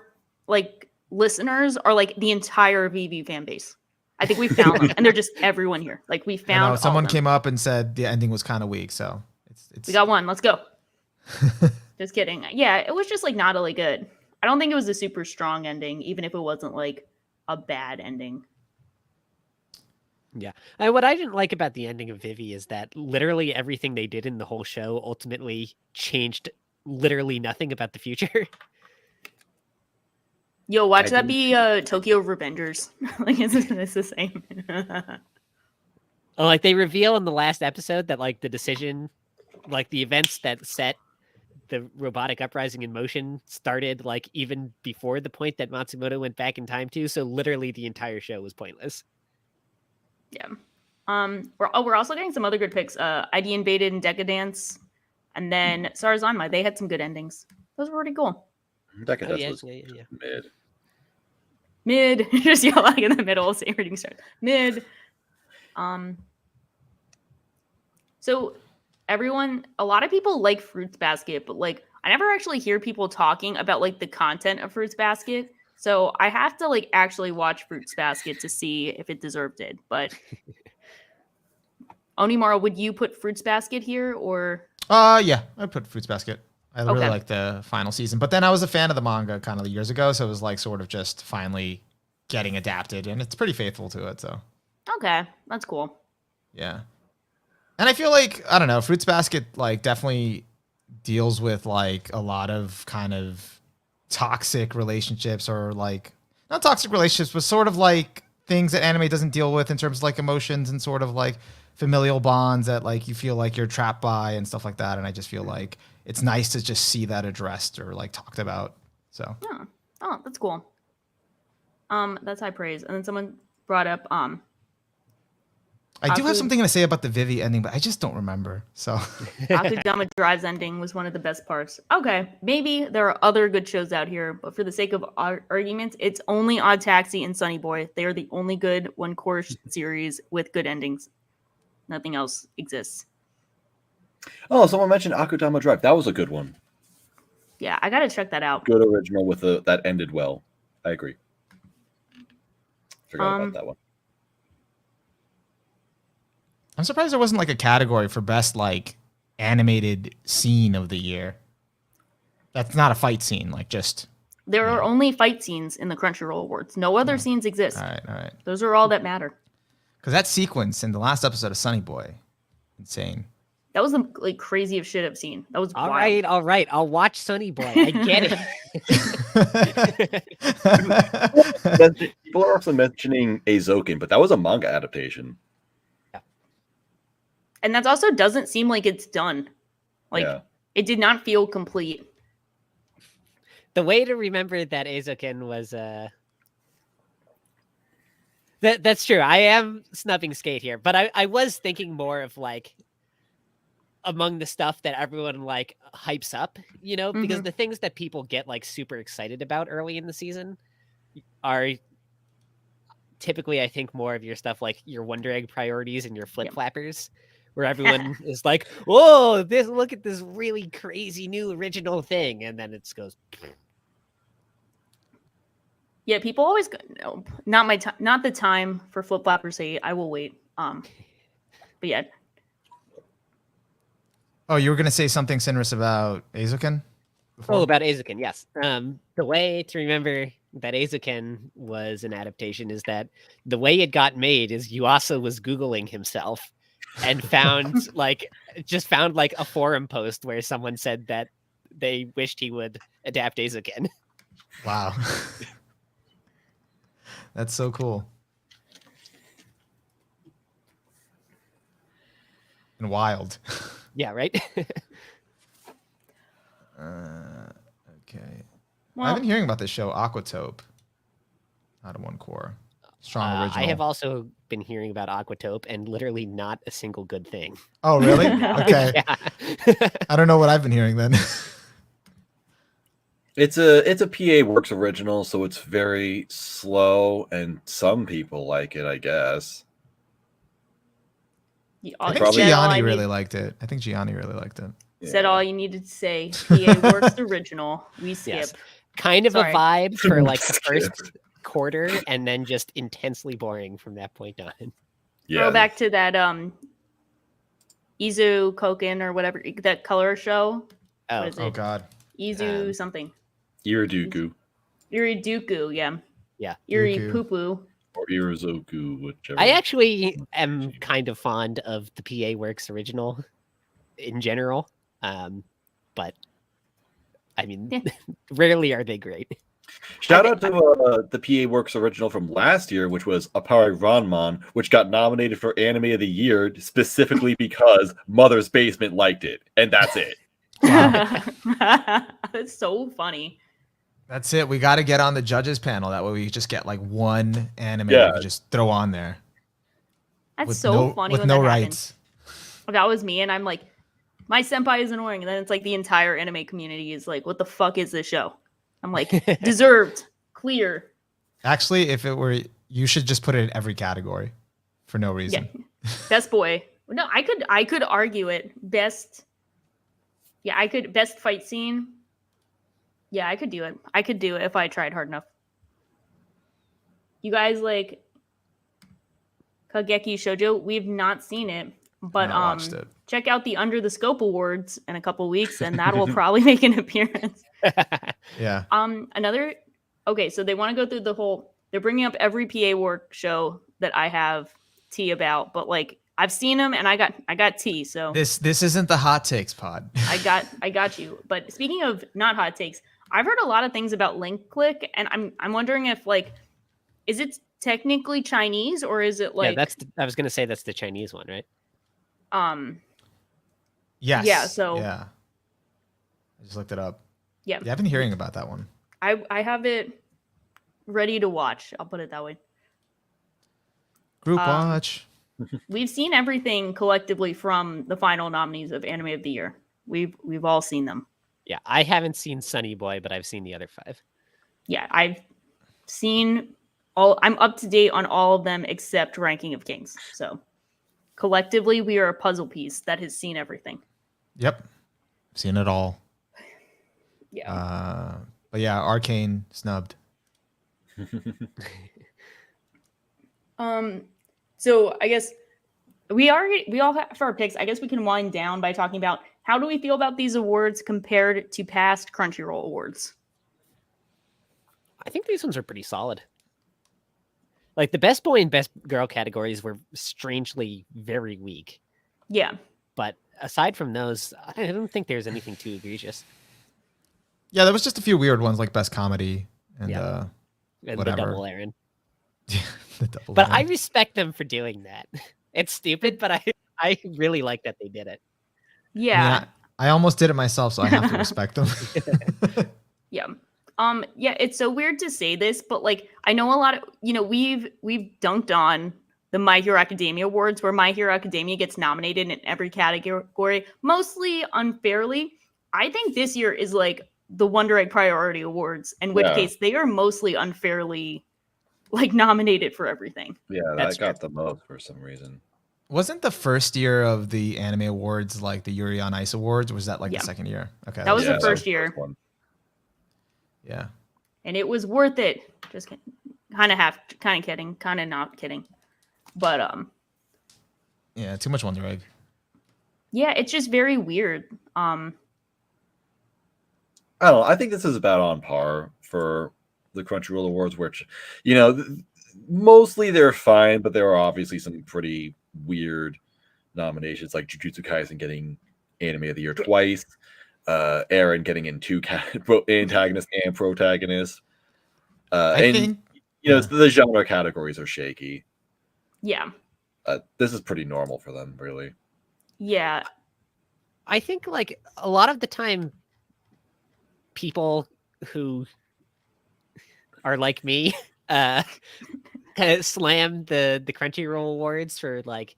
like listeners are like the entire VV fan base. I think we found them, and they're just everyone here. Like we I found know, someone all of them. came up and said the ending was kind of weak, so it's We got one. Let's go. Just kidding. Yeah, it was just like not really good. I don't think it was a super strong ending, even if it wasn't like a bad ending. Yeah. And what I didn't like about the ending of Vivi is that literally everything they did in the whole show ultimately changed literally nothing about the future. Yo, watch I that didn't be Tokyo Revengers. Like it's the same. Like they reveal in the last episode that like the decision, like the events that set the robotic uprising in motion started like even before the point that Matsumoto went back in time to. So literally the entire show was pointless. Yeah. We're also getting some other good picks. ID Invaded and Decadence, and then Sarazanmai. They had some good endings. Those were pretty cool. Decadence was yeah. mid. Mid, just yell like in the middle. Say reading start. Mid. So everyone, a lot of people like Fruits Basket, but like I never actually hear people talking about like the content of Fruits Basket. So I have to like actually watch Fruits Basket to see if it deserved it. But Onimaro, would you put Fruits Basket here or? Yeah, I'd put Fruits Basket. I really Okay. like the final season, but then I was a fan of the manga kind of years ago, so it was like sort of just finally getting adapted, and it's pretty faithful to it. So Okay, that's cool. yeah, and I feel like I don't know, Fruits Basket like definitely deals with like a lot of kind of toxic relationships or like not toxic relationships, but sort of like things that anime doesn't deal with in terms of like emotions and sort of like familial bonds that like you feel like you're trapped by and stuff like that. And I just feel like it's nice to just see that addressed or like talked about. So Yeah. Oh, that's cool. That's high praise. And then someone brought up I do have Aku- something to say about the Vivi ending, but I just don't remember. So Akudama Drive's ending was one of the best parts. Okay, maybe there are other good shows out here, but for the sake of arguments, it's only Odd Taxi and Sunny Boy. They are the only good one course series with good endings. Nothing else exists. Oh, someone mentioned Akudama Drive. That was a good one. Yeah, I gotta check that out. Good original with that ended well. I agree. Forgot about that one. I'm surprised there wasn't like a category for best like animated scene of the year. That's not a fight scene, like just There are only fight scenes in the Crunchyroll Awards. No other scenes exist. all right. Those are all that matter. Because that sequence in the last episode of Sunny Boy, insane. That was the like craziest shit I've seen. That was All wild. right. I'll watch Sunny Boy. I get it. People are also mentioning Azoken, but that was a manga adaptation. and that also doesn't seem like it's done. Like Yeah. it did not feel complete. The way to remember that Eizouken was that's true. I am snubbing Skate here, but I was thinking more of like among the stuff that everyone like hypes up, you know, because the things that people get like super excited about early in the season are typically, I think, more of your stuff like your Wonder Egg priorities and your flip flappers, where everyone is like, "Oh, look at this really crazy new original thing," and then it goes. Yeah, people always go, no, not my time, not the time for flip flappers 8. I will wait. But yeah. Oh, you were gonna say something, Sinris, about Eizouken? Oh, about Eizouken, yes. The way to remember that Eizouken was an adaptation is that the way it got made is Yuasa was Googling himself and found found like a forum post where someone said that they wished he would adapt Eizouken. Wow. That's so cool. And wild. Yeah, right? Okay. Well, I've been hearing about this show, Aquatope. Out of one core. Strong original. I have also been hearing about Aquatope and literally not a single good thing. Oh, really? Okay. Yeah. I don't know what I've been hearing then. It's a PA Works original, so it's very slow, and some people like it, I guess. I think Probably- Gianni really liked it. I think Gianni really liked it. Said all you needed to say. PA Works original. We skip. Yes. Kind of Sorry. a vibe for like the Skip. first quarter and then just intensely boring from that point on. Yeah. Throw back to that Izu Koken or whatever, that color show. Oh, What is Oh it? God. Izu something. Iriduku Iriduku, yeah. Yeah. Iri Duku. Poo Poo. or Irizoku, whichever. I actually am kind of fond of the PA Works original in general. But I mean, Yeah. rarely are they great. Shout out to the PA Works original from last year, which was Apare Ranman, which got nominated for Anime of the Year specifically because Mother's Basement liked it, and that's it. Wow. That's so funny. That's it. We got to get on the judges panel. That way we just get like one anime Yeah. we just throw on there. That's with so no, funny with when no that rights. happens. If that was me and I'm like, my senpai is annoying, and then it's like the entire anime community is like, what the fuck is this show? I'm like, deserved, clear. Actually, if it were, you should just put it in every category for no reason. Best boy. No, I could argue it. Best. Yeah, I could. Best fight scene. Yeah, I could do it. I could do it if I tried hard enough. You guys like Kageki Shoujo? We've not seen it, but Not watched it. check out the Under the Scope Awards in a couple weeks, and that will probably make an appearance. Yeah. Another. Okay, so they want to go through the whole. They're bringing up every PA work show that I have tea about, but like I've seen them and I got tea. So This isn't the hot takes pod. I got you. But speaking of not hot takes, I've heard a lot of things about Link Click, and I'm wondering if like, is it technically Chinese or is it like I was gonna say that's the Chinese one, right? Yes. Yeah, so- Yeah. I just looked it up. yeah. Yeah, I've been hearing about that one. I have it ready to watch. I'll put it that way. Group Um, watch. We've seen everything collectively from the final nominees of Anime of the Year. We've all seen them. Yeah, I haven't seen Sunny Boy, but I've seen the other 5. Yeah, I've seen all. I'm up to date on all of them except Ranking of Kings. So collectively, we are a puzzle piece that has seen everything. Yep. Seen it all. Yeah. But yeah, Arcane snubbed. So I guess we all have our picks. I guess we can wind down by talking about how do we feel about these awards compared to past Crunchyroll awards. I think these ones are pretty solid. Like the best boy and best girl categories were strangely very weak. Yeah. But aside from those, I don't think there's anything too egregious. Yeah, there was just a few weird ones like best comedy and And Whatever. the double Aaron. the double. But I line. respect them for doing that. It's stupid, but I really like that they did it. Yeah. I mean, I almost did it myself, so I have to respect them. Yeah. Yeah, it's so weird to say this, but like I know a lot of we've dunked on the My Hero Academia awards where My Hero Academia gets nominated in every category, mostly unfairly. I think this year is like the Wonder Egg Priority Awards, in which Yeah. case they are mostly unfairly like nominated for everything. Yeah, That's that got the most for some reason. Wasn't the first year of the anime awards like the Yuri on Ice awards? Or was that like Yeah. the second year? Okay, That was Yeah, the first year, one. yeah. and it was worth it. Just kind of kidding, kind of not kidding, but Yeah, too much Wonder Egg. yeah, it's just very weird. I don't know. I think this is about on par for the Crunchyroll Awards, which, mostly they're fine, but there are obviously some pretty weird nominations, like Jujutsu Kaisen getting Anime of the Year twice, Aaron getting in two Antagonist and Protagonist. I think the genre categories are shaky. Yeah. This is pretty normal for them, really. Yeah. I think like a lot of the time people who are like me kind of slam the Crunchyroll awards for like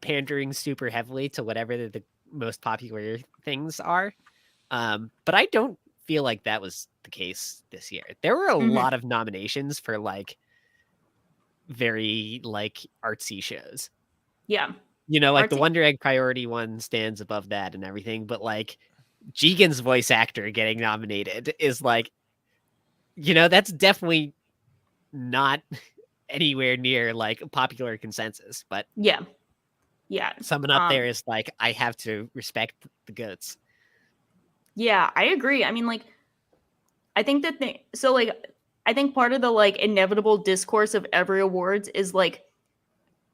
pandering super heavily to whatever the most popular things are. But I don't feel like that was the case this year. There were a lot of nominations for like very like artsy shows. Yeah. Like the Artsy. Wonder Egg Priority one stands above that and everything, but like Jigen's voice actor getting nominated is like, that's definitely not anywhere near like popular consensus, but Yeah. someone up there is like, I have to respect the goats. Yeah, I agree. I mean, like, I think I think part of the like inevitable discourse of every awards is like,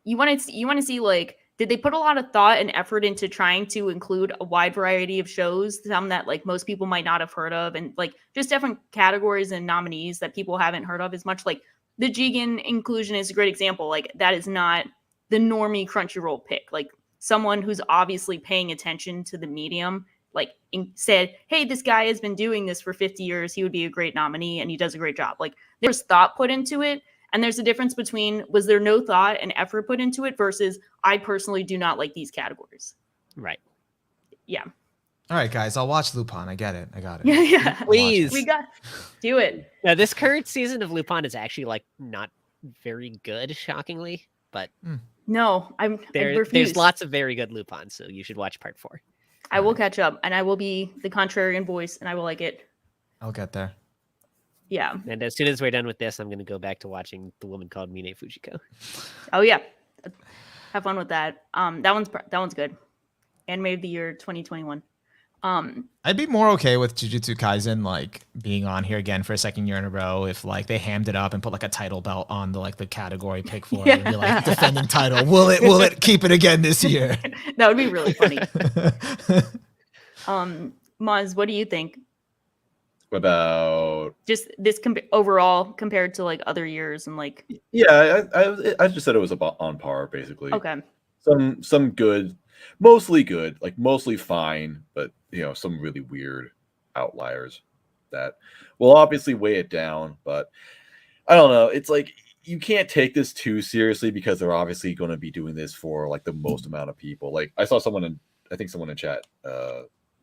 you want to see like, did they put a lot of thought and effort into trying to include a wide variety of shows, some that like most people might not have heard of, and like just different categories and nominees that people haven't heard of as much. Like the Jigen inclusion is a great example. Like that is not the normie Crunchyroll pick. Like someone who's obviously paying attention to the medium, like said, hey, this guy has been doing this for 50 years. He would be a great nominee and he does a great job. Like there's thought put into it. And there's a difference between was there no thought and effort put into it versus I personally do not like these categories. Right. Yeah. All right, guys, I'll watch Lupin. I get it. I got it. Yeah. I'll watch Please. We got do it. Now, this current season of Lupin is actually like not very good, shockingly, but No, I refuse. there's lots of very good Lupin, so you should watch part 4. I will catch up and I will be the contrarian voice and I will like it. I'll get there. Yeah. And as soon as we're done with this, I'm going to go back to watching The Woman Called Mine Fujiko. Oh yeah. Have fun with that. That one's good. Anime of the Year 2021. I'd be more okay with Jujutsu Kaisen like being on here again for a second year in a row if like they hammed it up and put like a title belt on the like the category pick for it and be like defending title. Will it keep it again this year? That would be really funny. Maz, what do you think? About Just this overall compared to like other years and like I just said it was about on par basically. okay. Some good, mostly good, like mostly fine, but some really weird outliers that will obviously weigh it down. But I don't know. It's like you can't take this too seriously because they're obviously going to be doing this for like the most amount of people. Like I saw someone in chat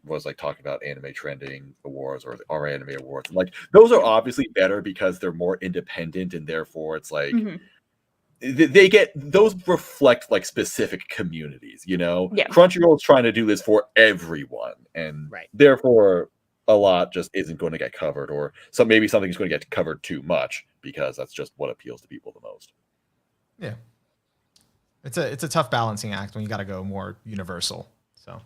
was like talking about anime trending awards or our anime awards. Like those are obviously better because they're more independent and therefore it's like they get those reflect like specific communities, Yeah. Crunchyroll is trying to do this for everyone and therefore a lot just isn't going to get covered or maybe something's going to get covered too much because that's just what appeals to people the most. Yeah. It's a tough balancing act when you got to go more universal. So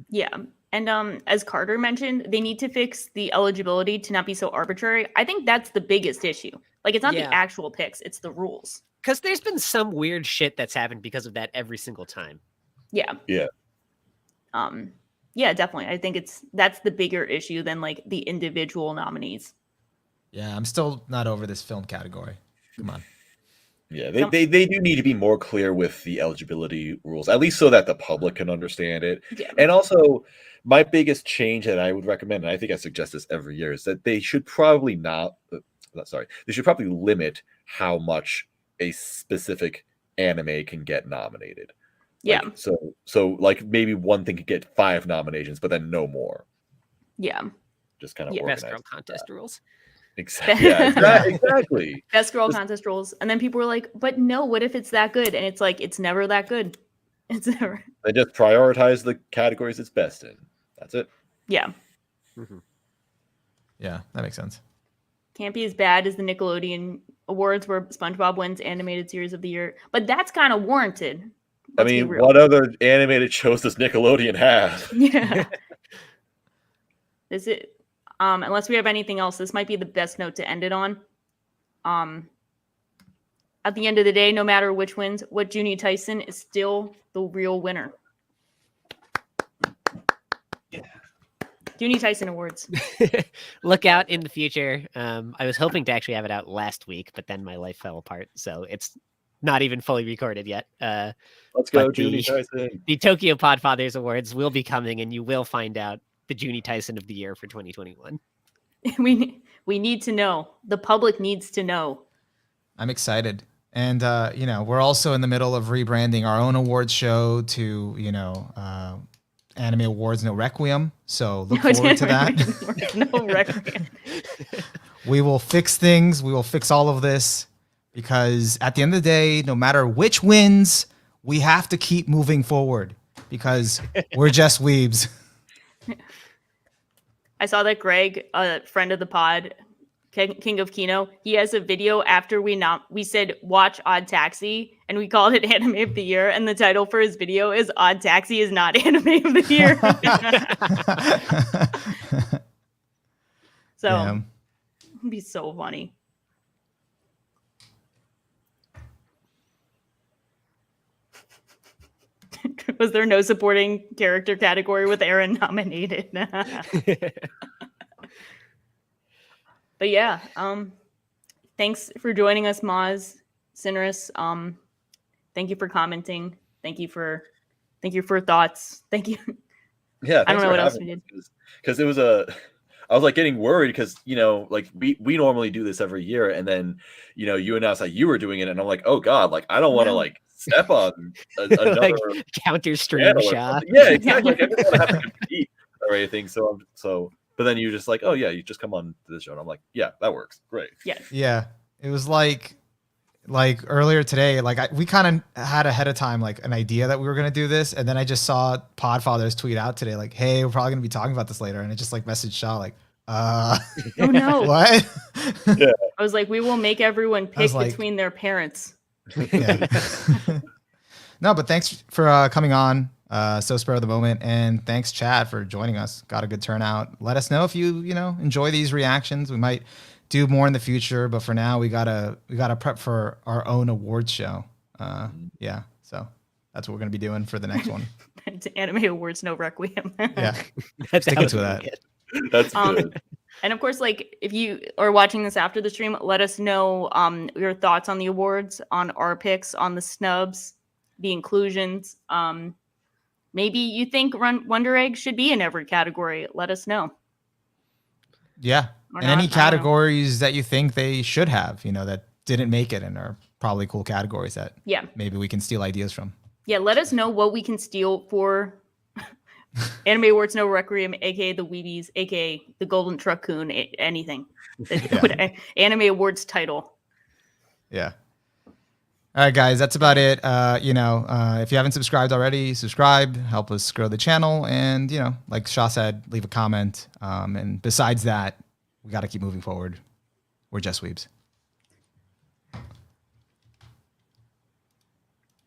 Yeah. And as Carter mentioned, they need to fix the eligibility to not be so arbitrary. I think that's the biggest issue. Like it's not the actual picks, it's the rules. Because there's been some weird shit that's happened because of that every single time. Yeah. Yeah. Yeah, definitely. I think that's the bigger issue than like the individual nominees. yeah, I'm still not over this film category. Come on. Yeah, Some- they do need to be more clear with the eligibility rules, at least so that the public can understand it. Yeah. And also, my biggest change that I would recommend, and I think I suggest this every year, is that they should probably they should probably limit how much a specific anime can get nominated. Yeah. Like, so like maybe one thing could get 5 nominations, but then no more. Yeah. Just kind of Yeah. Best organize girl contest rules. Exactly. Yeah, exactly. Best girl Just- contest rules. And then people were like, but no, what if it's that good? And it's like, it's never that good. It's never. They just prioritize the categories it's best in. That's it. Yeah. Yeah, that makes sense. Can't be as bad as the Nickelodeon Awards where SpongeBob wins Animated Series of the Year. But that's kind of warranted. I Let's be mean, real. what other animated shows does Nickelodeon have? Yeah. Is it unless we have anything else, this might be the best note to end it on. At the end of the day, no matter which wins, what Junie Tyson is still the real winner. Yeah. Junie Tyson Awards. Look out in the future. I was hoping to actually have it out last week, but then my life fell apart, so it's not even fully recorded yet. Let's go, But Junie Tyson. The Tokyo Podfathers Awards will be coming, and you will find out the Junie Tyson of the year for 2021. We need to know. The public needs to know. I'm excited. And, we're also in the middle of rebranding our own awards show to, Anime Awards No Requiem. So look forward to that. No requiem. We will fix things. We will fix all of this because at the end of the day, no matter which wins, we have to keep moving forward because we're just weebs. I saw that Greg, a friend of the pod, King of Kino, he has a video after we said watch Odd Taxi and we called it Anime of the Year, and the title for his video is Odd Taxi is not Anime of the Year. So Damn. it'd be so funny. Was there no supporting character category with Aaron nominated? But yeah, thanks for joining us, Maz, Cinerus. Thank you for commenting. Thank you for thoughts. Thank you. Yeah, I don't thanks know for what else having we us, did. because it was I was like getting worried because like we normally do this every year, and then you announced that you were doing it, and I'm like, oh god, like I don't want to No. like step on another Like counter stream channel or shot. something. Yeah, exactly. Like I didn't want to have to compete or anything. But then you just like, oh yeah, you just come on to this show, and I'm like, yeah, that works, great. Yeah. It was like earlier today, we kind of had ahead of time like an idea that we were gonna do this, and then I just saw Podfathers tweet out today like, "Hey, we're probably gonna be talking about this later," and I just like messaged Shaw like, Oh no! what?" I was like, we will make everyone pick like- between their parents. Yeah. No, but thanks for coming on. So spur of the moment, and thanks Chad for joining us. Got a good turnout. Let us know if you enjoy these reactions. We might do more in the future, but for now we gotta prep for our own awards show. Yeah, so that's what we're gonna be doing for the next one. It's Anime Awards No Requiem. Yeah, That sticking was to really that. good. That's good. And of course, like if you are watching this after the stream, let us know your thoughts on the awards, on our picks, on the snubs, the inclusions. Maybe you think Wonder Egg should be in every category. Let us know. Yeah, Or and not, any I don't know. categories that you think they should have, that didn't make it and are probably cool categories that Yeah. maybe we can steal ideas from. Yeah, let us know what we can steal for Anime Awards No Requiem, aka the Weebies, aka the Golden Truckoon, anything. Anime Awards title. Yeah. All right, guys, that's about it. If you haven't subscribed already, subscribe, help us grow the channel. And, like Shaw said, leave a comment. And besides that, we got to keep moving forward. We're just Weebs.